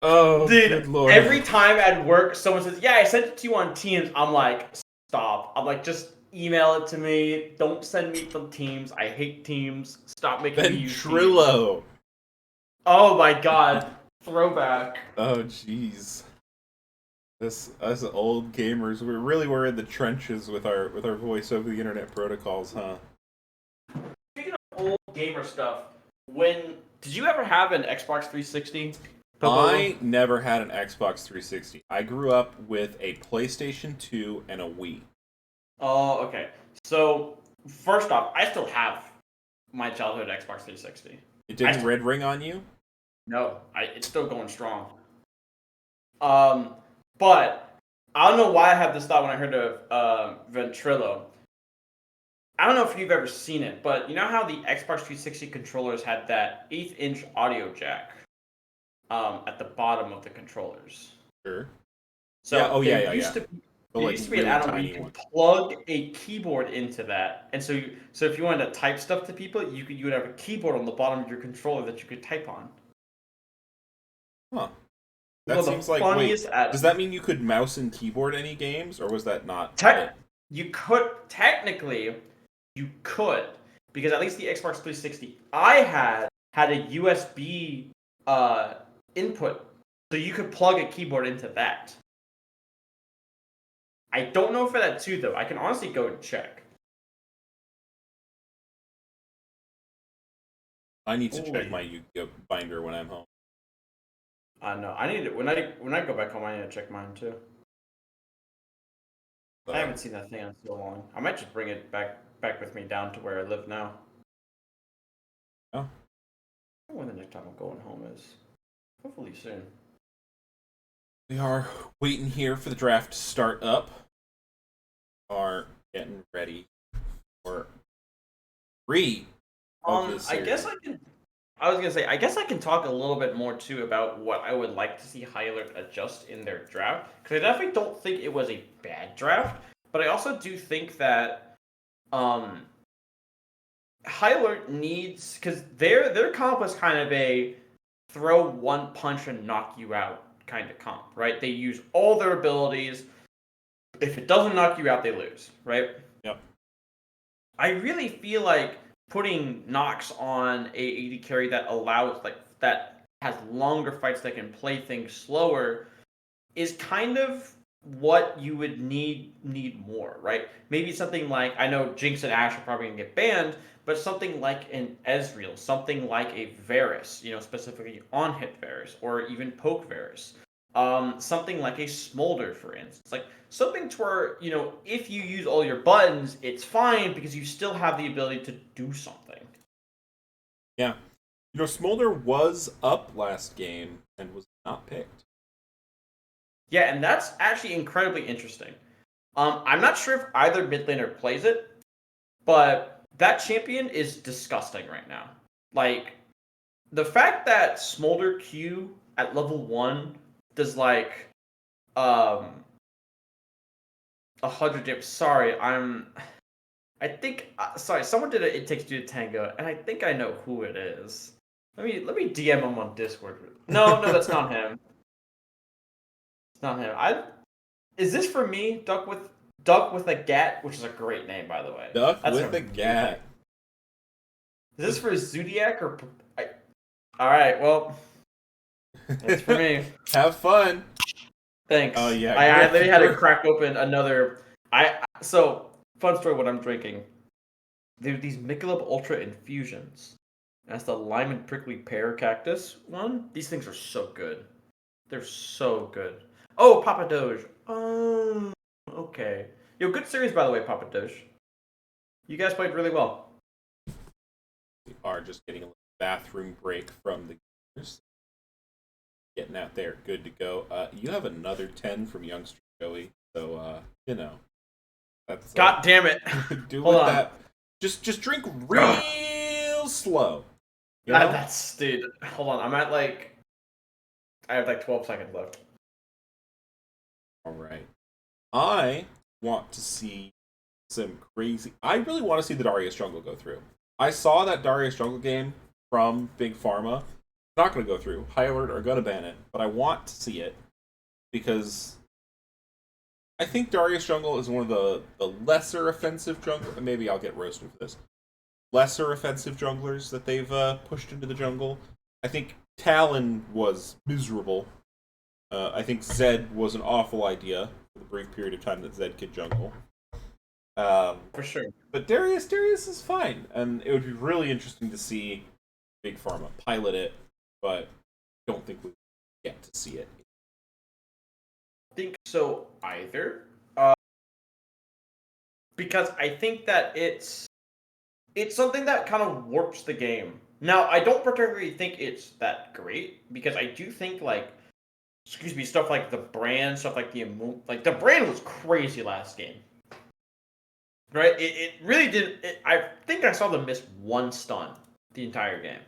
Oh, dude! Good Lord. Every time at work, someone says, "Yeah, I sent it to you on Teams." I'm like, "Stop!" I'm like, "Just email it to me. Don't send me from Teams. I hate Teams. Stop making me use Ventrilo. Teams." Oh my God! Throwback. Oh jeez. Us old gamers, we're in the trenches with our voice over the internet protocols, huh? Speaking of old gamer stuff, did you ever have an Xbox 360? I never had an Xbox 360. I grew up with a PlayStation 2 and a Wii. Oh, okay. So, first off, I still have my childhood Xbox 360. It didn't red ring on you? No, it's still going strong. But I don't know why I had this thought when I heard of Ventrilo. I don't know if you've ever seen it, but you know how the Xbox 360 controllers had that 1/8-inch audio jack at the bottom of the controllers? Sure. So yeah. Used to be really an add-on where you tiny could plug a keyboard into that, and so if you wanted to type stuff to people, you would have a keyboard on the bottom of your controller that you could type on. Huh. One That of the seems like, funniest does that mean you could mouse and keyboard any games, or was that not it? You could technically, you could, because at least the Xbox 360 I had a USB input, so you could plug a keyboard into that. I don't know for that too, though. I can honestly go and check. I need to check Holy. my Yu-Gi-Oh binder when I'm home. I know. I need it when I go back home. I need to check mine too. I haven't seen that thing in so long. I might just bring it back with me down to where I live now. Oh. I don't know when the next time I'm going home is. Hopefully soon. We are waiting here for the draft to start up. Are getting ready for three of this I series. guess I can. I was gonna say, I guess I can talk a little bit more too about what I would like to see High Alert adjust in their draft, because I definitely don't think it was a bad draft, but I also do think that High Alert needs, because their comp was kind of a throw one punch and knock you out kind of comp, right? They use all their abilities. If it doesn't knock you out, they lose, right? Yep. I really feel like putting Nox on a AD carry that allows that has longer fights that can play things slower is kind of what you would need more, right? Maybe something like, I know Jinx and Ashe are probably gonna get banned, but something like an Ezreal, something like a Varus, specifically on hit Varus, or even poke Varus. Something like a Smolder, for instance. Like something to where, if you use all your buttons, it's fine because you still have the ability to do something. Yeah. Smolder was up last game and was not picked. Yeah, and that's actually incredibly interesting. I'm not sure if either mid laner plays it, but that champion is disgusting right now. Like, the fact that Smolder Q at level 1 does 100 damage. Sorry, I think sorry, someone did a It Takes Two to Tango, and I think I know who it is. Let me DM him on Discord. No, that's not him. It's not him. Is this for me? Duck with a Gat, which is a great name, by the way. Duck That's with a Gat. Is this for Zodiac or? All right, well, it's for me. Have fun. Thanks. Oh yeah. I literally had to crack open another. So fun story. What I'm drinking. There's these Michelob Ultra infusions. That's the lime and prickly pear cactus one. These things are so good. They're so good. Oh, Papa Doge. Okay. Yo, good series by the way, Papa Doge. You guys played really well. We are just getting a little bathroom break from the gamers. Getting out there, good to go. You have another 10 from Youngster Joey, so that's God damn it! do Hold with on. that. Just drink real slow. You know? That's dude. Hold on, I'm at I have 12 seconds left. All right. I want to see some crazy. I really want to see the Darius jungle go through. I saw that Darius jungle game from Big Pharma. Not going to go through. High Alert are going to ban it, but I want to see it because I think Darius jungle is one of the lesser offensive junglers. Maybe I'll get roasted for this. Lesser offensive junglers that they've pushed into the jungle. I think Talon was miserable. I think Zed was an awful idea for the brief period of time that Zed could jungle. For sure. But Darius is fine, and it would be really interesting to see Big Pharma pilot it, but I don't think we get to see it. I think so either. Because I think that it's something that kind of warps the game. Now, I don't particularly think it's that great because I do think stuff like the brand, stuff like the brand was crazy last game. Right? It really did. I think I saw them miss one stun the entire game.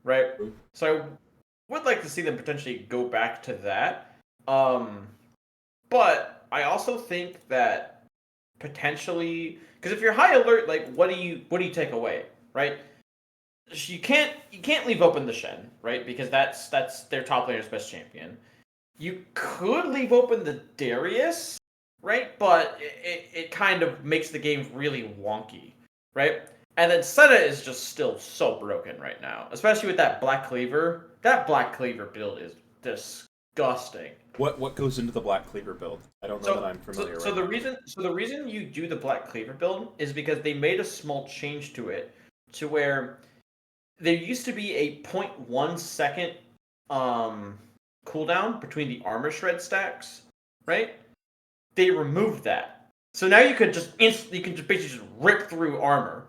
Right? So I would like to see them potentially go back to that. But I also think that potentially, because if you're High Alert, what do you take away, right? you can't leave open the Shen, right? Because that's their top laner's best champion. You could leave open the Darius, right? But it kind of makes the game really wonky, right? And then Senna is just still so broken right now, especially with that Black Cleaver. That Black Cleaver build is disgusting. What goes into the Black Cleaver build? I don't know that I'm familiar with. So the reason you do the Black Cleaver build is because they made a small change to it, to where there used to be a 0.1 second cooldown between the armor shred stacks, right? They removed that, so now you could just basically just rip through armor,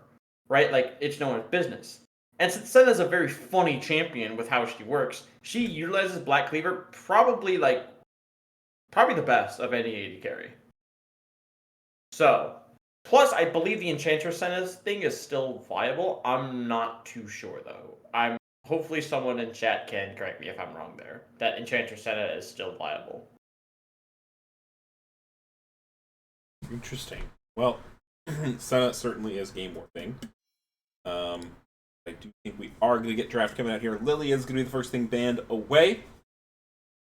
right? Like it's no one's business. And since Senna's a very funny champion with how she works, she utilizes Black Cleaver probably the best of any AD carry. So, plus I believe the Enchantress Senna's thing is still viable. I'm not too sure though. Hopefully someone in chat can correct me if I'm wrong there. That Enchantress Senna is still viable. Interesting. Well, Senna certainly is game warping. I do think we are going to get draft coming out here. Lily is going to be the first thing banned away.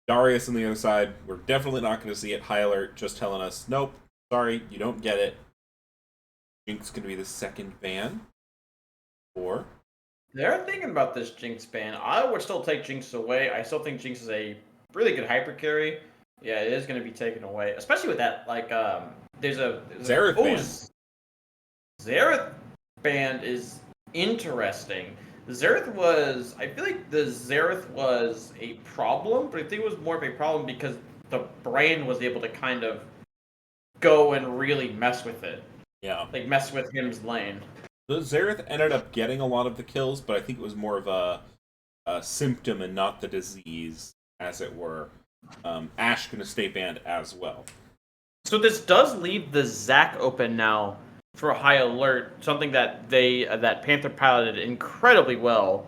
Darius on the other side, we're definitely not going to see it. High Alert just telling us, nope, sorry, you don't get it. Jinx going to be the second ban. Or They're thinking about this Jinx ban. I would still take Jinx away. I still think Jinx is a really good hyper carry. Yeah, it is going to be taken away, especially with that. There's a Xerath ban. Xerath ban is interesting. I feel like the Xerath was a problem, but I think it was more of a problem because the brand was able to kind of go and really mess with it. Yeah. Like mess with him's lane. The Xerath ended up getting a lot of the kills, but I think it was more of a symptom and not the disease, as it were. Ashe going to stay banned as well. So this does leave the Zac open now for a High Alert, something that that Panther piloted incredibly well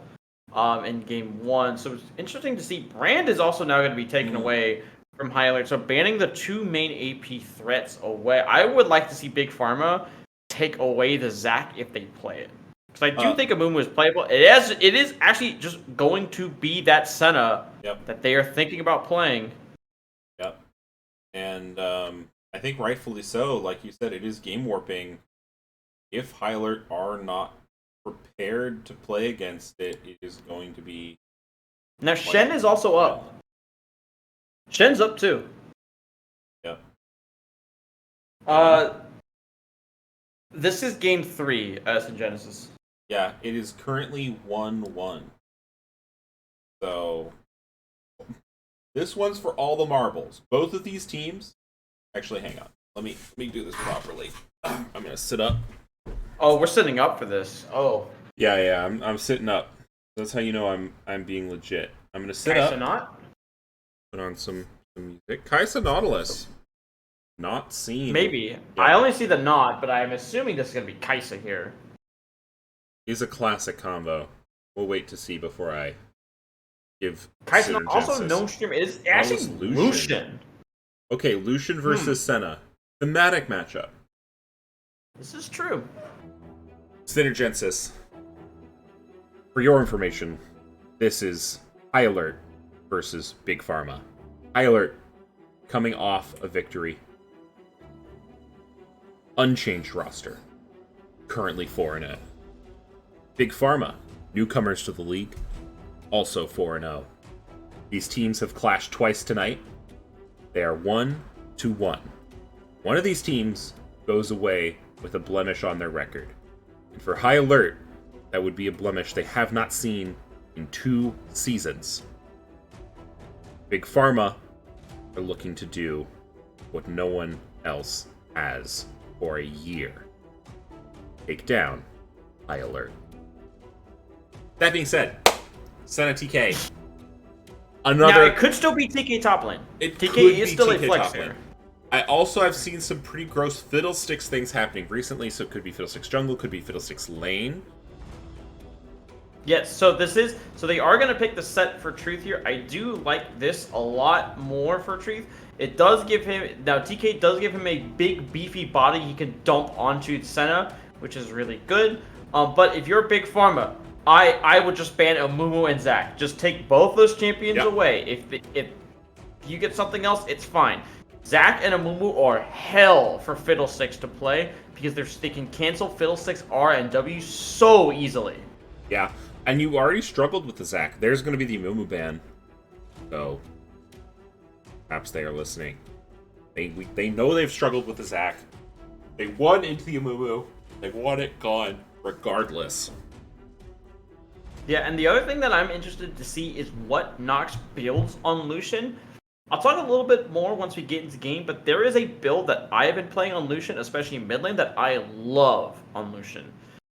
in game 1. So it's interesting to see. Brand is also now going to be taken away from High Alert. So banning the two main AP threats away. I would like to see Big Pharma take away the Zac if they play it. Because I do think Amumu is playable. It is actually just going to be that Senna that they are thinking about playing. Yep. And I think rightfully so. Like you said, it is game warping. If High Alert are not prepared to play against it, it is going to be... Now, Shen is also up. Shen's up too. Yep. This is game 3 as in Genesis. Yeah, it is currently 1-1. So, this one's for all the marbles. Both of these teams... Actually, hang on. Let me do this properly. I'm going to sit up. Oh, we're sitting up for this. Oh. Yeah, I'm sitting up. That's how you know I'm being legit. I'm going to sit Kaisa up. Not? Put on some music. Kaisa Nautilus. Not seen. Maybe. Yeah. I only see the Not, but I'm assuming this is going to be Kaisa here. Is a classic combo. We'll wait to see before I give Kaisa also no stream. It is actually Lucian. Okay, Lucian versus Senna. Thematic matchup. This is true. Synergensis. For your information, this is High Alert versus Big Pharma. High Alert coming off a victory. Unchanged roster. Currently 4-0. Big Pharma, newcomers to the league, also 4-0. These teams have clashed twice tonight. They are 1-1. One of these teams goes away with a blemish on their record. And for High Alert, that would be a blemish they have not seen in 2 seasons. Big Pharma are looking to do what no one else has for a year. Take down High Alert. That being said, Senna TK. Now, it could still be TK top lane. TK is still a flex here. I also have seen some pretty gross Fiddlesticks things happening recently, so it could be Fiddlesticks jungle, could be Fiddlesticks lane. Yes, so they are going to pick the set for Truth here. I do like this a lot more for Truth. It does give him, now TK does give him a big beefy body he can dump onto Senna, which is really good. But if you're Big Pharma, I would just ban Amumu and Zac. Just take both those champions Yep. away. If you get something else, it's fine. Zac and Amumu are hell for Fiddlesticks to play because they can cancel Fiddlesticks R and W so easily. Yeah, and you already struggled with the Zac. There's going to be the Amumu ban. So, perhaps they are listening. They know they've struggled with the Zac. They won into the Amumu. They want it gone, regardless. Yeah, and the other thing that I'm interested to see is what Nox builds on Lucian. I'll talk a little bit more once we get into game, but there is a build that I have been playing on Lucian, especially in mid lane, that I love on Lucian.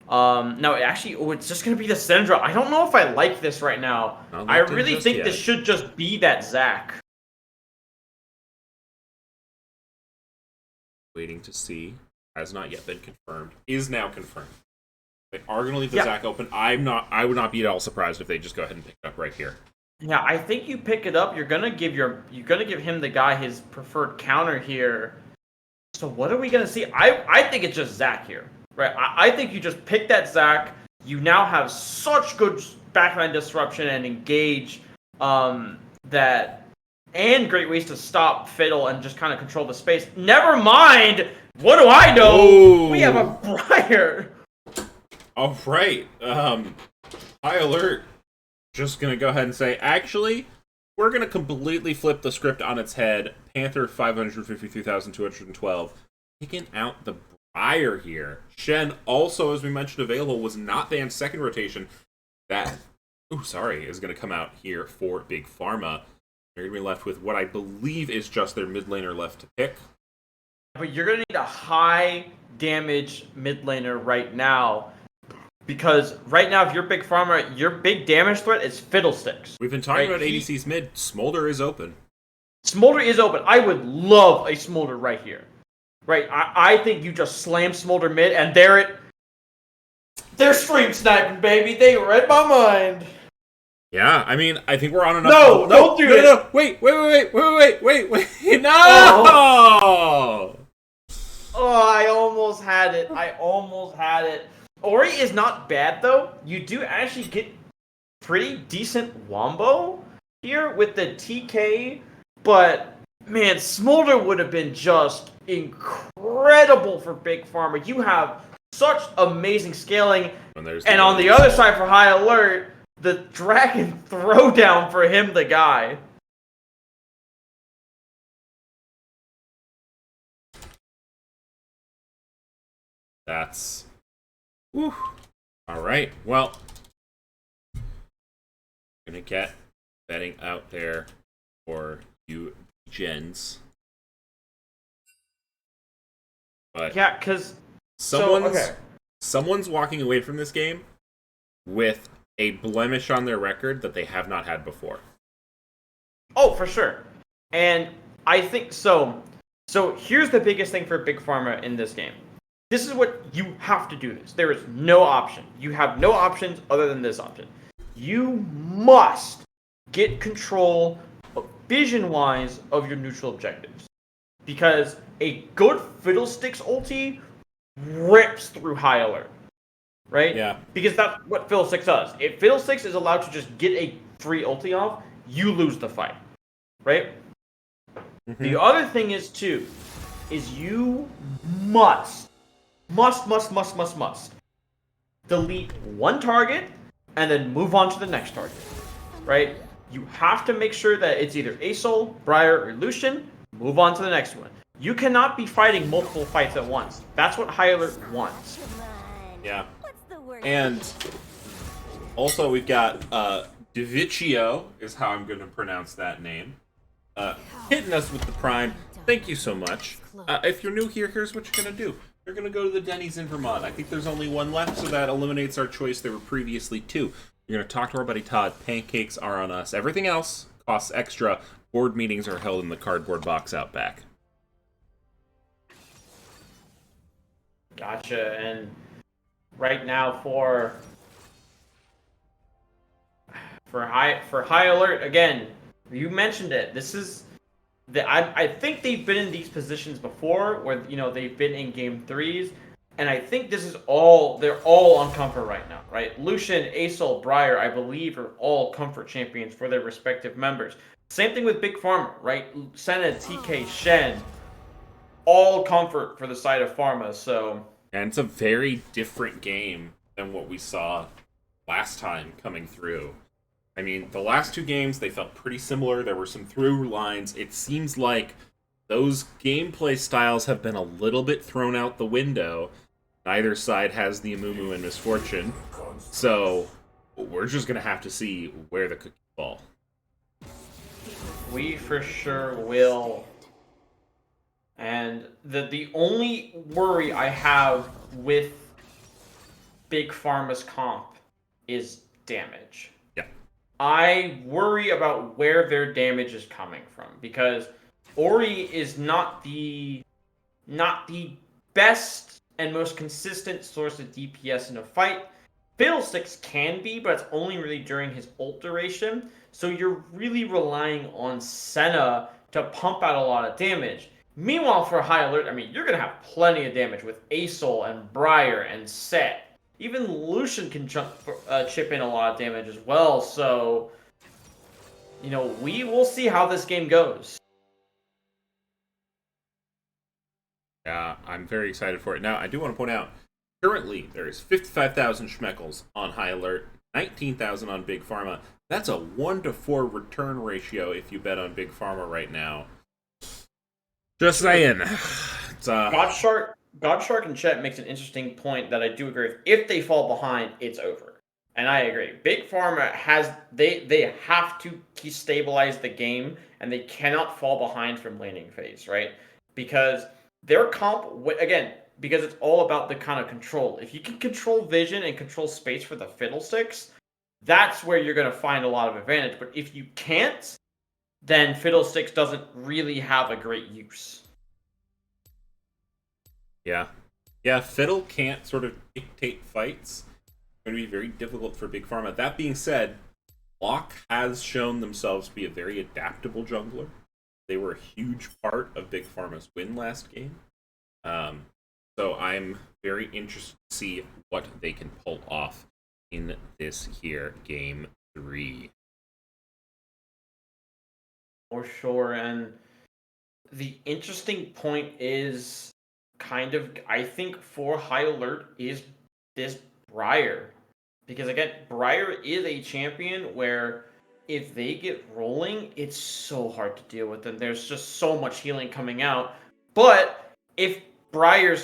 Now, actually, it's just going to be the Syndra. I don't know if I like this right now. I really think this should just be that Zac. Waiting to see. Has not yet been confirmed. Is now confirmed. They are going to leave the Zac open. I would not be at all surprised if they just go ahead and pick it up right here. Yeah, I think you pick it up. You're gonna give him the guy his preferred counter here. So what are we gonna see? I think it's just Zac here, right? I think you just pick that Zac. You now have such good backline disruption and engage that, and great ways to stop Fiddle and just kind of control the space. Never mind. What do I know? Oh. We have a Briar. All right. High alert. Just going to go ahead and say, actually, we're going to completely flip the script on its head. Panther 553,212. Picking out the Briar here. Shen, also, as we mentioned, available, was not banned second rotation. That, is going to come out here for Big Pharma. They're going to be left with what I believe is just their mid laner left to pick. But you're going to need a high damage mid laner right now. Because right now, if you're Big Pharma, your big damage threat is Fiddlesticks. We've been talking about ADC's mid. Smolder is open. Smolder is open. I would love a Smolder right here. Right? I think you just slam Smolder mid, and they're stream sniping, baby. They read my mind. Yeah, I mean, I think we're on enough. No, don't do it. No, wait. No! Oh, I almost had it. Ori is not bad, though. You do actually get pretty decent wombo here with the TK, but, man, Smolder would have been just incredible for Big Pharma. You have such amazing scaling, and on the other side for High Alert, the Dragon Throwdown for him, the guy. That's... Whew. Alright, well, gonna get betting out there for you gens. But yeah, because someone's walking away from this game with a blemish on their record that they have not had before. Oh, for sure. And I think so. So here's the biggest thing for Big Pharma in this game. This is what you have to do this. There is no option. You have no options other than this option. You must get control vision-wise of your neutral objectives. Because a good Fiddlesticks ulti rips through High Alert. Right? Yeah. Because that's what Fiddlesticks does. If Fiddlesticks is allowed to just get a free ulti off, you lose the fight. Right? Mm-hmm. The other thing is, too, is you must delete one target and then move on to the next target, right? You have to make sure that it's either Asol, Briar, or Lucian. Move on to the next one. You cannot be fighting multiple fights at once. That's what High Alert wants. Yeah. And also we've got Diviccio is how I'm going to pronounce that name. Hitting us with the Prime. Thank you so much. If you're new here, here's what you're going to do. You're going to go to the Denny's in Vermont. I think there's only one left, so that eliminates our choice. There were previously two. You're going to talk to our buddy Todd. Pancakes are on us. Everything else costs extra. Board meetings are held in the cardboard box out back. Gotcha. And right now for High Alert, again, you mentioned it. This is... I think they've been in these positions before, where they've been in game 3s. And I think this is all, they're all on comfort right now, right? Lucian, Acel, Briar, I believe, are all comfort champions for their respective members. Same thing with Big Pharma, right? Senna, TK, Shen, all comfort for the side of Pharma, so... And it's a very different game than what we saw last time coming through. I mean, the last two games, they felt pretty similar. There were some through lines. It seems like those gameplay styles have been a little bit thrown out the window. Neither side has the Amumu and Misfortune. So, we're just going to have to see where the cookies fall. We for sure will. And the only worry I have with Big Pharma's comp is damage. Yeah. I worry about where their damage is coming from, because Ori is not the best and most consistent source of DPS in a fight. Fiddlesticks can be, but it's only really during his ult duration. So you're really relying on Senna to pump out a lot of damage. Meanwhile, for High Alert, I mean, you're going to have plenty of damage with Acel and Briar and Set. Even Lucian can chip in a lot of damage as well. So, you know, we will see how this game goes. Yeah, I'm very excited for it. Now, I do want to point out, currently, there is 55,000 schmeckles on High Alert, 19,000 on Big Pharma. That's a 1-to-4 return ratio if you bet on Big Pharma right now. Just saying. It's, Godshark in chat makes an interesting point that I do agree with. If they fall behind, it's over. And I agree. Big Pharma they have to stabilize the game, and they cannot fall behind from laning phase, right? Because their comp, again, because it's all about the kind of control. If you can control vision and control space for the Fiddlesticks, that's where you're going to find a lot of advantage. But if you can't, then Fiddlesticks doesn't really have a great use. Yeah. Yeah, Fiddle can't sort of dictate fights. It's going to be very difficult for Big Pharma. That being said, Locke has shown themselves to be a very adaptable jungler. They were a huge part of Big Pharma's win last game. So I'm very interested to see what they can pull off in this here Game 3. For sure, and the interesting point is kind of, I think, for High Alert is this Briar. Because again, Briar is a champion where if they get rolling, it's so hard to deal with them. There's just so much healing coming out. But if Briar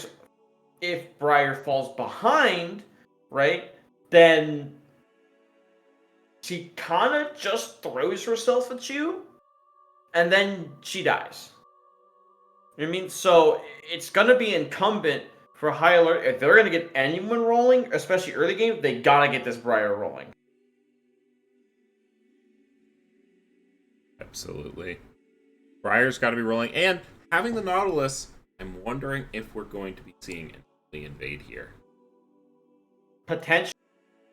falls behind, right, then she kind of just throws herself at you, and then she dies. You know what I mean? So it's going to be incumbent for High Alert. If they're going to get anyone rolling, especially early game, they got to get this Briar rolling. Absolutely. Briar's got to be rolling. And having the Nautilus, I'm wondering if we're going to be seeing an early invade here. Potentially.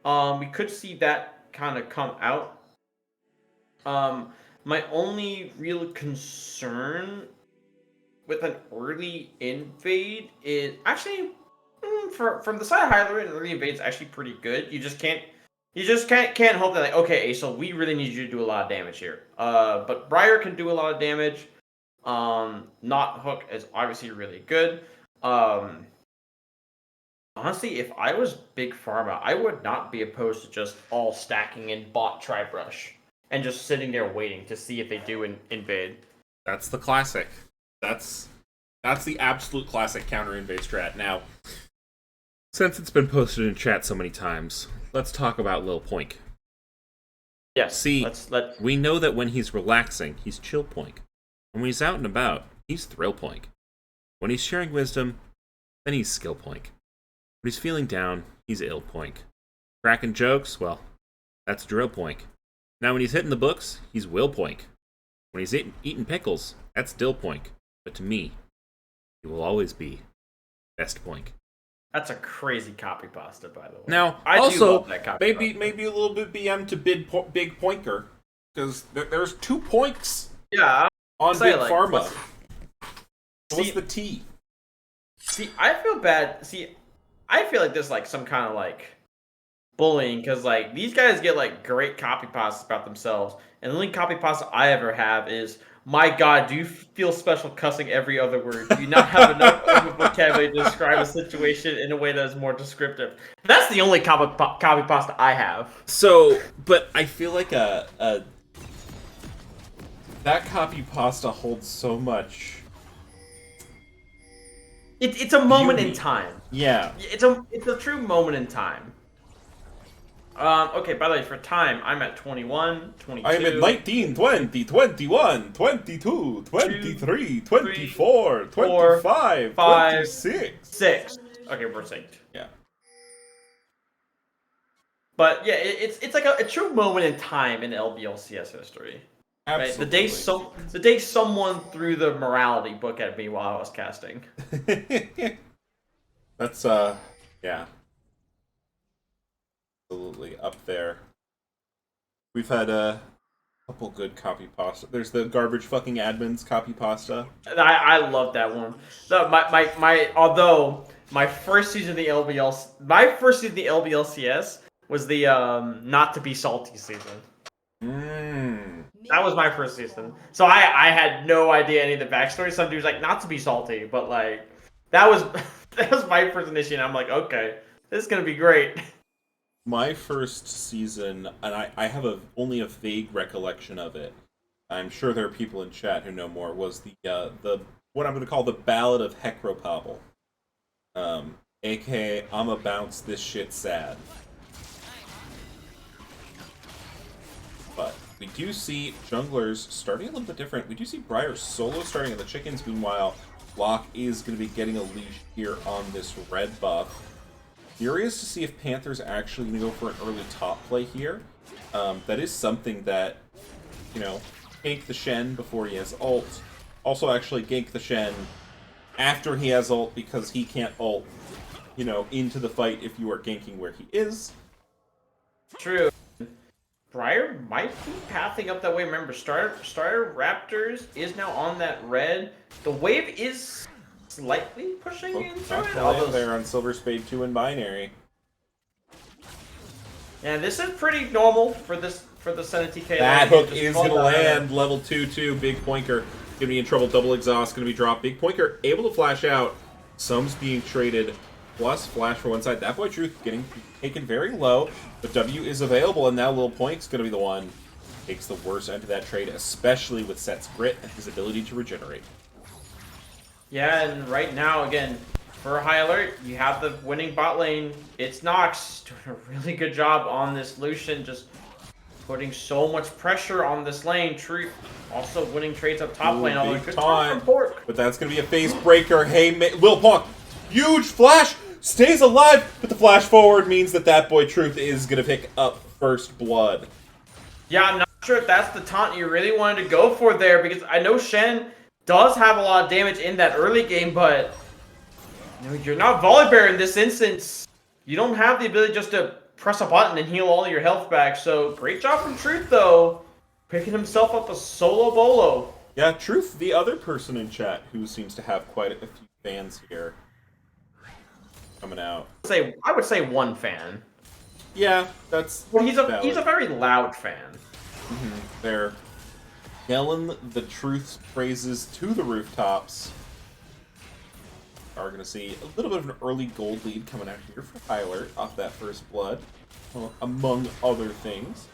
We could see that kind of come out. My only real concern with an early invade is actually from the side of High Alert, an early invade is actually pretty good. You just can't hope that, like, okay, Acel, we really need you to do a lot of damage here. But Briar can do a lot of damage. Not Hook is obviously really good. Honestly, if I was Big Pharma, I would not be opposed to just all stacking in bot Tri-Brush and just sitting there waiting to see if they do invade. That's the classic. That's the absolute classic counter invade strat. Now, since it's been posted in chat so many times, let's talk about Lil Poink. Yes. See, we know that when he's relaxing, he's Chill Poink. When he's out and about, he's Thrill Poink. When he's sharing wisdom, then he's Skill Poink. When he's feeling down, he's Ill Poink. Cracking jokes, well, that's Drill Poink. Now when he's hitting the books, he's Will Poink. When he's eating pickles, that's Dill Poink. But to me, he will always be Best Poink. That's a crazy copy pasta, by the way. Now, also, maybe a little bit BM to Big Poinker, because there's 2 points on Big Pharma. What's the T? See, I feel bad. See, I feel like this is like some kind of like bullying because like these guys get like great copy pastas about themselves, and the only copy pasta I ever have is, "My God, do you feel special cussing every other word? Do you not have enough of a vocabulary to describe a situation in a way that is more descriptive?" That's the only copy pasta I have. So, but I feel like that copy pasta holds so much. It's a moment in Beauty. time. Yeah. It's a true moment in time. Okay, by the way, for time, I'm at 21, 22. I'm at 19, 20, 21, 22, 23, 24, 25, 26. 6. Okay, we're synced. Yeah. But yeah, it's like a true moment in time in LBLCS history. Right? Absolutely. The day someone threw the morality book at me while I was casting. That's, yeah. Absolutely, up there. We've had a couple good copy pasta. There's the garbage fucking admins copy pasta. I love that one. Although my first season of the LBLCS was the not to be salty season. That was my first season. So I had no idea any of the backstory. Some dude's like, not to be salty, but like that was that was my first initiation. I'm like, okay, this is gonna be great. My first season, and I have only a vague recollection of it. I'm sure there are people in chat who know more. Was the what I'm going to call the Ballad of Hecropobble, aka I'ma bounce this shit sad. But we do see junglers starting a little bit different. We do see Briar solo starting on the chickens. Meanwhile, Locke is going to be getting a leash here on this red buff. Curious to see if Panther's actually going to go for an early top play here. That is something that, gank the Shen before he has ult. Also actually gank the Shen after he has ult because he can't ult, into the fight if you are ganking where he is. True. Briar might be pathing up that way. Remember, Starter Raptors is now on that red. The wave is slightly pushing into it. Although they're on Silver Spade 2 and Binary. Yeah, this is pretty normal for the Senate TK. That hook is going to land. Level 2-2. Big Poinker going to be in trouble. Double exhaust going to be dropped. Big Poinker able to flash out. Sums being traded. Plus flash for one side. That Boy Truth getting taken very low. But W is available, and now Lil Point's going to be the one takes the worst end of that trade, especially with Set's grit and his ability to regenerate. Yeah, and right now, again, for High Alert, you have the winning bot lane. It's Nox doing a really good job on this Lucian, just putting so much pressure on this lane. Truth also winning trades up top lane. Although good time from Pork. But that's going to be a phase breaker. Hey, Lil Punk, huge flash, stays alive, but the flash forward means that Boy Truth is going to pick up first blood. Yeah, I'm not sure if that's the taunt you really wanted to go for there, because I know Shen does have a lot of damage in that early game, but you're not Volibear in this instance. You don't have the ability just to press a button and heal all your health back. So great job from Truth, though, picking himself up a solo bolo. Yeah, Truth, the other person in chat who seems to have quite a few fans here coming out. I would say one fan. Yeah, that's. Well, he's a very loud fan. They're yelling the Truth's praises to the rooftops. Are going to see a little bit of an early gold lead coming out here for High Alert off that first blood, among other things.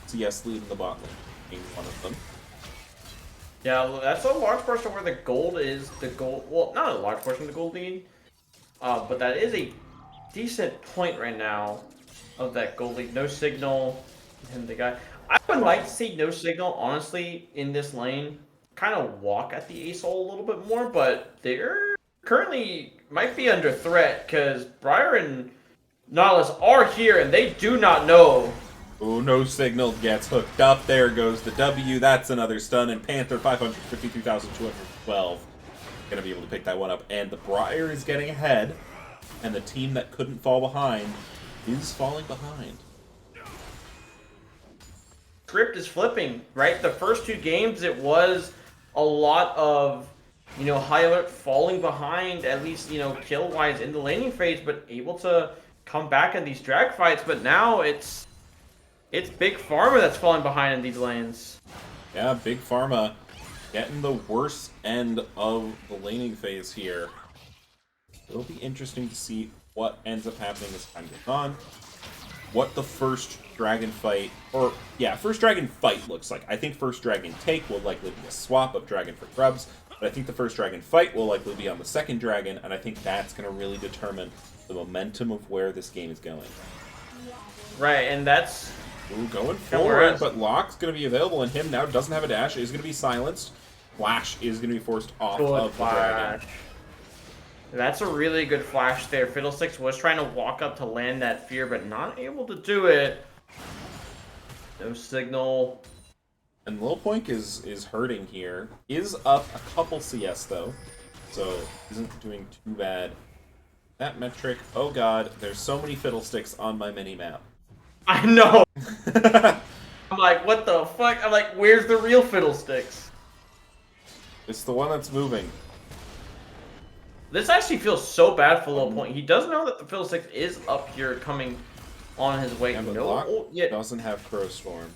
CS lead in the bot lane being one of them. Yeah, that's a large portion where the gold is. Well, not a large portion of the gold lead, but that is a decent point right now of that gold lead. No signal, and the guy. I would like to see no signal, honestly, in this lane. Kind of walk at the Ace Hole a little bit more, but they're currently might be under threat because Briar and Nautilus are here and they do not know. Oh, no signal gets hooked up. There goes the W. That's another stun, and Panther 553,212 gonna be able to pick that one up. And the Briar is getting ahead, and the team that couldn't fall behind is falling behind. Script is flipping, right? The first two games, it was a lot of You know, High Alert falling behind, at least, you know, kill-wise in the laning phase, but able to come back in these drag fights. But now it's Big Pharma that's falling behind in these lanes. Yeah, Big Pharma getting the worst end of the laning phase here. It'll be interesting to see what ends up happening as time goes on. What the first dragon fight, first dragon fight looks like. I think first dragon take will likely be a swap of dragon for grubs, but I think the first dragon fight will likely be on the second dragon, and I think that's going to really determine the momentum of where this game is going. Right, and that's... Ooh, going forward, but Locke's going to be available, and him now doesn't have a dash, is going to be silenced. Flash is going to be forced off of the dragon. That's a really good flash there. Fiddlesticks was trying to walk up to land that fear, but not able to do it. No signal. And Lil Poink is hurting here. Is up a couple CS, though, so isn't doing too bad. That metric, oh god, there's so many Fiddlesticks on my mini-map. I know! I'm like, what the fuck? I'm like, where's the real Fiddlesticks? It's the one that's moving. This actually feels so bad for Lil Point. He does know that the Fiddlesticks is up here coming on his way. Yeah, but no, Locke doesn't have Crow Storm.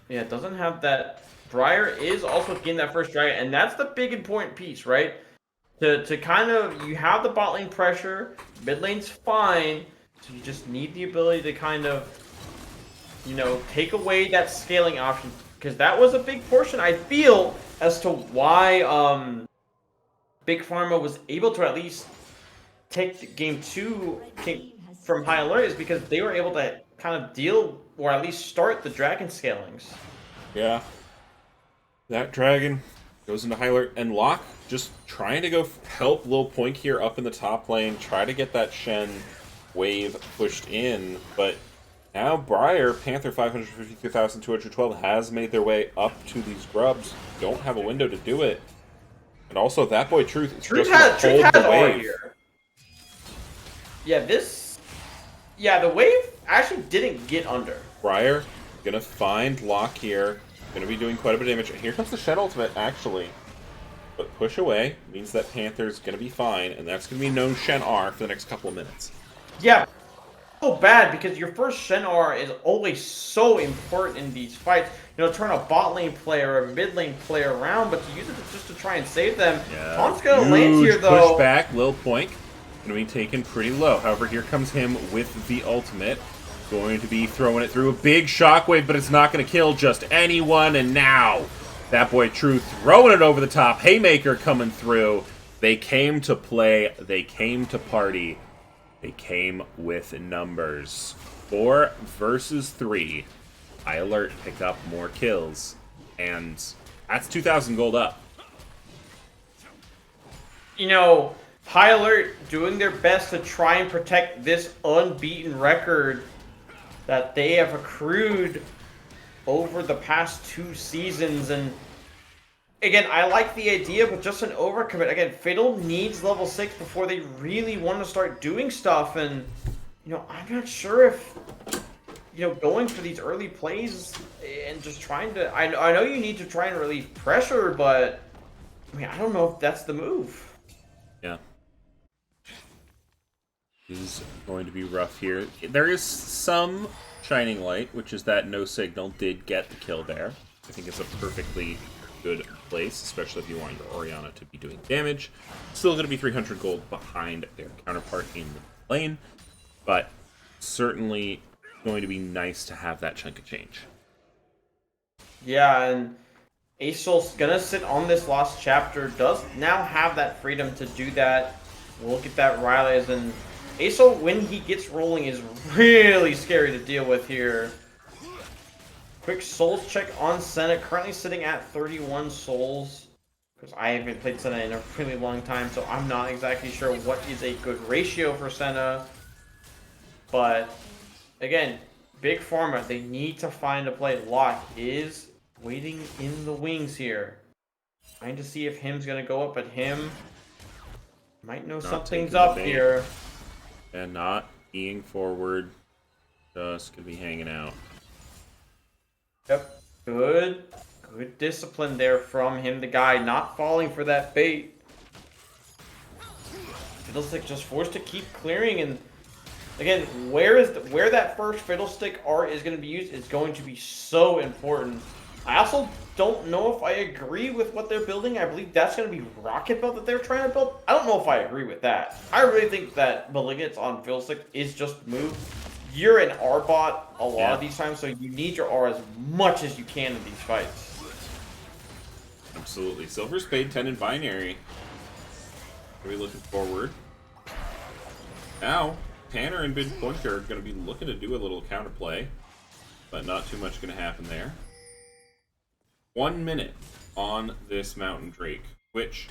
Yeah, it doesn't have that. Briar is also getting that first dragon, and that's the big important piece, right? To kind of, you have the bot lane pressure, mid lane's fine, so you just need the ability to kind of, you know, take away that scaling option, because that was a big portion, I feel, as to why Big Pharma was able to at least take the game 2 from High Alert, is because they were able to kind of deal, or at least start the dragon scalings. Yeah. That dragon goes into High Alert, and Locke just trying to go help Lil Poink here up in the top lane, try to get that Shen wave pushed in, but now Briar, Panther 552,212, has made their way up to these grubs. Don't have a window to do it. And also, that boy Truth is just going to hold the wave. Here. Yeah, the wave actually didn't get under. Briar gonna find Locke here. Gonna be doing quite a bit of damage. Here comes the Shen ultimate, actually. But push away means that Panther's gonna be fine, and that's gonna be no Shen R for the next couple of minutes. Yeah, so bad because your first Shen R is always so important in these fights. You know, turn a bot lane player or a mid lane player around, but to use it just to try and save them. Yeah. Taunt's gonna land here though. Push back, Lil Poink. Gonna be taken pretty low. However, here comes him with the ultimate. Going to be throwing it through a big shockwave, but it's not going to kill just anyone. And now, that boy Truth throwing it over the top. Haymaker coming through. They came to play. They came to party. They came with numbers. 4 versus 3. High Alert pick up more kills. And that's 2,000 gold up. You know, High Alert doing their best to try and protect this unbeaten record that they have accrued over the past 2 seasons. And again, I like the idea, but just an overcommit. Again, Fiddle needs level 6 before they really want to start doing stuff. And, you know, I'm not sure if, you know, going for these early plays and just trying to... I know you need to try and relieve pressure, but, I mean, I don't know if that's the move. Yeah. Is going to be rough here. There is some shining light, which is that no signal did get the kill there. I think it's a perfectly good place, especially if you want your Orianna to be doing damage. Still going to be 300 gold behind their counterpart in the lane, but certainly going to be nice to have that chunk of change. Yeah, and Asol's gonna sit on this lost chapter, does now have that freedom to do that. We'll get that Riley's, and Asol, when he gets rolling, is really scary to deal with here. Quick souls check on Senna, currently sitting at 31 souls. Because I haven't played Senna in a really long time, so I'm not exactly sure what is a good ratio for Senna. But, again, Big Pharma, they need to find a play. Locke is waiting in the wings here. Trying to see if him's going to go up, but him might know something's up here. And not being forward, just gonna be hanging out. Yep. Good Good discipline there from him, the guy, not falling for that bait. Fiddlestick just forced to keep clearing, and again, where that first Fiddlestick art is going to be used is going to be so important. I also don't know if I agree with what they're building. I believe that's going to be Rocket Belt that they're trying to build. I don't know if I agree with that. I really think that Malignance on Fiddlestick is just a move. You're an R bot a lot of these times, so you need your R as much as you can in these fights. Absolutely. Silver Spade, 10 in binary. Are we looking forward? Now, Tanner and Big Pointer are going to be looking to do a little counterplay, but not too much going to happen there. 1 minute on this Mountain Drake, which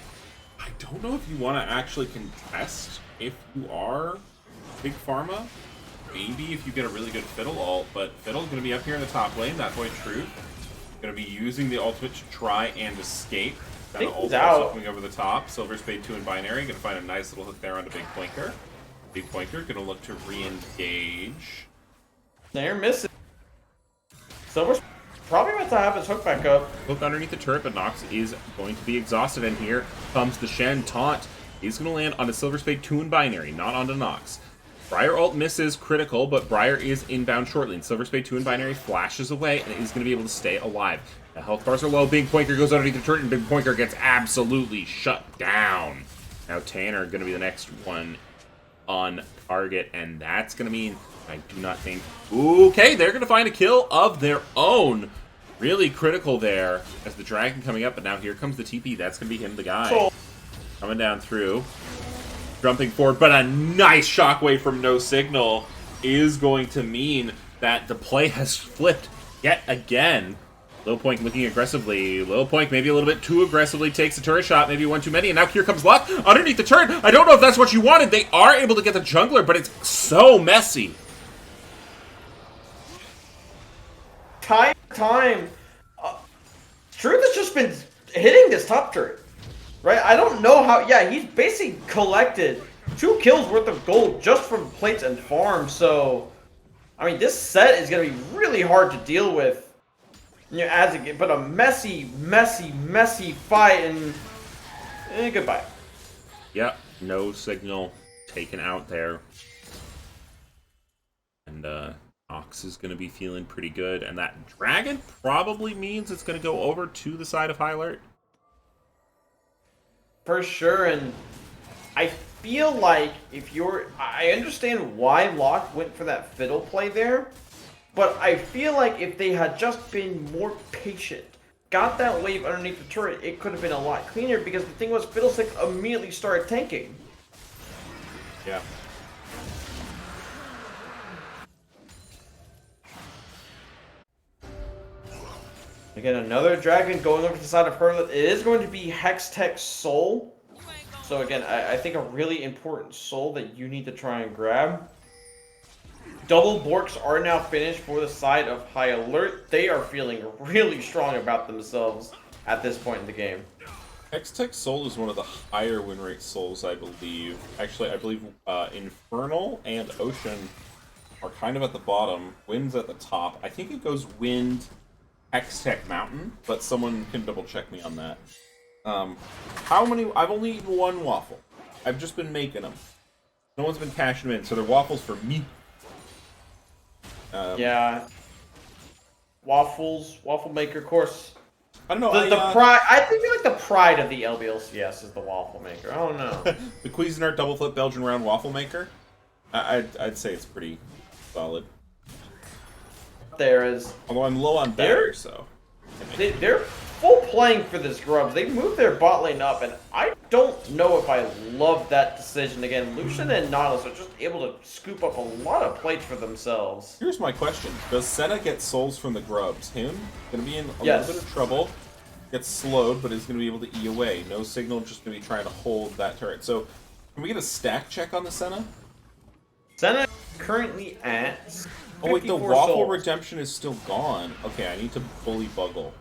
I don't know if you want to actually contest if you are Big Pharma. Maybe if you get a really good Fiddle ult, but Fiddle's going to be up here in the top lane. That boy Truth going to be using the ultimate to try and escape. Kind of ult coming over the top. Silver Spade 2 in binary. Going to find a nice little hook there onto Big Pointer. Big Pointer going to look to re-engage. They're missing. Silver's probably about to have his hook back up. Hook underneath the turret, but Nox is going to be exhausted. And here comes the Shen taunt. He's going to land on a Silver Spade 2 in binary, not onto Nox. Briar ult misses critical, but Briar is inbound shortly. And Silver Spade 2 in binary flashes away and is going to be able to stay alive. The health bars are low. Big Pointer goes underneath the turret, and Big Pointer gets absolutely shut down. Now Tanner going to be the next one on target, and that's going to mean, I do not think... Okay, they're going to find a kill of their own. Really critical there as the Dragon coming up, but now here comes the TP. That's going to be him, the guy. Coming down through. Jumping forward, but a nice shockwave from No Signal is going to mean that the play has flipped yet again. Lil Poink looking aggressively. Lil Poink maybe a little bit too aggressively takes a turret shot, maybe one too many, and now here comes Luck underneath the turret. I don't know if that's what you wanted. They are able to get the jungler, but it's so messy. Time. Truth has just been hitting this top turret. Right? I don't know how... Yeah, he's basically collected 2 kills worth of gold just from plates and farms. So, I mean, this set is going to be really hard to deal with. You know, as it, but a messy fight, and goodbye. Yep, No Signal taken out there. And Nox is going to be feeling pretty good. And that Dragon probably means it's going to go over to the side of High Alert. For sure, and I feel like if you're... I understand why Locke went for that Fiddle play there, but I feel like if they had just been more patient, got that wave underneath the turret, it could have been a lot cleaner, because the thing was, Fiddlestick immediately started tanking. Yeah. Again, another Dragon going over to the side of her. It is going to be Hextech Soul. So again, I think a really important soul that you need to try and grab. Double Borks are now finished for the side of High Alert. They are feeling really strong about themselves at this point in the game. Hextech Soul is one of the higher win rate souls, I believe. Actually, I believe Infernal and Ocean are kind of at the bottom. Wind's at the top. I think it goes Wind... Hextech Mountain, but someone can double check me on that. How many? I've only eaten 1 waffle. I've just been making them. No one's been cashing them in, so they're waffles for me. Yeah. Waffle maker, of course. I don't know. The pride. I think like the pride of the LBLCS is the waffle maker. I don't know. The Cuisinart double flip Belgian round waffle maker. I'd say it's pretty solid. There is. Although I'm low on battery, so. They're full playing for this Grubs. They moved their bot lane up, and I don't know if I love that decision. Again, Lucian and Nautilus are just able to scoop up a lot of plates for themselves. Here's my question. Does Senna get souls from the Grubs? Him? Gonna be in a little bit of trouble. Gets slowed, but is gonna be able to E away. No Signal, just gonna be trying to hold that turret. So, can we get a stack check on the Senna? Senna currently at... Oh wait, the Waffle souls. Redemption is still gone. Okay, I need to bully Buggle.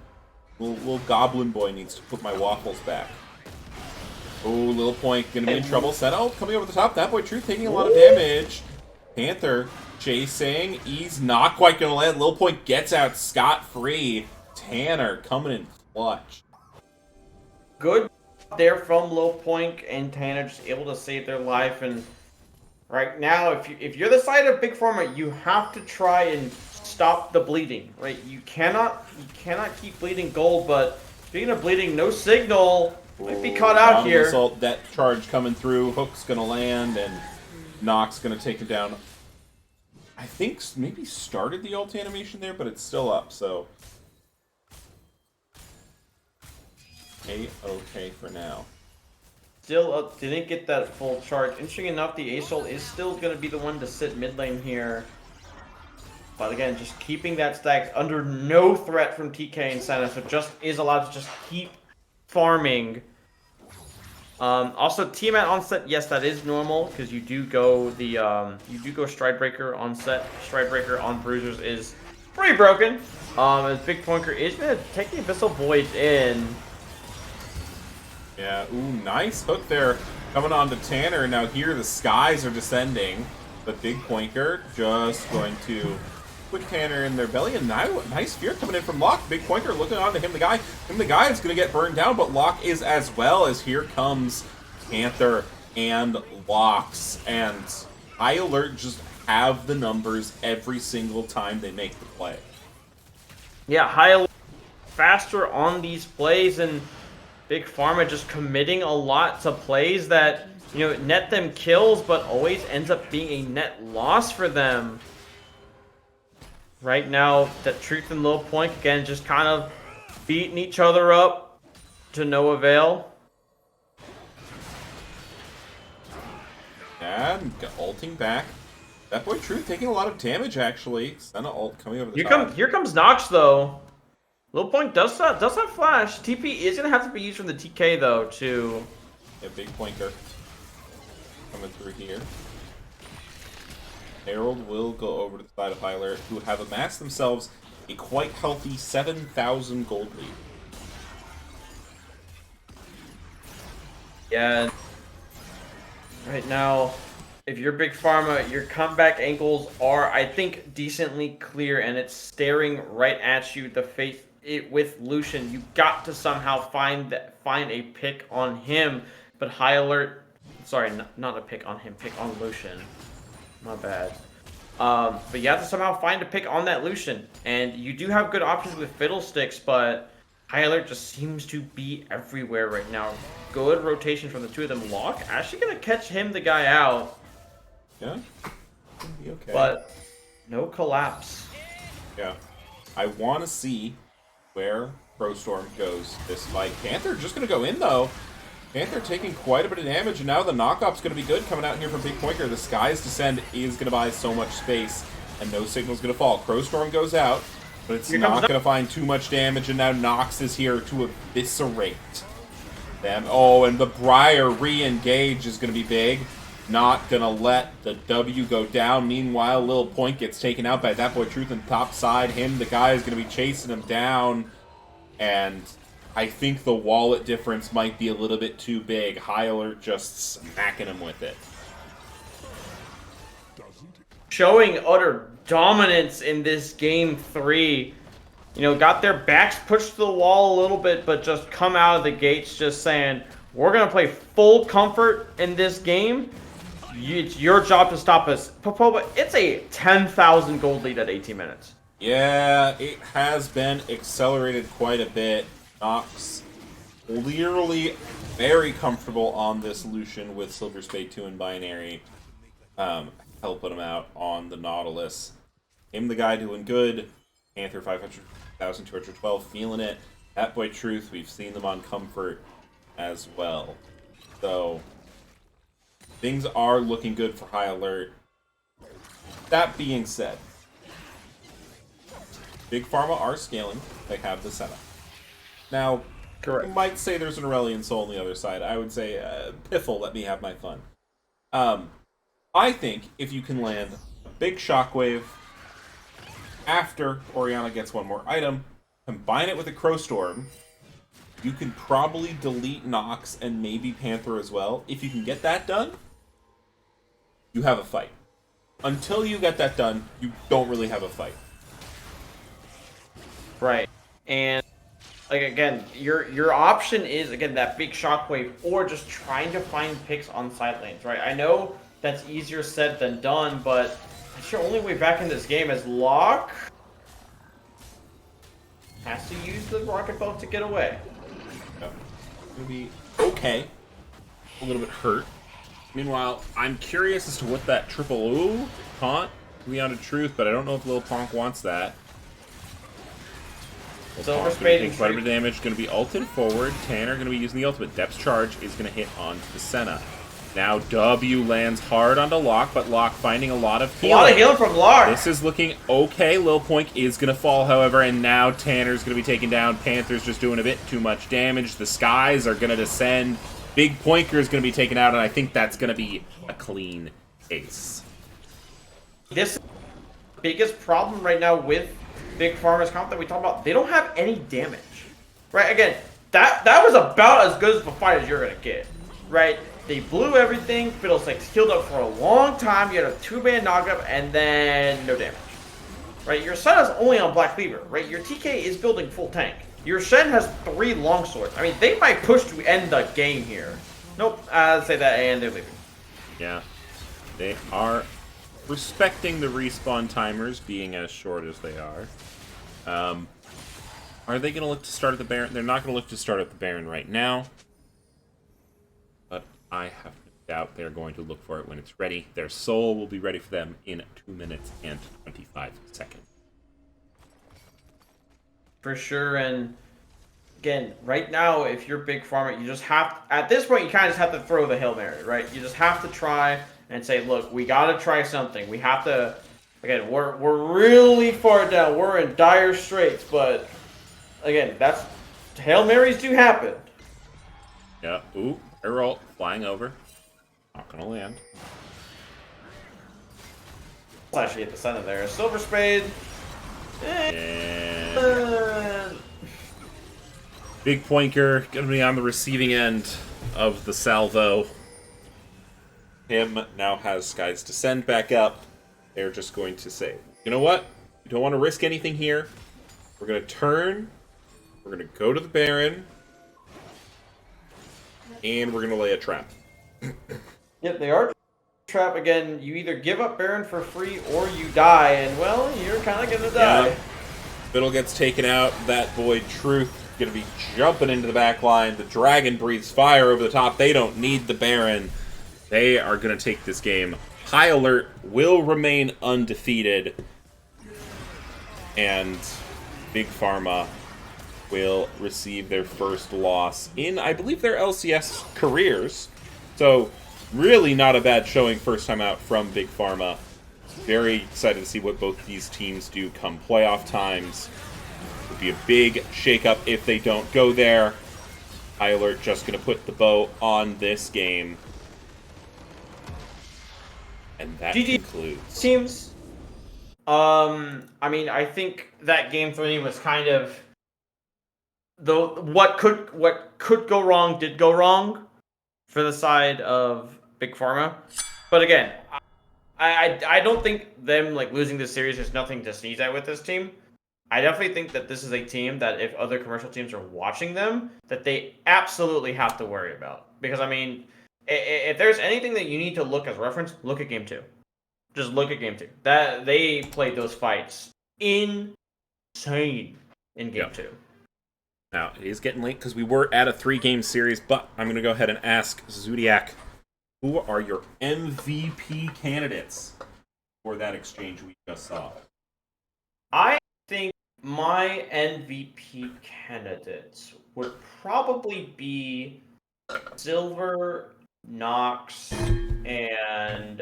Little Goblin Boy needs to put my waffles back. Oh, Little Point gonna be in trouble. Senna coming over the top. That boy Truth taking a lot of damage. Panther chasing. He's not quite gonna land. Little Point gets out scot-free. Tanner coming in clutch. Good there from Low Point and Tanner, just able to save their life. And right now, if you're the side of Big Pharma, you have to try and stop the bleeding. Right? You cannot keep bleeding gold. But speaking of bleeding, no signal might be caught out here. Assault, that charge coming through. Hook's gonna land, and Nox gonna take it down. I think maybe started the ult animation there, but it's still up. So A-okay for now. Still up, didn't get that full charge. Interesting enough, the Asol is still going to be the one to sit mid lane here. But again, just keeping that stack under no threat from TK and Senna, so just is allowed to just keep farming. Also, team at onset, yes, that is normal because you do go Stridebreaker on set. Stridebreaker on Bruisers is pretty broken. As Big Pointer is going to take the Abyssal Void in. Yeah, ooh, nice hook there coming on to Tanner. Now here the skies are descending, but Big Pointer just going to put Tanner in their belly. And now nice fear coming in from Locke. Big Pointer looking on to him. The guy is going to get burned down, but Locke is as well, as here comes Panther and Locks. And High Alert just have the numbers every single time they make the play. Yeah, High Alert faster on these plays, and Big Pharma just committing a lot to plays that, net them kills, but always ends up being a net loss for them. Right now, that Truth and Low Point, again, just kind of beating each other up to no avail. And ulting back. That boy Truth taking a lot of damage, actually. Senna ult coming over the top. Here comes Nox, though. Low Point does have flash. TP is going to have to be used from the TK, though, to... Yeah, Big Pointer coming through here. Herald will go over to the side of High Alert, who have amassed themselves a quite healthy 7,000 gold lead. Yeah. Right now, if you're Big Pharma, your comeback angles are, I think, decently clear, and it's staring right at you. The face with Lucian, you got to somehow find a pick on him. But High Alert, sorry, not a pick on him, pick on Lucian. My bad. But you have to somehow find a pick on that Lucian, and you do have good options with Fiddlesticks, but High Alert just seems to be everywhere right now. Good rotation from the two of them. Locke actually gonna catch the guy out. Yeah, be okay. But no collapse. Yeah, I want to see where Crowstorm goes this fight. Panther just gonna go in though. Panther taking quite a bit of damage, and now the knock-off's going to be good coming out here from Big Pointer. The Skies Descend is going to buy so much space, and no signal's going to fall. Crowstorm goes out, but it's not going to find too much damage, and now Nox is here to eviscerate them. Oh, and the Briar re-engage is going to be big. Not going to let the W go down. Meanwhile, Lil Point gets taken out by that boy Truth on the top side. The guy is going to be chasing him down, and I think the wallet difference might be a little bit too big. High Alert just smacking him with it. Showing utter dominance in this game 3. Got their backs pushed to the wall a little bit, but just come out of the gates just saying, we're going to play full comfort in this game. It's your job to stop us. Popoba, it's a 10,000 gold lead at 18 minutes. Yeah, it has been accelerated quite a bit. Nox clearly very comfortable on this Lucian with Silver Spade 2 and Binary. Helping him out on the Nautilus. The guy doing good. Panther 500,212 feeling it. That boy Truth, we've seen them on comfort as well. So things are looking good for High Alert. That being said, Big Pharma are scaling. They have the setup. Now, correct. You might say there's an Aurelian Soul on the other side. I would say, Piffle, let me have my fun. I think if you can land a big Shockwave after Orianna gets one more item, combine it with a Crowstorm, you can probably delete Nox and maybe Panther as well. If you can get that done, you have a fight. Until you get that done, you don't really have a fight. Right. And like again, your option is again that big shockwave or just trying to find picks on side lanes, right? I know that's easier said than done, but that's your only way back in this game as Locke has to use the rocket boat to get away. Gonna be okay. A little bit hurt. Meanwhile, I'm curious as to what that triple ooh taunt Beyond a Truth, but I don't know if Lil Ponk wants that. Silver Spade quite a bit of damage. Going to be ulted forward. Tanner going to be using the ultimate. Depth's Charge is going to hit onto the Senna. Now W lands hard onto Locke, but Locke finding a lot of healing. A lot of healing from Locke. This is looking okay. Lil Poink is going to fall, however, and now Tanner's going to be taken down. Panther's just doing a bit too much damage. The skies are going to descend. Big Poinker is going to be taken out, and I think that's going to be a clean ace. This is the biggest problem right now with Big Farmer's comp that we talked about. They don't have any damage, right? Again, that was about as good as a fight as you're gonna get, right? They blew everything. Fiddlesticks healed up for a long time. You had a 2-man knockup and then no damage, right? Your Sun is only on Black Cleaver, right? Your TK is building full tank. Your Shen has 3 longswords. I mean, they might push to end the game here. Nope, I'd say that and they're leaving. Yeah, they are respecting the respawn timers being as short as they are. Are they going to look to start at the Baron? They're not going to look to start at the Baron right now. But I have no doubt they're going to look for it when it's ready. Their soul will be ready for them in 2 minutes and 25 seconds. For sure, and again, right now, if you're Big Pharma, you just have, at this point, you kind of just have to throw the Hail Mary, right? You just have to try and say, look, we got to try something. We have to, again, we're really far down. We're in dire straits, but again, that's, Hail Marys do happen. Yeah, ooh, Herald flying over. Not going to land. Let's actually get the center there. Silver Spade. And Big Poinker going to be on the receiving end of the salvo. Him now has Skies Descend back up. They're just going to say, you know what? We don't want to risk anything here. We're going to turn. We're going to go to the Baron. And we're going to lay a trap. Yep, they are trap again. You either give up Baron for free or you die, and well, you're kind of gonna die. Yeah. Fiddle gets taken out. That boy Truth gonna be jumping into the back line. The Dragon breathes fire over the top. They don't need the Baron. They are gonna take this game. High Alert will remain undefeated, and Big Pharma will receive their first loss in, I believe, their LCS careers. So, really not a bad showing first time out from Big Pharma. Very excited to see what both these teams do come playoff times. Would be a big shakeup if they don't go there. High Alert just going to put the bow on this game. And that concludes. Teams. I mean, I think that game 3 was kind of what could go wrong did go wrong for the side of Big Pharma. But again, I don't think them like losing this series is nothing to sneeze at with this team. I definitely think that this is a team that if other commercial teams are watching them, that they absolutely have to worry about. Because I mean, if there's anything that you need to look as reference, look at game 2. Just look at game 2. That they played those fights insane in game 2. Now, it is getting late because we were at a 3-game series, but I'm going to go ahead and ask Zodiac, who are your MVP candidates for that exchange we just saw? I think my MVP candidates would probably be Silver, Nox, and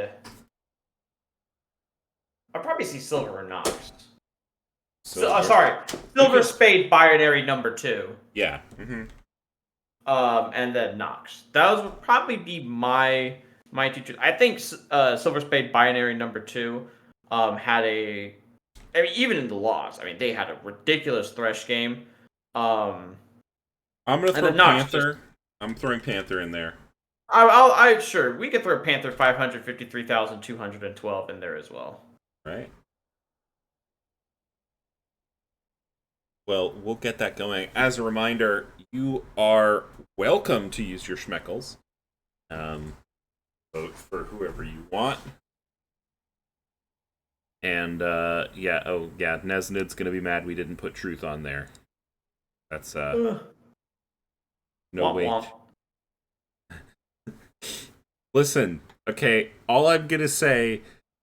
I'd probably see Silver or Nox. Sorry, Silver Spade Binary number 2. Yeah. And then Nox. Those would probably be my two. I think Silver Spade Binary number 2 had a. I mean, even in the loss, I mean, they had a ridiculous Thresh game. I'm gonna throw Panther. I'm throwing Panther in there. I sure we could throw Panther 553,212 in there as well. Right. Well, we'll get that going. As a reminder, you are welcome to use your schmeckles. Vote for whoever you want. And, Nesnid's gonna be mad we didn't put truth on there. That's, no Womp wait. Listen, okay, all I'm gonna say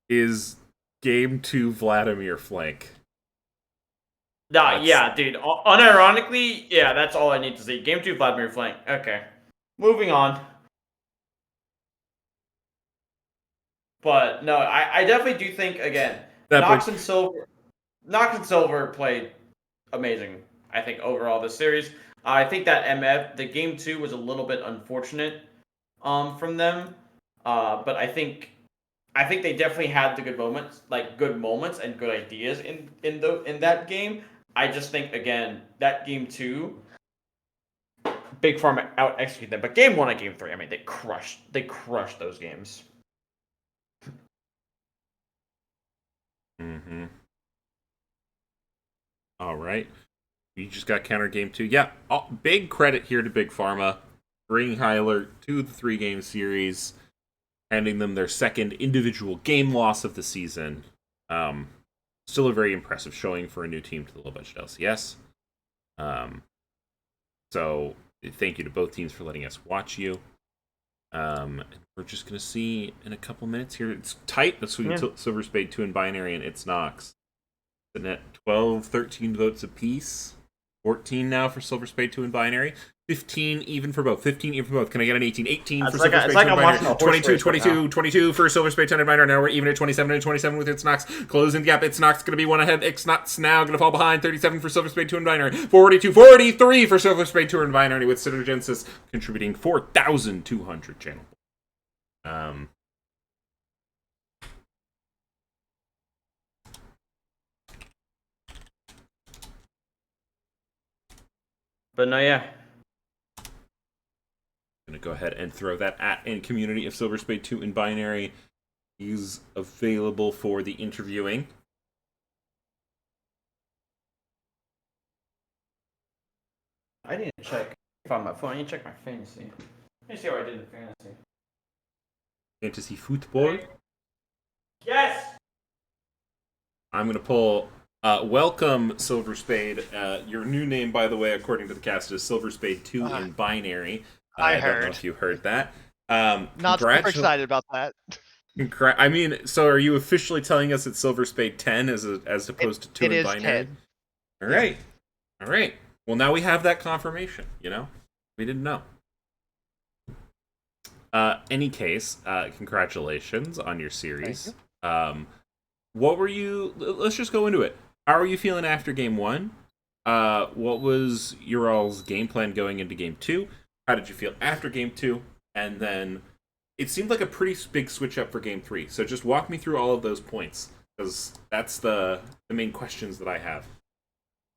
is Game 2 Vladimir flank. Nah, yeah, dude. Unironically, yeah, that's all I need to see. Game 2, Vladimir flank. Okay. Moving on. But, no, I definitely do think, again, Nox and Silver played amazing, I think, overall this series. I think that the Game 2 was a little bit unfortunate from them. But I think they definitely had the good moments and good ideas in that game. I just think again that Game 2, Big Pharma out executed them. But Game 1 and Game 3, I mean, they crushed those games. Mm-hmm. All right. You just got counter Game 2. Yeah, big credit here to Big Pharma, bringing High Alert to the 3-game series, handing them their second individual game loss of the season. Still a very impressive showing for a new team to the low-budget LCS. So, thank you to both teams for letting us watch you. We're just going to see in a couple minutes here. It's tight between Silver Spade 2 and Binary, and it's Nox. Sitting at 12, 13 votes apiece. 14 now for Silver Spade 2 and Binary. 15 even for both. 15 even for both. Can I get an 18? 18 for Silver Spade 2 and Binary. 22 for Silver Spade 2 and Binary. Now we're even at 27 and 27 with It's Nox. Closing the gap. It's Nox going to be one ahead. It's Nox now going to fall behind. 37 for Silver Spade 2 and Binary. 43 for Silver Spade 2 and Binary, with Synergenesis contributing 4,200 channel. But no, yeah. I'm going to go ahead and throw that at in community if Silver Spade 2 and Binary is available for the interviewing. I need to check on my phone. I need to check my fantasy. Let me see what I did in fantasy. Fantasy football? Yes! I'm going to pull... welcome, Silver Spade. Your new name, by the way, according to the cast, is Silver Spade 2 in Binary. I don't know heard. if you heard that. Not super excited about that. I mean, so are you officially telling us it's Silver Spade 10 as opposed to 2 in Binary? 10. All right. Well, now we have that confirmation, you know? We didn't know. Any case, congratulations on your series. What were you... Let's just go into it. How are you feeling after Game 1? What was your all's game plan going into Game 2? How did you feel after Game 2? And then it seemed like a pretty big switch up for Game 3. So just walk me through all of those points, because that's the main questions that I have.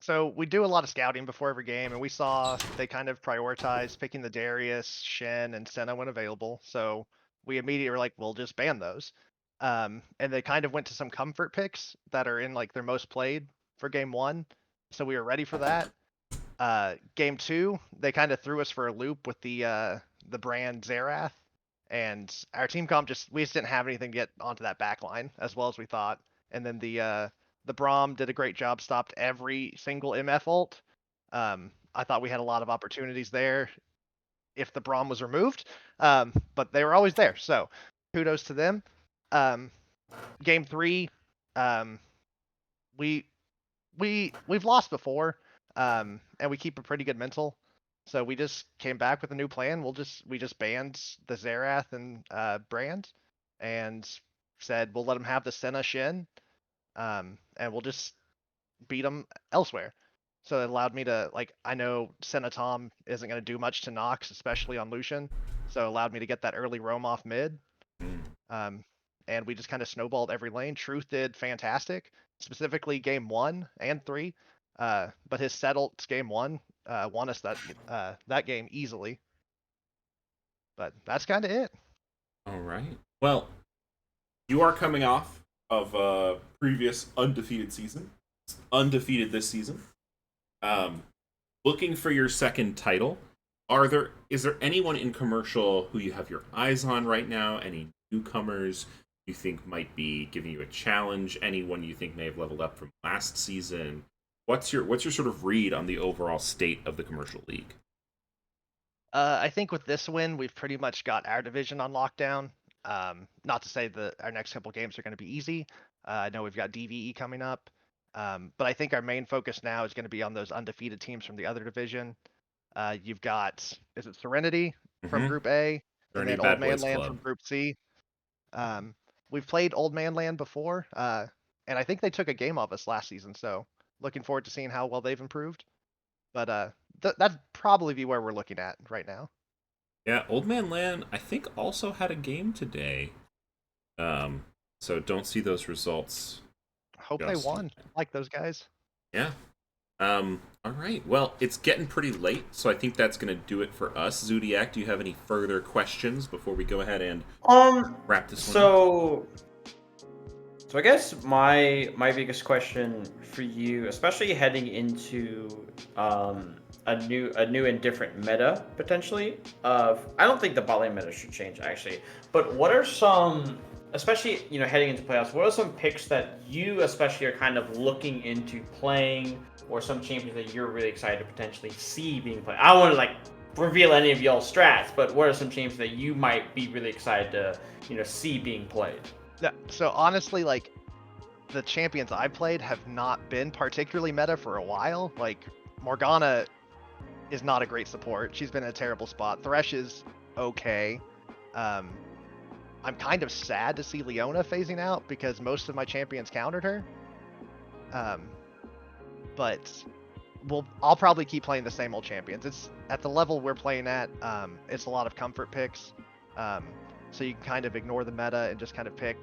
So we do a lot of scouting before every game, and we saw they kind of prioritized picking the Darius, Shen, and Senna when available. So we immediately were like, we'll just ban those. And they kind of went to some comfort picks that are in like their most played for Game 1. So we were ready for that. Game 2, they kind of threw us for a loop with the brand Xerath, and our team comp we just didn't have anything to get onto that back line as well as we thought. And then the Braum did a great job, stopped every single MF ult. I thought we had a lot of opportunities there if the Braum was removed, but they were always there. So kudos to them. Game 3, we've lost before, and we keep a pretty good mental. So we just came back with a new plan. We just banned the Xerath and brand, and said we'll let them have the Senna Shin, and we'll just beat them elsewhere. So it allowed me to, like, I know Senna Tom isn't going to do much to Nox, especially on Lucian, so it allowed me to get that early roam off mid. And we just kind of snowballed every lane. Truth did fantastic, specifically Game 1 and 3. But his settled Game 1 won us that game easily. But that's kind of it. All right. Well, you are coming off of a previous undefeated season. Undefeated this season. Um, looking for your second title. Is there anyone in commercial who you have your eyes on right now? Any newcomers you think might be giving you a challenge? Anyone you think may have leveled up from last season? What's your sort of read on the overall state of the commercial league? I think with this win, we've pretty much got our division on lockdown. Not to say that our next couple games are going to be easy. I know we've got DVE coming up, but I think our main focus now is going to be on those undefeated teams from the other division. You've got, is it Serenity from Mm-hmm. Group A, and Any then Old Bad Man Boys Land Club? from Group C. We've played Old Man Land before, and I think they took a game off us last season. So looking forward to seeing how well they've improved. But that'd probably be where we're looking at right now. Yeah, Old Man Land, I think also had a game today. Um, so don't see those results Hope they just won. yet. Like those guys. Yeah. All right. Well, it's getting pretty late, so I think that's going to do it for us. Zodiac, do you have any further questions before we go ahead and wrap this one up? So I guess my biggest question for you, especially heading into a new and different meta potentially. I don't think the bot lane meta should change actually, but what are some, especially heading into playoffs, what are some picks that you especially are kind of looking into playing, or some champions that you're really excited to potentially see being played? I don't want to like reveal any of y'all's strats, but what are some champions that you might be really excited to see being played? Yeah. So honestly, like the champions I played have not been particularly meta for a while. Like Morgana is not a great support. She's been in a terrible spot. Thresh is okay. I'm kind of sad to see Leona phasing out because most of my champions countered her. But I'll probably keep playing the same old champions. It's at the level we're playing at. It's a lot of comfort picks. So you can kind of ignore the meta and just kind of pick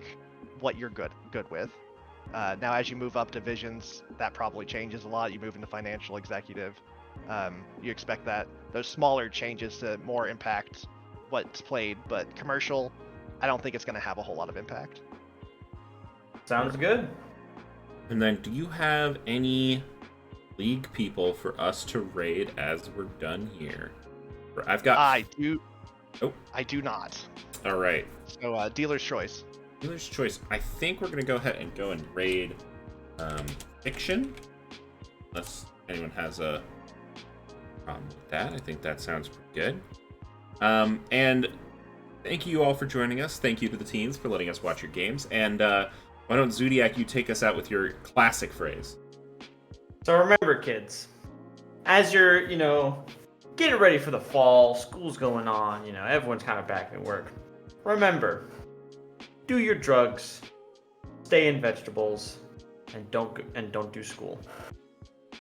what you're good with. Now, as you move up divisions, that probably changes a lot. You move into financial executive. You expect that those smaller changes to more impact what's played, but commercial, I don't think it's going to have a whole lot of impact. Sounds good. And then, do you have any league people for us to raid as we're done here? I've got. I do. Oh. I do not. All right. So, dealer's choice. Dealer's choice. I think we're gonna go ahead and raid Fiction, unless anyone has a problem with that. I think that sounds pretty good. And thank you all for joining us. Thank you to the teams for letting us watch your games. And why don't Zodiac, you take us out with your classic phrase? So remember, kids, as you're getting ready for the fall, school's going on, everyone's kind of back at work. Remember, do your drugs, stay in vegetables, and don't do school.